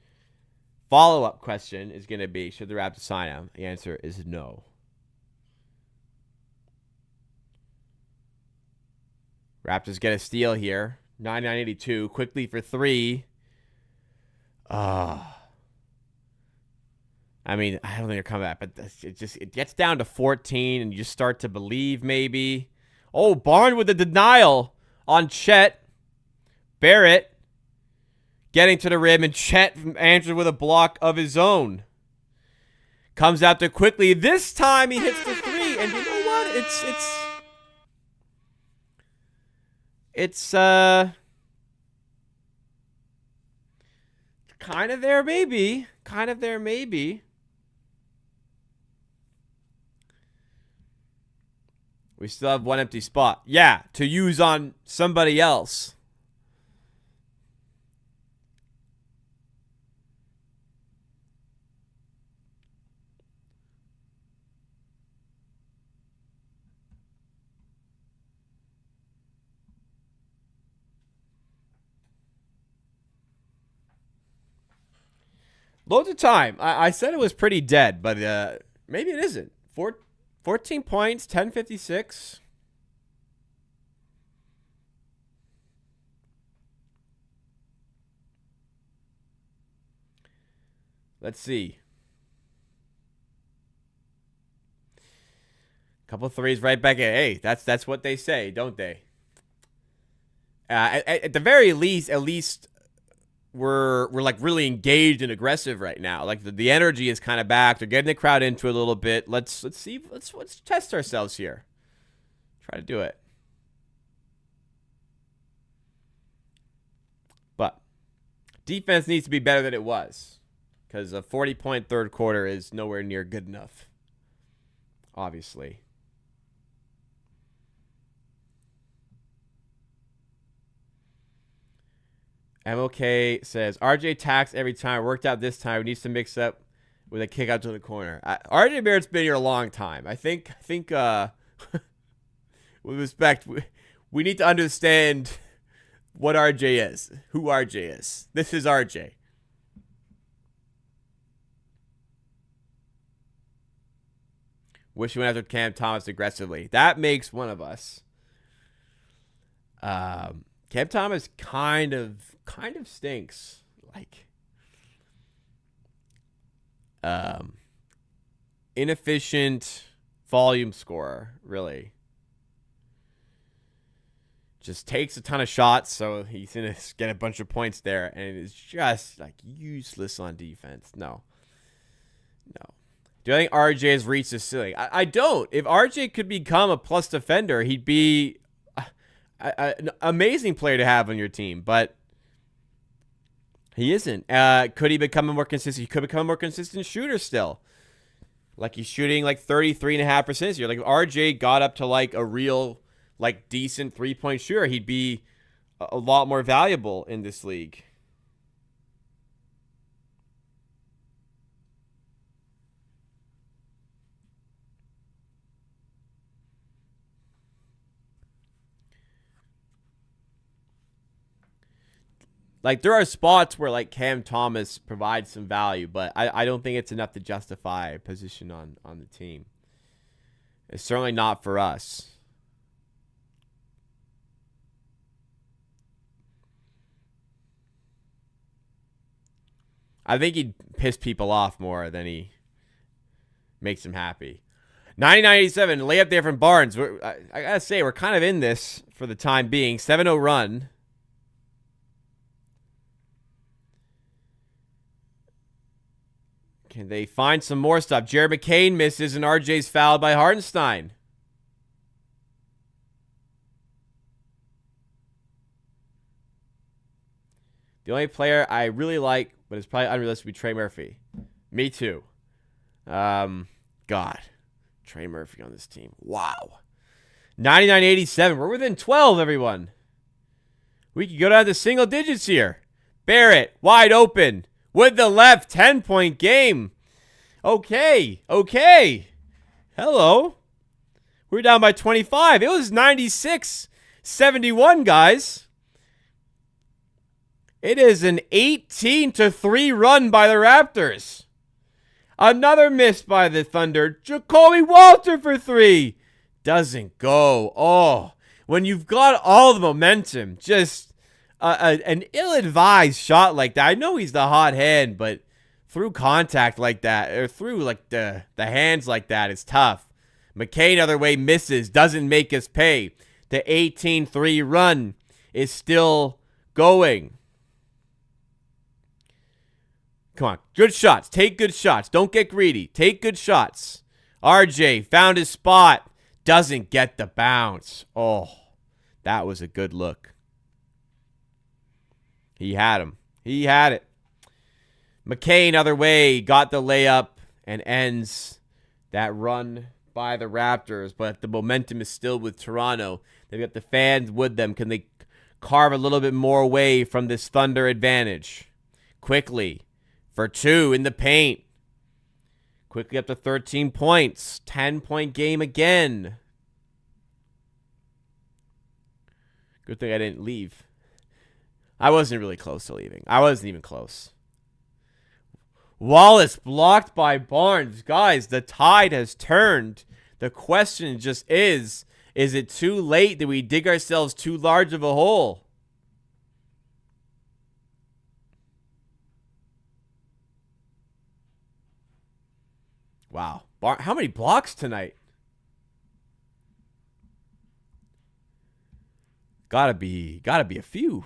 Follow-up question is going to be, should the Raptors sign him? The answer is no. Raptors get a steal here. $99.82. Quickly for 3. I mean, I don't think they're coming back, but it gets down to 14, and you just start to believe maybe. Oh, Barnes with the denial on Chet. Barrett getting to the rim, and Chet answers with a block of his own. Comes out there quickly. This time he hits the 3, and you know what? It's kind of there, maybe. Kind of there, maybe. We still have one empty spot. Yeah, to use on somebody else. Loads of time. I said it was pretty dead, but maybe it isn't. 14 points, 10:56. Let's see. Couple threes right back in. Hey, that's what they say, don't they? At the very least, we're like really engaged and aggressive right now. Like the energy is kind of back. They're getting the crowd into it a little bit. Let's see. Let's test ourselves here. Try to do it. But defense needs to be better than it was, because a 40-point third quarter is nowhere near good enough. Obviously. MLK says, RJ tacks every time. Worked out this time. Needs to mix up with a kick out to the corner. RJ Barrett's been here a long time. I think with respect, we need to understand what RJ is. Who RJ is. This is RJ. Wish we went after Cam Thomas aggressively. That makes one of us. Cam Thomas kind of stinks. Like, inefficient volume scorer, really. Just takes a ton of shots, so he's gonna get a bunch of points there, and it's just like useless on defense. No. Do I think RJ has reached the ceiling? I don't. If RJ could become a plus defender, he'd be. an amazing player to have on your team, but he isn't. Could he become a more consistent? He could become a more consistent shooter still. Like he's shooting like 33.5% this year. Like if RJ got up to like a real, like decent 3-point shooter, he'd be a lot more valuable in this league. Like there are spots where like Cam Thomas provides some value, but I don't think it's enough to justify a position on the team. It's certainly not for us. I think he'd piss people off more than he makes them happy. 99.87, lay up there from Barnes. I gotta say, we're kind of in this for the time being. 7-0 run. Can they find some more stuff? Jared McCain misses and RJ's fouled by Hartenstein. The only player I really like, but it's probably unrealistic, would be Trey Murphy. Me too. God. Trey Murphy on this team. Wow. 99.87. We're within 12, everyone. We could go down to single digits here. Barrett, wide open. With the left, 10-point game. Okay. Hello. We're down by 25. It was 96-71, guys. It is an 18-3 run by the Raptors. Another miss by the Thunder. Jacoby Walter for 3. Doesn't go. Oh, when you've got all the momentum, just an ill-advised shot like that. I know he's the hot hand, but through contact like that, or through like the hands like that, it's tough. McCain, other way, misses. Doesn't make us pay. The 18-3 run is still going. Come on. Good shots. Take good shots. Don't get greedy. Take good shots. RJ found his spot. Doesn't get the bounce. Oh, that was a good look. He had him. He had it. McCain, other way, got the layup and ends that run by the Raptors. But the momentum is still with Toronto. They've got the fans with them. Can they carve a little bit more away from this Thunder advantage? Quickly. For 2 in the paint. Quickly up to 13 points. 10-point game again. Good thing I didn't leave. I wasn't really close to leaving. I wasn't even close. Wallace blocked by Barnes. Guys, the tide has turned. The question just is it too late? Did we dig ourselves too large of a hole? Wow. How many blocks tonight? Gotta be a few.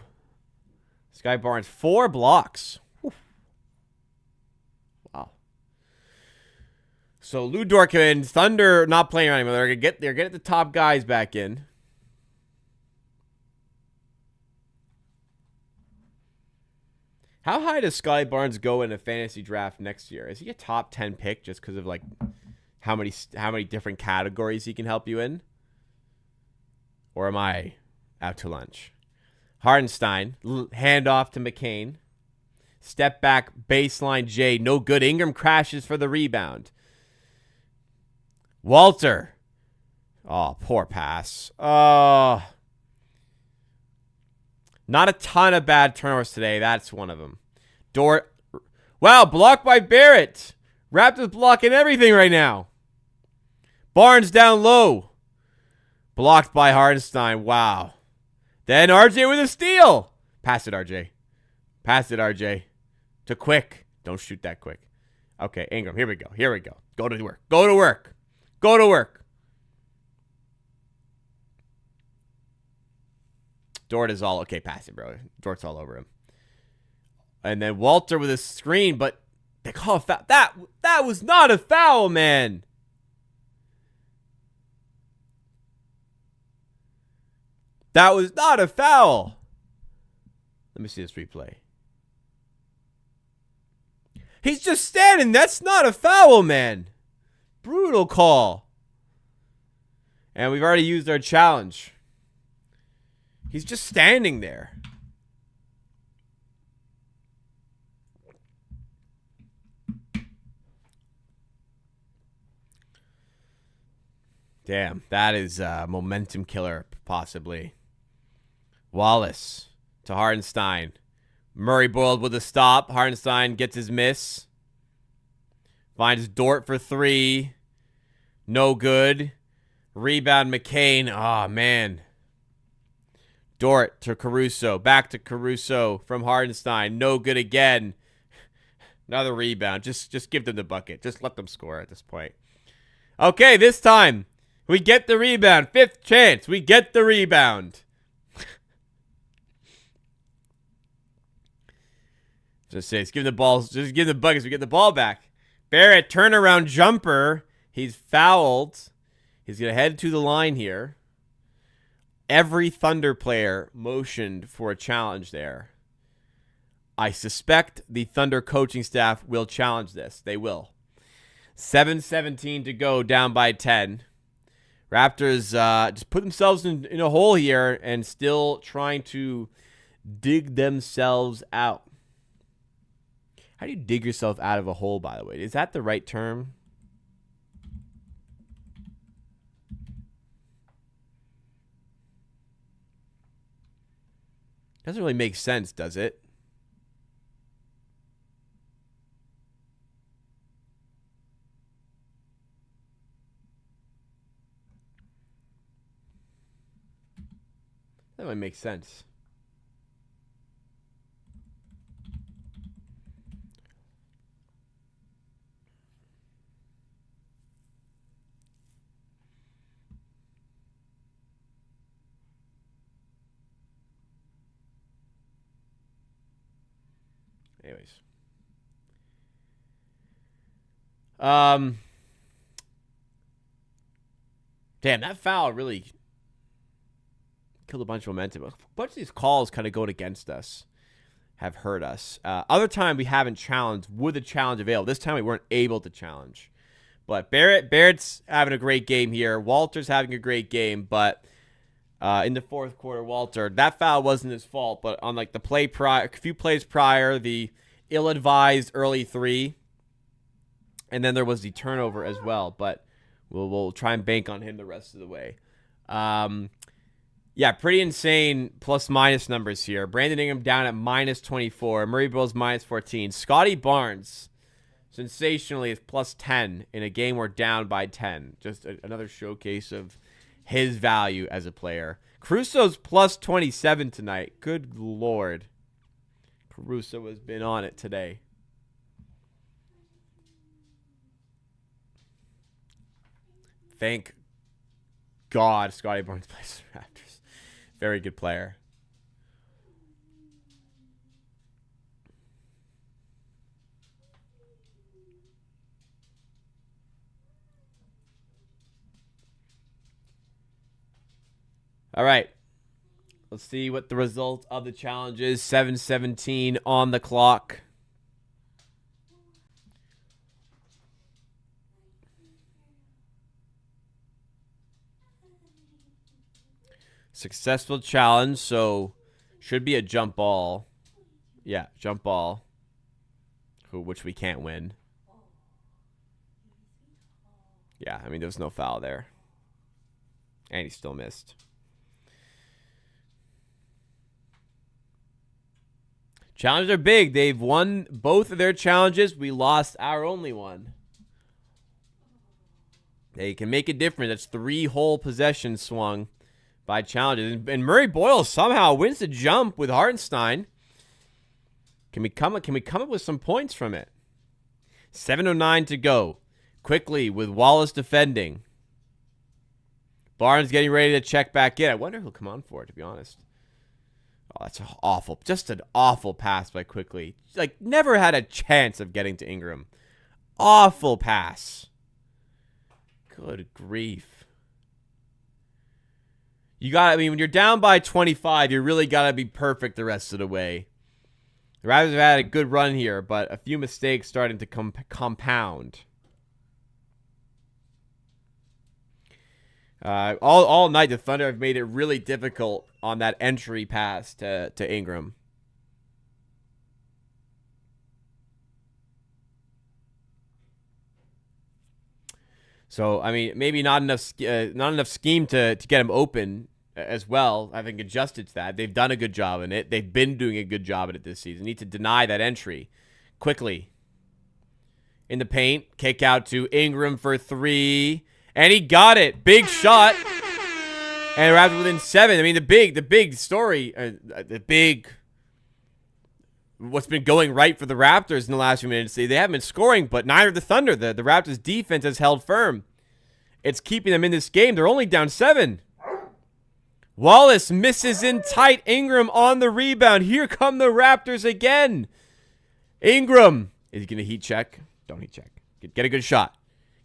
Sky Barnes, 4 blocks. Whew. Wow. So Lou Dort and Thunder not playing around anymore. They're getting the top guys back in. How high does Sky Barnes go in a fantasy draft next year? Is he a top 10 pick just because of like how many different categories he can help you in? Or am I out to lunch? Hartenstein, handoff to McCain. Step back, baseline J. No good. Ingram crashes for the rebound. Walter. Oh, poor pass. Not a ton of bad turnovers today. That's one of them. Dort. Wow, blocked by Barrett. Raptors blocking everything right now. Barnes down low. Blocked by Hartenstein. Wow. Then RJ with a steal. Pass it, RJ. Pass it, RJ. To Quick. Don't shoot that quick. Okay, Ingram. Here we go. Go to work. Go to work. Dort is all... Okay, pass it, bro. Dort's all over him. And then Walter with a screen, but they call a foul. That was not a foul, man. That was not a foul. Let me see this replay. He's just standing. That's not a foul, man. Brutal call. And we've already used our challenge. He's just standing there. Damn, that is a momentum killer, possibly. Wallace to Hartenstein. Murray Boyle with a stop. Hartenstein gets his miss. Finds Dort for three. No good. Rebound McCain. Oh, man. Dort to Caruso. Back to Caruso from Hartenstein. No good again. Another rebound. Just give them the bucket. Just let them score at this point. Okay, this time we get the rebound. Fifth chance. We get the rebound. Just say, give the balls. Just give the buckets. We get the ball back. Barrett, turnaround jumper. He's fouled. He's going to head to the line here. Every Thunder player motioned for a challenge there. I suspect the Thunder coaching staff will challenge this. They will. 7:17 to go, down by 10. Raptors just put themselves in a hole here and still trying to dig themselves out. How do you dig yourself out of a hole, by the way? Is that the right term? Doesn't really make sense, does it? That might make sense. Anyways. Damn, that foul really killed a bunch of momentum. A bunch of these calls kind of going against us have hurt us. Other time we haven't challenged with the challenge available. This time we weren't able to challenge. But Barrett's having a great game here. Walter's having a great game, but in the fourth quarter, Walter, that foul wasn't his fault, but on like the play prior, a few plays prior, the ill-advised early three, and then there was the turnover as well. But we'll try and bank on him the rest of the way. Yeah, pretty insane plus-minus numbers here. Brandon Ingram down at -24. Murray Boyle's -14. Scotty Barnes, sensationally, is +10 in a game we're down by 10. Just another showcase of his value as a player. Caruso's +27 tonight. Good Lord. Caruso has been on it today. Thank God Scotty Barnes plays for the Raptors. Very good player. All right. Let's see what the result of the challenge is. 7:17 on the clock. Successful challenge, so should be a jump ball. Yeah, jump ball. Which we can't win. Yeah, I mean, there was no foul there. And he still missed. Challenges are big. They've won both of their challenges. We lost our only one. They can make a difference. That's 3 whole possessions swung by challenges. And Murray Boyle somehow wins the jump with Hartenstein. Can we come up with some points from it? 7:09 to go. Quickly with Wallace defending. Barnes getting ready to check back in. I wonder who'll come on for it, to be honest. Oh, that's awful. Just an awful pass by Quickly. Like, never had a chance of getting to Ingram. Awful pass. Good grief. when you're down by 25, you really got to be perfect the rest of the way. The Raptors have had a good run here, but a few mistakes starting to compound. All night, the Thunder have made it really difficult on that entry pass to Ingram. So, I mean, maybe not enough scheme to get him open as well, having adjusted to that. They've done a good job in it. They've been doing a good job at it this season. Need to deny that entry quickly. In the paint, kick out to Ingram for 3, and he got it. Big shot, and Raptors within 7. I mean, the big story, what's been going right for the Raptors in the last few minutes. They haven't been scoring, but neither the Thunder. The Raptors defense has held firm. It's keeping them in this game. They're only down 7. Wallace misses in tight. Ingram on the rebound. Here come the Raptors again. Ingram. Is he going to heat check? Don't heat check. Get a good shot.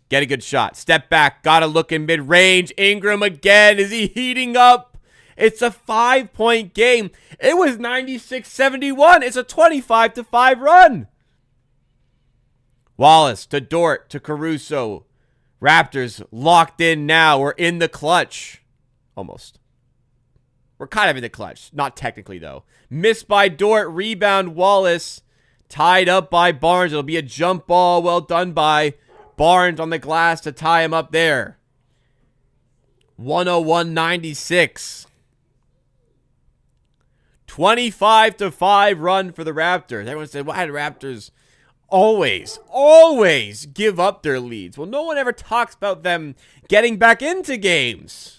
Get a good shot. Step back. Got to look in mid-range. Ingram again. Is he heating up? It's a 5-point game. It was 96-71. It's a 25-5 run. Wallace to Dort to Caruso. Raptors locked in now. We're in the clutch. Almost. We're kind of in the clutch. Not technically, though. Missed by Dort. Rebound, Wallace. Tied up by Barnes. It'll be a jump ball. Well done by Barnes on the glass to tie him up there. 101-96. 25-5 run for the Raptors. Everyone said, why do Raptors always give up their leads? Well, no one ever talks about them getting back into games.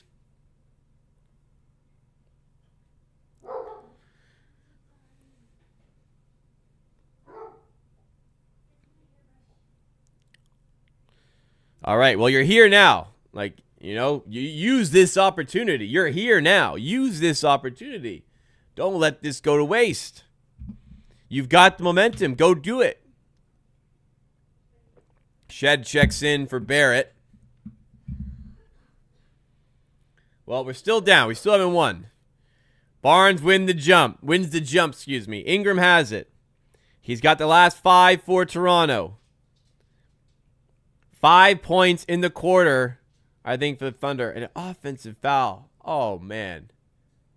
All right, well, you're here now. You use this opportunity. You're here now. Use this opportunity. Don't let this go to waste. You've got the momentum. Go do it. Shed checks in for Barrett. Well, we're still down. We still haven't won. Barnes wins the jump. Ingram has it. He's got the last 5 for Toronto. 5 points in the quarter, I think, for the Thunder. An offensive foul. Oh, man.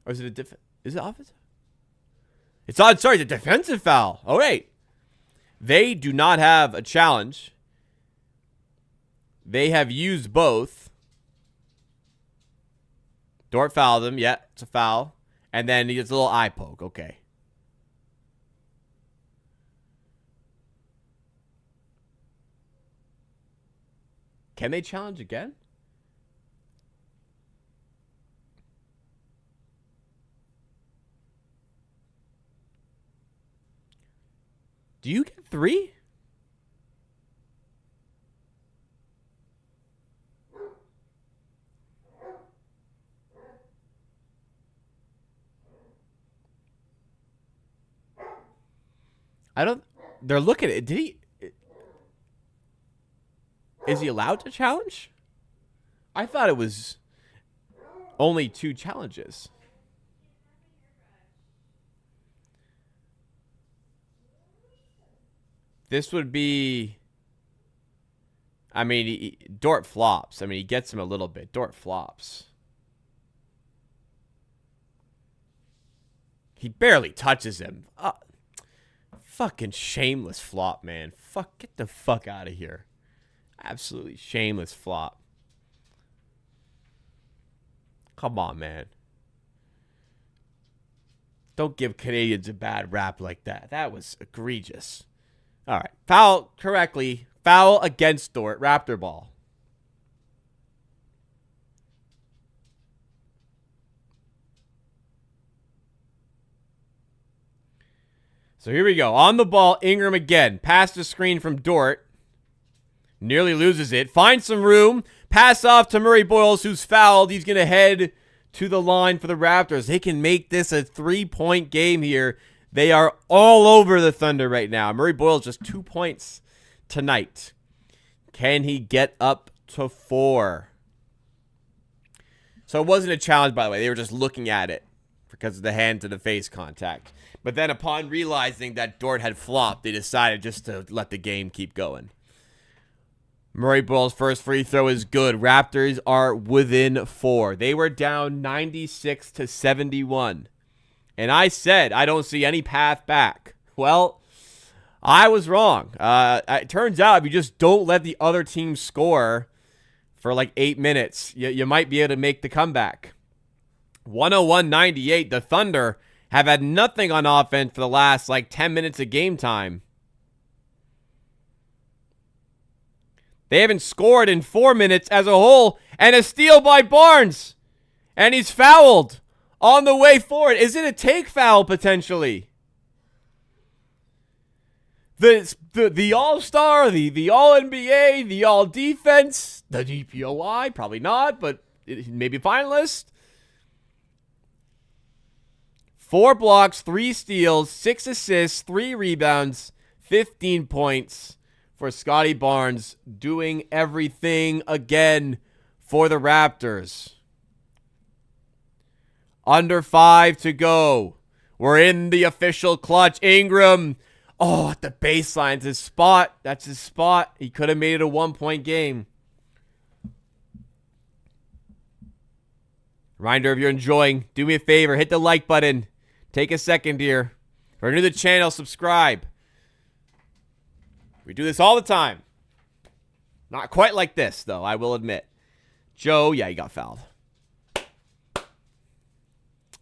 Or is it is it offensive? It's a defensive foul. Oh, wait. They do not have a challenge. They have used both. Dort fouled him. Yeah, it's a foul. And then he gets a little eye poke. Okay. Can they challenge again? Do you get 3? They're looking at it. Is he allowed to challenge? I thought it was only 2 challenges. This would be... I mean, Dort flops. I mean, he gets him a little bit. Dort flops. He barely touches him. Fucking shameless flop, man. Get the fuck out of here. Absolutely shameless flop. Come on, man. Don't give Canadians a bad rap like that. That was egregious. All right. Foul correctly. Foul against Dort. Raptor ball. So here we go. On the ball, Ingram again. Pass the screen from Dort. Nearly loses it. Finds some room. Pass off to Murray Boyles, who's fouled. He's going to head to the line for the Raptors. They can make this a 3-point game here. They are all over the Thunder right now. Murray Boyles just 2 points tonight. Can he get up to 4? So it wasn't a challenge, by the way. They were just looking at it because of the hand-to-the-face contact. But then upon realizing that Dort had flopped, they decided just to let the game keep going. Murray Boyle's first free throw is good. Raptors are within 4. They were down 96-71. And I said I don't see any path back. Well, I was wrong. It turns out if you just don't let the other team score for like 8 minutes, you might be able to make the comeback. 101-98. The Thunder have had nothing on offense for the last like 10 minutes of game time. They haven't scored in 4 minutes as a whole, and a steal by Barnes. And he's fouled on the way forward. Is it a take foul potentially? The All-Star, the All-NBA, the All-Defense, the DPOI, probably not, but maybe finalist. 4 blocks, 3 steals, 6 assists, 3 rebounds, 15 points for Scotty Barnes, doing everything again for the Raptors. Under 5 to go. We're in the official clutch. Ingram, at the baseline. It's his spot. That's his spot. He could have made it a 1-point game. Reminder, if you're enjoying, do me a favor. Hit the like button. Take a second here. If you're new to the channel, subscribe. We do this all the time. Not quite like this, though, I will admit. Joe, yeah, he got fouled.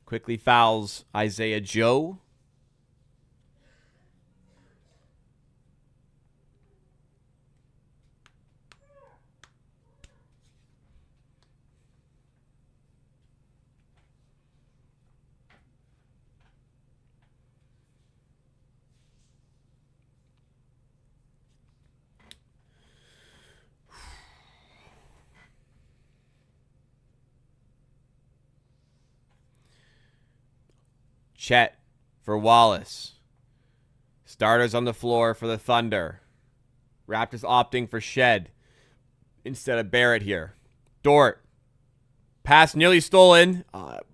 Quickly fouls Isaiah Joe. Chet for Wallace. Starters on the floor for the Thunder. Raptors opting for Shed instead of Barrett here. Dort. Pass nearly stolen.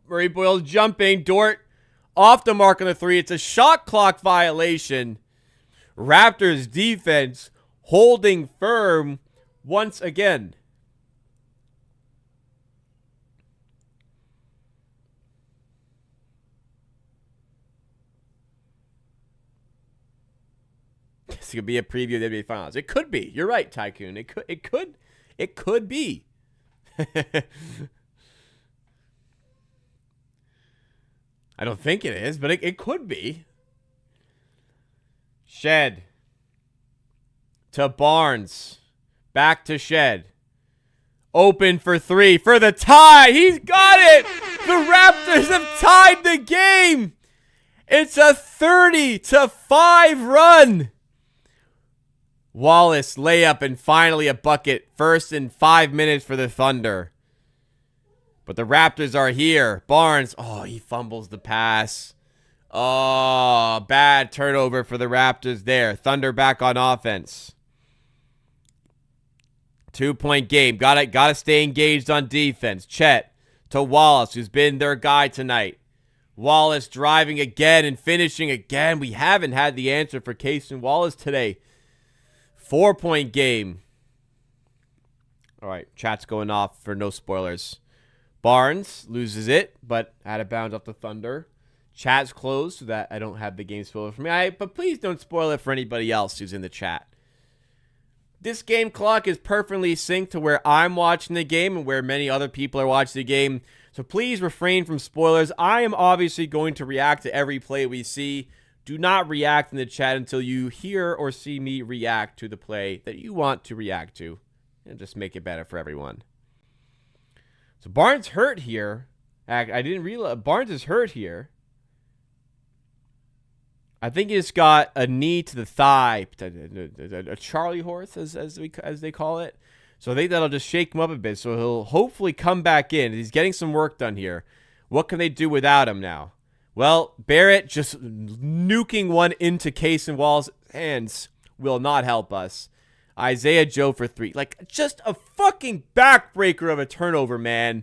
Murray Boyle jumping. Dort off the mark on the 3. It's a shot clock violation. Raptors defense holding firm once again. This could be a preview of the NBA Finals. It could be. You're right, Tycoon. It could be. I don't think it is, but it could be. Shed to Barnes. Back to Shed. Open for 3 for the tie. He's got it. The Raptors have tied the game. It's a 30-5 run. Wallace layup and finally a bucket. First in 5 minutes for the Thunder. But the Raptors are here. Barnes, he fumbles the pass. Bad turnover for the Raptors there. Thunder back on offense. 2-point game. Gotta stay engaged on defense. Chet to Wallace, who's been their guy tonight. Wallace driving again and finishing again. We haven't had the answer for Cason Wallace today. 4-point game. All right, chat's going off for no spoilers. Barnes loses it, but out of bounds off the Thunder. Chat's closed so that I don't have the game spoiled for me. But please don't spoil it for anybody else who's in the chat. This game clock is perfectly synced to where I'm watching the game and where many other people are watching the game. So please refrain from spoilers. I am obviously going to react to every play we see. Do not react in the chat until you hear or see me react to the play that you want to react to. And just make it better for everyone. So Barnes hurt here. I didn't realize Barnes is hurt here. I think he's got a knee to the thigh, a Charlie horse as they call it. So I think that'll just shake him up a bit. So he'll hopefully come back in. He's getting some work done here. What can they do without him now? Well, Barrett just nuking one into Cason Wallace's hands will not help us. Isaiah Joe for 3. Like, just a fucking backbreaker of a turnover, man.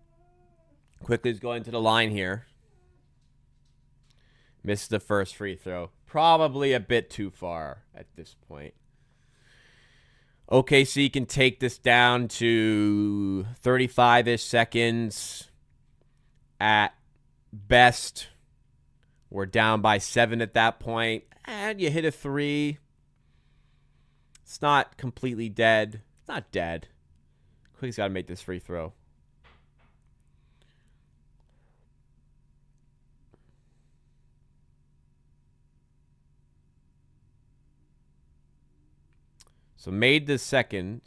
Quickly is going to the line here. Missed the first free throw. Probably a bit too far at this point. OKC can take this down to 35-ish seconds. At best, we're down by 7 at that point. And you hit a 3. It's not completely dead. It's not dead. Quick's got to make this free throw. So made the second.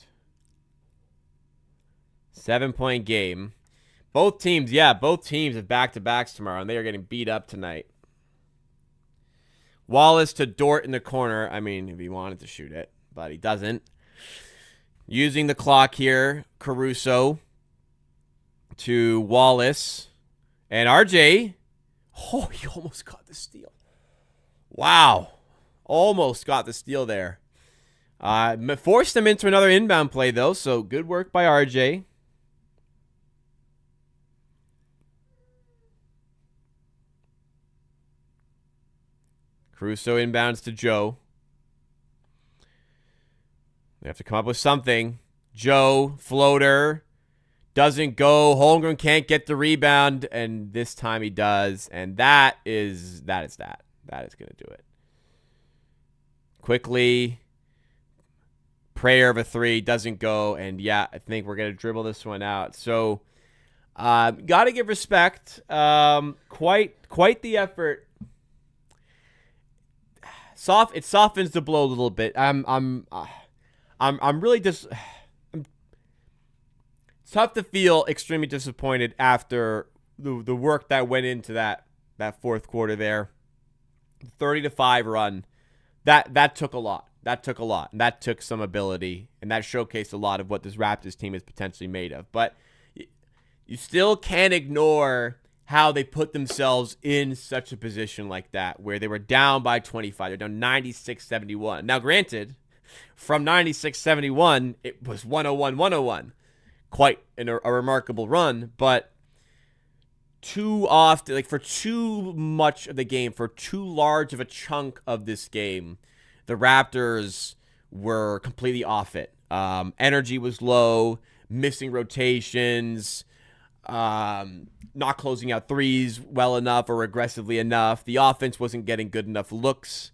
7-point game. Both teams have back-to-backs tomorrow, and they are getting beat up tonight. Wallace to Dort in the corner. I mean, if he wanted to shoot it, but he doesn't. Using the clock here, Caruso to Wallace. And RJ. Oh, he almost got the steal. Wow. Almost got the steal there. Forced him into another inbound play, though, so good work by RJ. Caruso inbounds to Joe. They have to come up with something. Joe, floater, doesn't go. Holmgren can't get the rebound, and this time he does. And that is that. That is going to do it. Quickly, prayer of a 3, doesn't go. And yeah, I think we're going to dribble this one out. So, got to give respect. Quite the effort. It softens the blow a little bit. I'm really it's tough to feel extremely disappointed after the work that went into that fourth quarter there. 30-5 run. That took a lot. And that took some ability, and that showcased a lot of what this Raptors team is potentially made of. But you still can't ignore how they put themselves in such a position like that, where they were down by 25. They're down 96-71. Now, granted, from 96-71, it was 101-101. Quite a remarkable run, but too often, like for too much of the game, for too large of a chunk of this game, the Raptors were completely off it. Energy was low, missing rotations, not closing out threes well enough or aggressively enough. The offense wasn't getting good enough looks.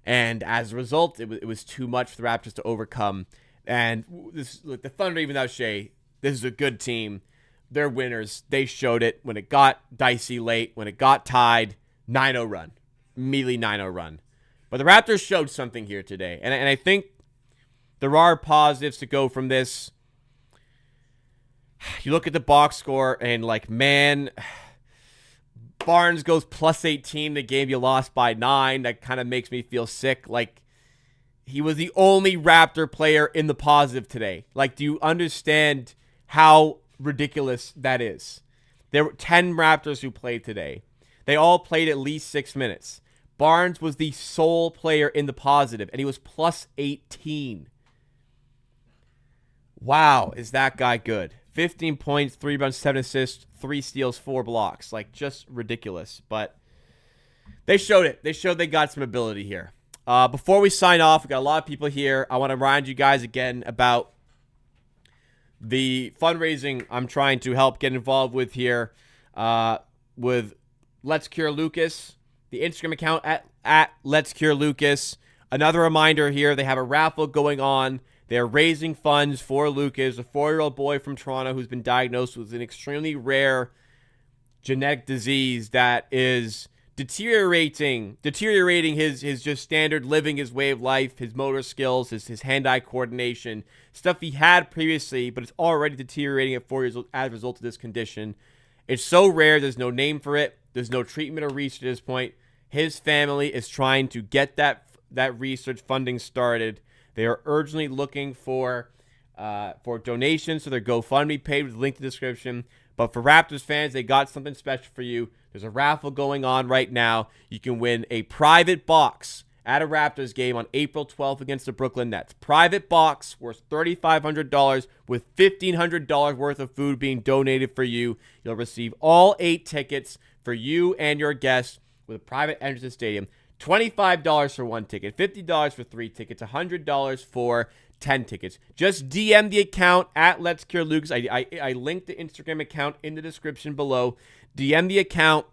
And as a result, it was too much for the Raptors to overcome. And the Thunder, even without Shea, this is a good team. They're winners. They showed it when it got dicey late, when it got tied. 9-0 run. Immediately 9-0 run. But the Raptors showed something here today. And I think there are positives to go from this. You look at the box score and, like, man, Barnes goes plus 18 the game you lost by 9. That kind of makes me feel sick. Like, he was the only Raptor player in the positive today. Like, do you understand how ridiculous that is? There were 10 Raptors who played today. They all played at least 6 minutes. Barnes was the sole player in the positive, and he was plus 18. Wow, is that guy good? 15 points, 3 rebounds, 7 assists, 3 steals, 4 blocks. Like, just ridiculous. But they showed it. They showed they got some ability here. Before we sign off, we got a lot of people here. I want to remind you guys again about the fundraising I'm trying to help get involved with here with Let's Cure Lucas, the Instagram account at Let's Cure Lucas. Another reminder here, they have a raffle going on. They're raising funds for Lucas, a 4-year-old boy from Toronto who's been diagnosed with an extremely rare genetic disease that is deteriorating his just standard living, his way of life, his motor skills, his hand-eye coordination, stuff he had previously, but it's already deteriorating at 4 years old as a result of this condition. It's so rare, there's no name for it. There's no treatment or research at this point. His family is trying to get that research funding started. They are urgently looking for donations, so their GoFundMe page with a link in the description. But for Raptors fans, they got something special for you. There's a raffle going on right now. You can win a private box at a Raptors game on April 12th against the Brooklyn Nets. Private box worth $3,500 with $1,500 worth of food being donated for you. You'll receive all 8 tickets for you and your guests with a private entrance to the stadium. $25 for 1 ticket, $50 for 3 tickets, $100 for 10 tickets. Just DM the account at Let's Cure Lucas. I linked the Instagram account in the description below. DM the account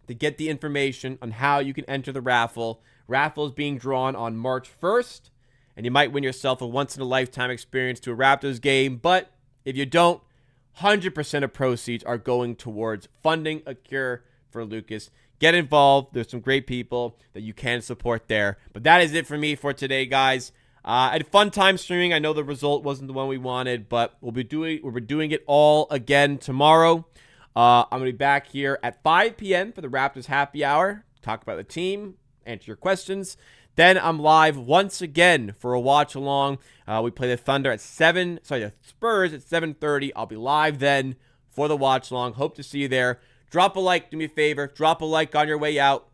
to get the information on how you can enter the raffle. Raffle is being drawn on March 1st, and you might win yourself a once-in-a-lifetime experience to a Raptors game. But if you don't, 100% of proceeds are going towards funding a cure for Lucas. Get involved. There's some great people that you can support there. But that is it for me for today, guys. I had a fun time streaming. I know the result wasn't the one we wanted, but we'll be doing it all again tomorrow. I'm going to be back here at 5 p.m. for the Raptors Happy Hour. Talk about the team, answer your questions. Then I'm live once again for a watch along. We play the the Spurs at 7:30. I'll be live then for the watch along. Hope to see you there. Drop a like, do me a favor. Drop a like on your way out.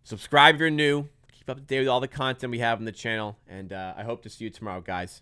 Subscribe if you're new. Keep up to date with all the content we have on the channel. And I hope to see you tomorrow, guys.